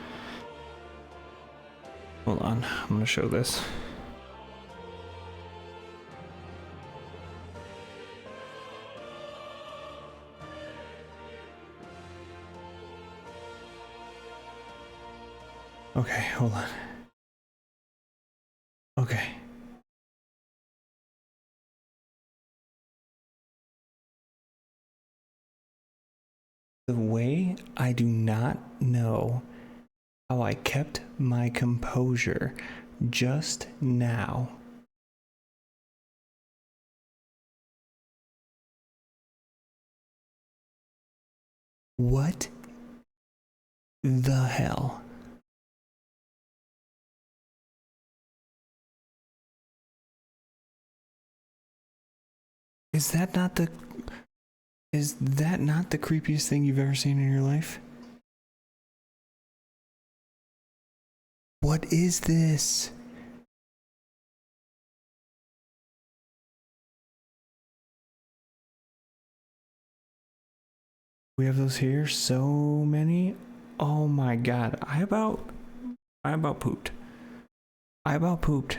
Hold on, I'm gonna show this. Okay, hold on. Okay. The way I do not know how I kept my composure just now. What the hell? Is that not the creepiest thing you've ever seen in your life? What is this? We have those here, so many. Oh my god, I about pooped. I about pooped.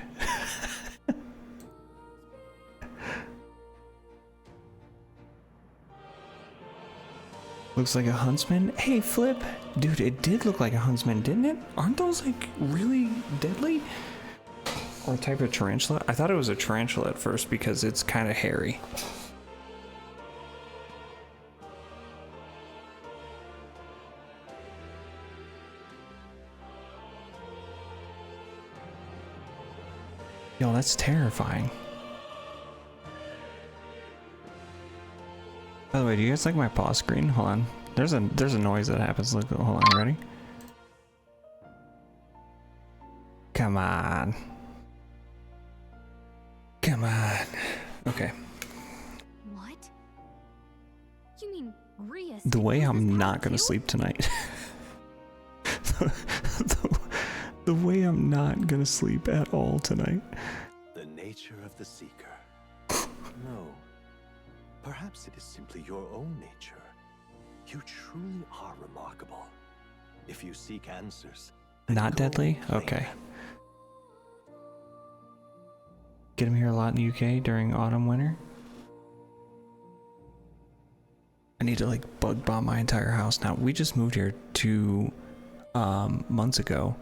Looks like a huntsman. Hey, Flip. Dude, it did look like a huntsman, didn't it? Aren't those like really deadly? Or a type of tarantula? I thought it was a tarantula at first because it's kind of hairy. Yo, that's terrifying. By the way, do you guys like my pause screen? Hold on. There's a noise that happens. Look, hold on, ready? Come on. Come on. Okay. What? You mean Rhea? The way I'm not gonna sleep tonight. The way I'm not gonna sleep at all tonight. The nature of the seeker. No. Perhaps it is simply your own nature. You truly are remarkable. If you seek answers. Not deadly? Okay. Get him here a lot in the UK during autumn, winter. I need to like bug bomb my entire house. Now, we just moved here 2 months ago.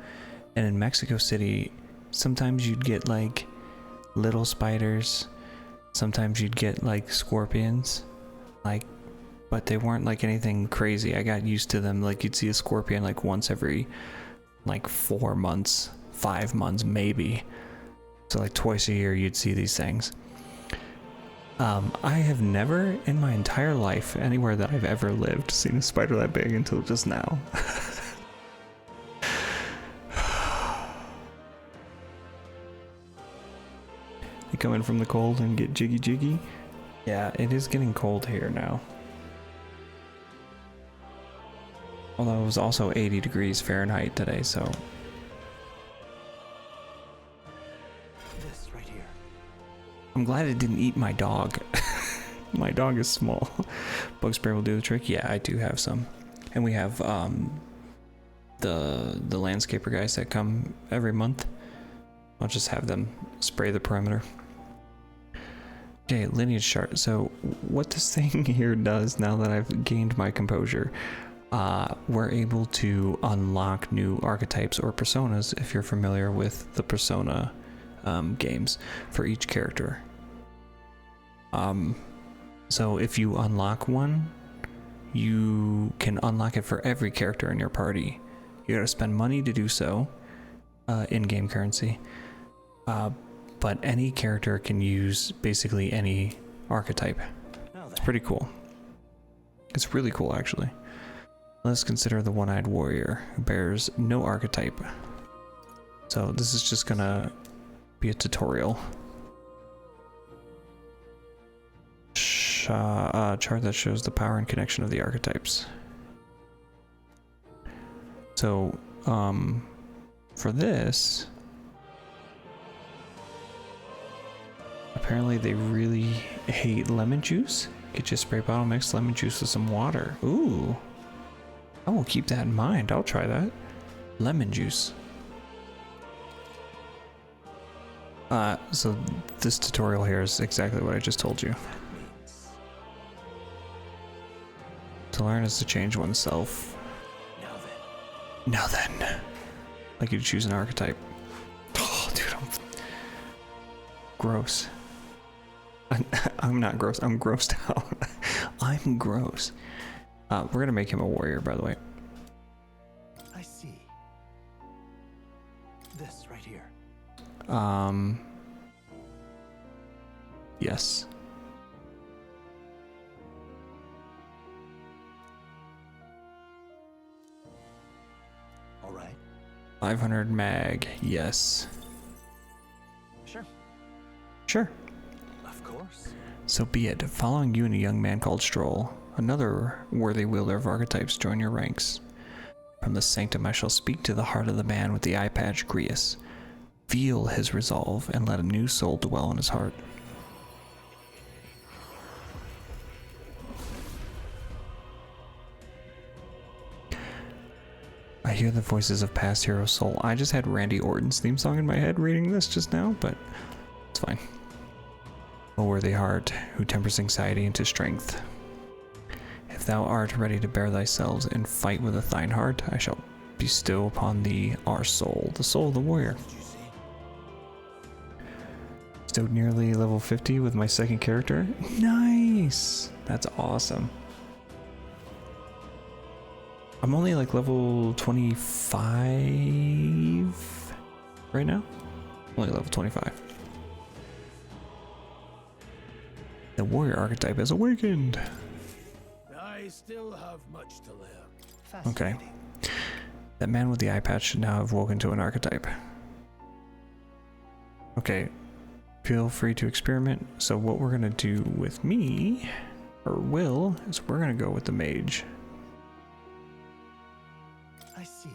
And in Mexico City, sometimes you'd get like little spiders. Sometimes you'd get like scorpions. Like, but they weren't like anything crazy. I got used to them. Like you'd see a scorpion like once every like 4 months, 5 months maybe. So like twice a year you'd see these things. I have never in my entire life, anywhere that I've ever lived, seen a spider that big until just now. You come in from the cold and get jiggy jiggy. Yeah, it is getting cold here now. Although it was also 80 degrees Fahrenheit today, so. This right here. I'm glad it didn't eat my dog. My dog is small. Bug spray will do the trick. Yeah, I do have some. And we have the landscaper guys that come every month. I'll just have them spray the perimeter. Okay, lineage chart. So what this thing here does, now that I've gained my composure, we're able to unlock new archetypes or personas if you're familiar with the Persona games for each character. So if you unlock one, you can unlock it for every character in your party. You gotta spend money to do so, in-game currency. But any character can use basically any archetype. It's pretty cool. It's really cool, actually. Let's consider the one-eyed warrior, who bears no archetype. So this is just gonna be a tutorial. Chart that shows the power and connection of the archetypes. So, for this, apparently they really hate lemon juice. Get you a spray bottle, mix lemon juice with some water. Ooh. I will keep that in mind. I'll try that. Lemon juice. So this tutorial here is exactly what I just told you. To learn is to change oneself. Now then. Like you choose an archetype. Oh, dude, I'm gross. I'm not gross. I'm grossed out. I'm gross. We're gonna make him a warrior, by the way. I see. This right here. Yes. All right. 500 mag. Yes. Sure. Sure. Of course. So be it. Following you and a young man called Stroll, another worthy wielder of archetypes, join your ranks. From the sanctum I shall speak to the heart of the man with the eye patch, Grius. Feel his resolve and let a new soul dwell in his heart. I hear the voices of past hero soul. I just had Randy Orton's theme song in my head reading this just now, but it's fine. O worthy heart, who tempers anxiety into strength. If thou art ready to bear thyself and fight with a thine heart, I shall bestow upon thee our soul, the soul of the warrior. Stowed nearly level 50 with my second character. Nice! That's awesome. I'm only like level 25 right now. Only level 25. The warrior archetype has awakened. I still have much to learn. Okay. That man with the eye patch should now have woken to an archetype. Okay. Feel free to experiment. So what we're gonna do with me, or will, is we're gonna go with the mage. I see.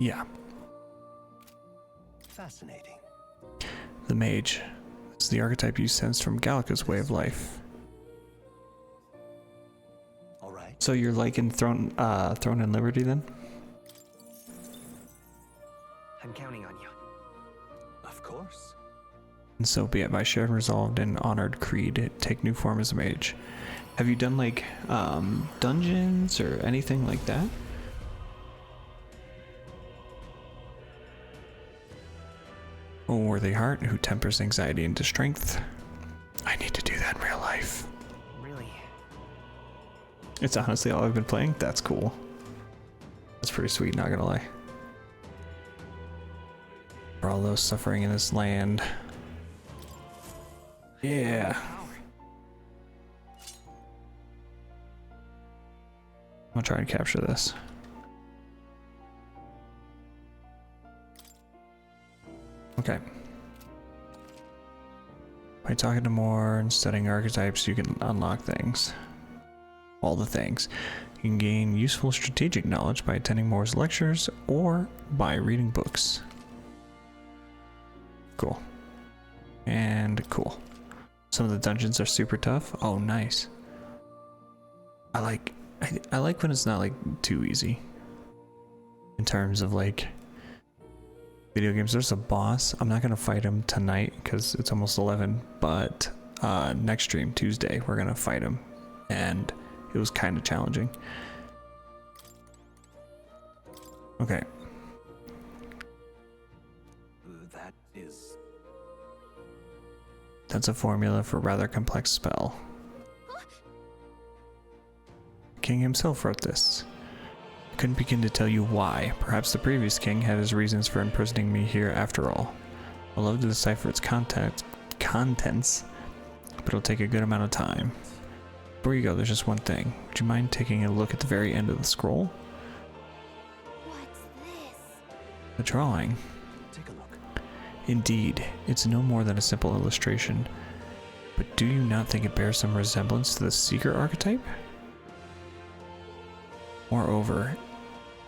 Yeah. Fascinating. The mage. It's the archetype you sense from Gallica's way of life. All right. So you're like in Throne and Liberty then? I'm counting on you. Of course. And so be it. My shared resolved and honored creed, take new form as a mage. Have you done like dungeons or anything like that? O worthy heart, who tempers anxiety into strength. I need to do that in real life. Really? It's honestly all I've been playing. That's cool. That's pretty sweet, not gonna lie. For all those suffering in this land. Yeah. I'll try and capture this. Okay. By talking to more and studying archetypes, you can unlock things. All the things. You can gain useful strategic knowledge by attending Moore's lectures or by reading books. Cool. And cool. Some of the dungeons are super tough. Oh, nice. I like when it's not like too easy. In terms of like video games. There's a boss. I'm not gonna fight him tonight because it's almost 11, but next stream, Tuesday, we're gonna fight him, and it was kind of challenging. Okay. That's a formula for a rather complex spell. King himself wrote this. I couldn't begin to tell you why. Perhaps the previous king had his reasons for imprisoning me here after all. I'd love to decipher its contents, but it'll take a good amount of time. Before you go, there's just one thing. Would you mind taking a look at the very end of the scroll? What's this? The drawing. Take a look. Indeed, it's no more than a simple illustration. But do you not think it bears some resemblance to the Seeker archetype? Moreover,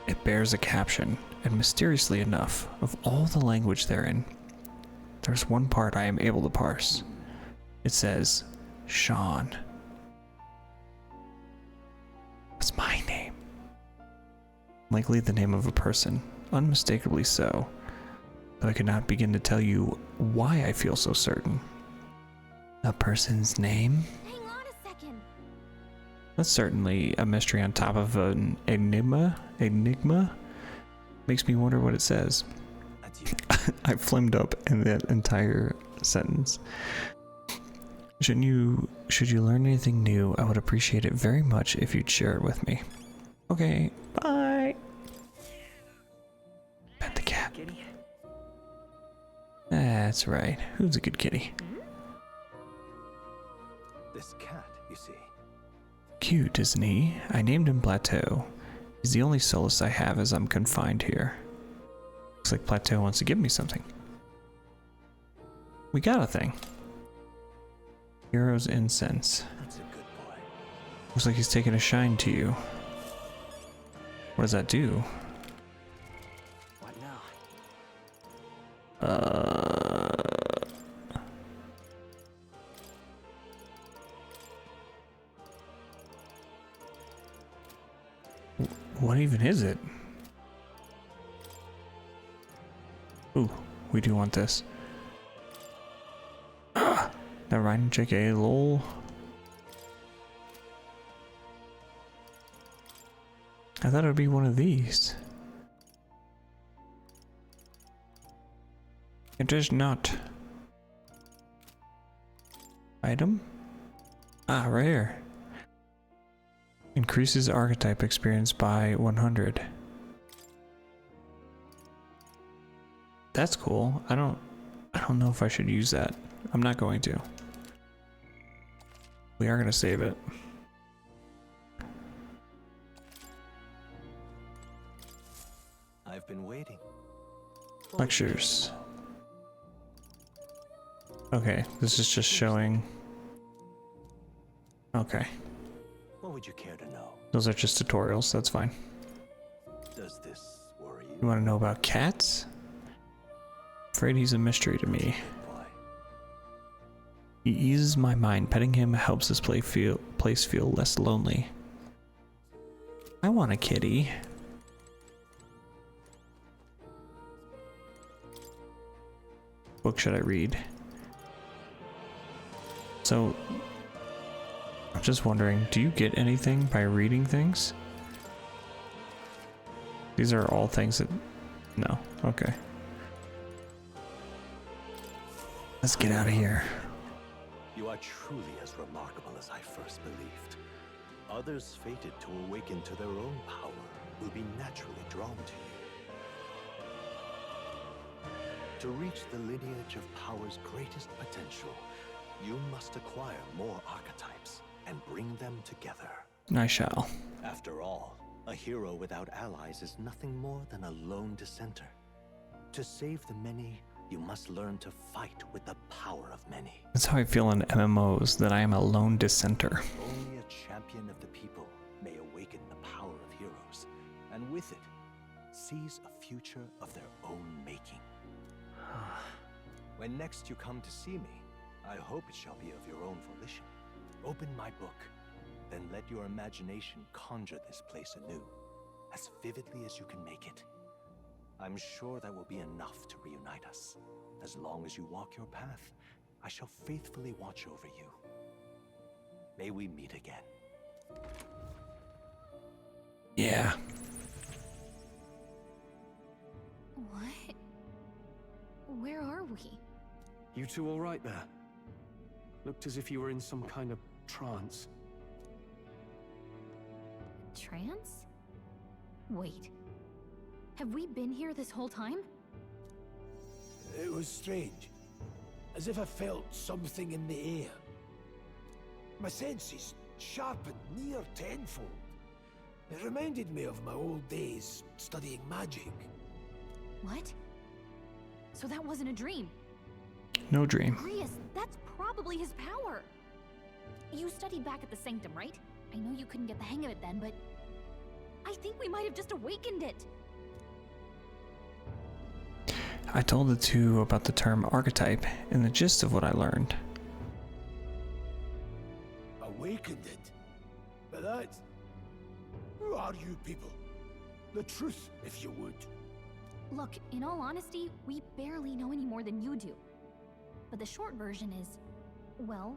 it bears a caption, and mysteriously enough, of all the language therein, there's one part I am able to parse. It says, Sean. That's my name. Likely the name of a person, unmistakably so, though I could not begin to tell you why I feel so certain. A person's name? Hang on a second. That's certainly a mystery on top of an enigma. Makes me wonder what it says. I flamed up in that entire sentence. Should you learn anything new, I would appreciate it very much if you'd share it with me. Okay, bye. Pet the cat. Kitty? That's right. Who's a good kitty? This cat, you see. Cute, isn't he? I named him Plateau. He's the only solace I have as I'm confined here. Looks like Plateau wants to give me something. We got a thing. Hero's Incense. That's a good boy. Looks like he's taking a shine to you. What does that do? What now? What even is it? Ooh, we do want this. Never mind, JK, lol. I thought it would be one of these. It is not. Item? Ah, right here. Increases archetype experience by 100. That's cool. I don't know if I should use that. I'm not going to. We are going to save it. I've been waiting. Lectures. Okay, this is just showing. Okay. What would you care to know? Those are just tutorials, that's fine. Does this worry you? You want to know about cats? Afraid he's a mystery to me. He eases my mind. Petting him helps this place feel less lonely. I want a kitty. Book should I read? So, I'm just wondering, do you get anything by reading things? These are all things that... No. Okay. Let's get out of here. You are truly as remarkable as I first believed. Others fated to awaken to their own power will be naturally drawn to you. To reach the lineage of power's greatest potential, you must acquire more archetypes and bring them together. I shall. After all, a hero without allies is nothing more than a lone dissenter. To save the many, you must learn to fight with the power of many. That's how I feel in MMOs, that I am a lone dissenter. Only a champion of the people may awaken the power of heroes, and with it, seize a future of their own making. When next you come to see me, I hope it shall be of your own volition. Open my book, then let your imagination conjure this place anew, as vividly as you can make it. I'm sure that will be enough to reunite us. As long as you walk your path, I shall faithfully watch over you. May we meet again. Yeah. What? Where are we? You two all right there? Looked as if you were in some kind of trance. Trance? Wait. Have we been here this whole time? It was strange. As if I felt something in the air. My senses sharpened near tenfold. It reminded me of my old days studying magic. What? So that wasn't a dream? No dream. Grius, that's probably his power. You studied back at the Sanctum, right? I know you couldn't get the hang of it then, but I think we might have just awakened it. I told the two about the term archetype and the gist of what I learned. Awakened it? But that... Who are you people? The truth, if you would. Look, in all honesty, we barely know any more than you do. But the short version is, well,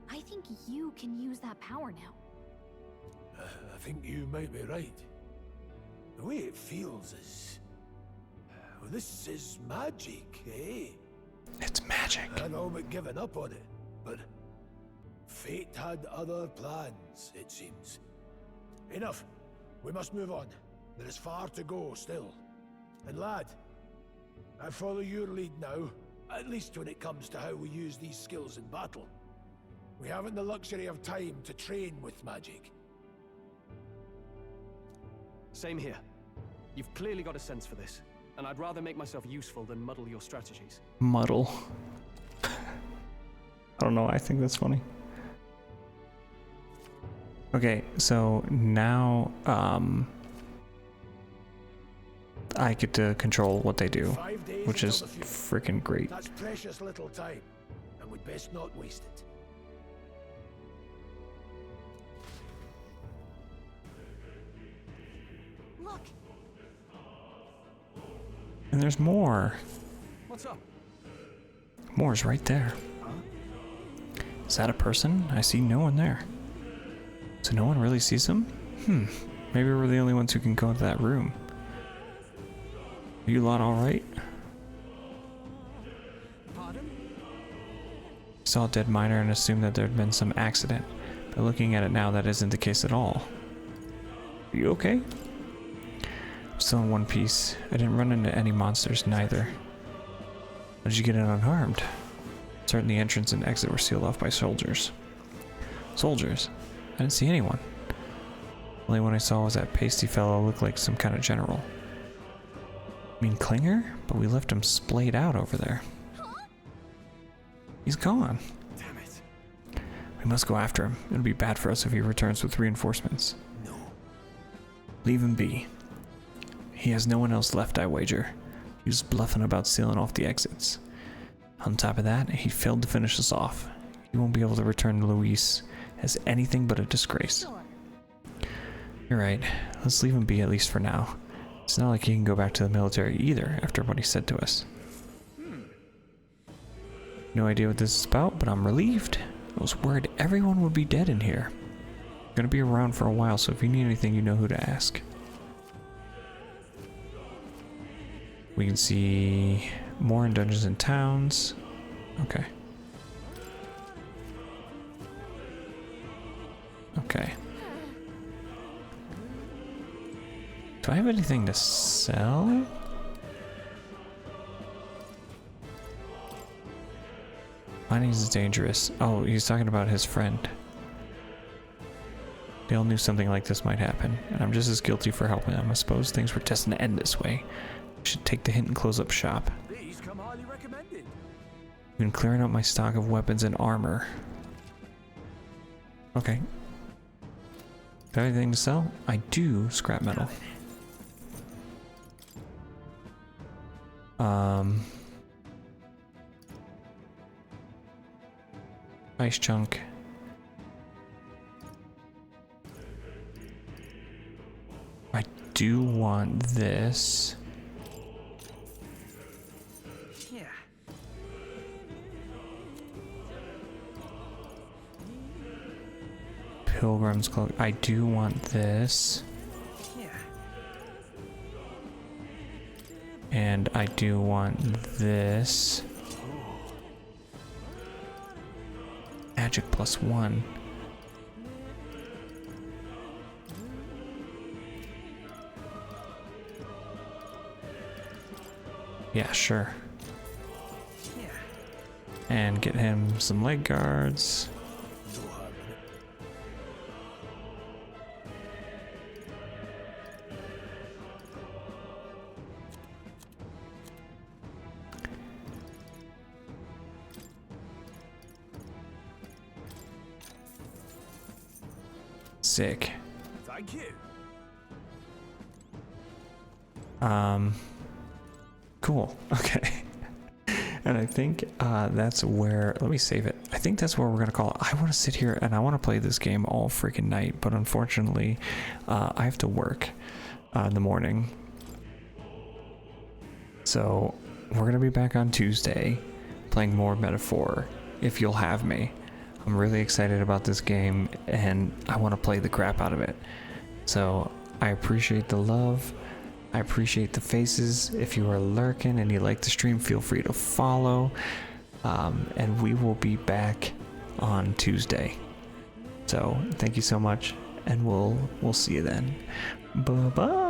I think you can use that power now. I think you might be right. The way it feels is... Well, this is magic, eh? It's magic. I'd all but given up on it, but... Fate had other plans, it seems. Enough. We must move on. There is far to go still. And lad, I follow your lead now, at least when it comes to how we use these skills in battle. We haven't the luxury of time to train with magic. Same here. You've clearly got a sense for this. and I'd rather make myself useful than muddle your strategies. Muddle. I don't know, I think that's funny. Okay, so now I get to control what they do, 5 days which is until the funeral. freaking great. That's precious little time, and we'd best not waste it. Look, And there's more. What's up? More's right there. Is that a person? I see no one there. So no one really sees him? Maybe we're the only ones who can go into that room. Are you lot alright? Pardon? Saw a dead miner and assumed that there had been some accident. But looking at it now, that isn't the case at all. Are you okay? I'm still in one piece. I didn't run into any monsters, neither. How did you get in unharmed? Certain the entrance and exit were sealed off by soldiers. Soldiers? I didn't see anyone. Only one I saw was that pasty fellow, looked like some kind of general. I mean Klinger? But we left him splayed out over there. He's gone. Damn it. We must go after him. It'll be bad for us if he returns with reinforcements. No. Leave him be. He has no one else left, I wager. He was bluffing about sealing off the exits. On top of that, he failed to finish us off. He won't be able to return to Luis as anything but a disgrace. You're right. Let's leave him be at least for now. It's not like he can go back to the military either after what he said to us. No idea what this is about, but I'm relieved. I was worried everyone would be dead in here. I'm gonna be around for a while, so if you need anything, you know who to ask. We can see more in Dungeons and Towns. Okay. Okay. Do I have anything to sell? Mining is dangerous. Oh, he's talking about his friend. They all knew something like this might happen, and I'm just as guilty for helping them. I suppose things were destined to end this way. I should take the hint and close up shop. These come highly recommended. I've been clearing out my stock of weapons and armor. Okay. Got anything to sell? I do. Scrap metal. Ice chunk. I do want this. Yeah. Pilgrim's cloak. I do want this. Yeah. And I do want this. Magic +1. Yeah, sure. Yeah. And get him some leg guards. Sick. Thank you. Cool. Okay. And I think that's where, let me save it. I think that's where we're gonna call it. I want to sit here and I want to play this game all freaking night, but unfortunately, I have to work in the morning. So we're gonna be back on Tuesday, playing more Metaphor, if you'll have me. I'm really excited about this game and I want to play the crap out of it. So I appreciate the love. I appreciate the faces. If you are lurking and you like the stream, feel free to follow. And we will be back on Tuesday. So thank you so much, and we'll see you then. Bye bye.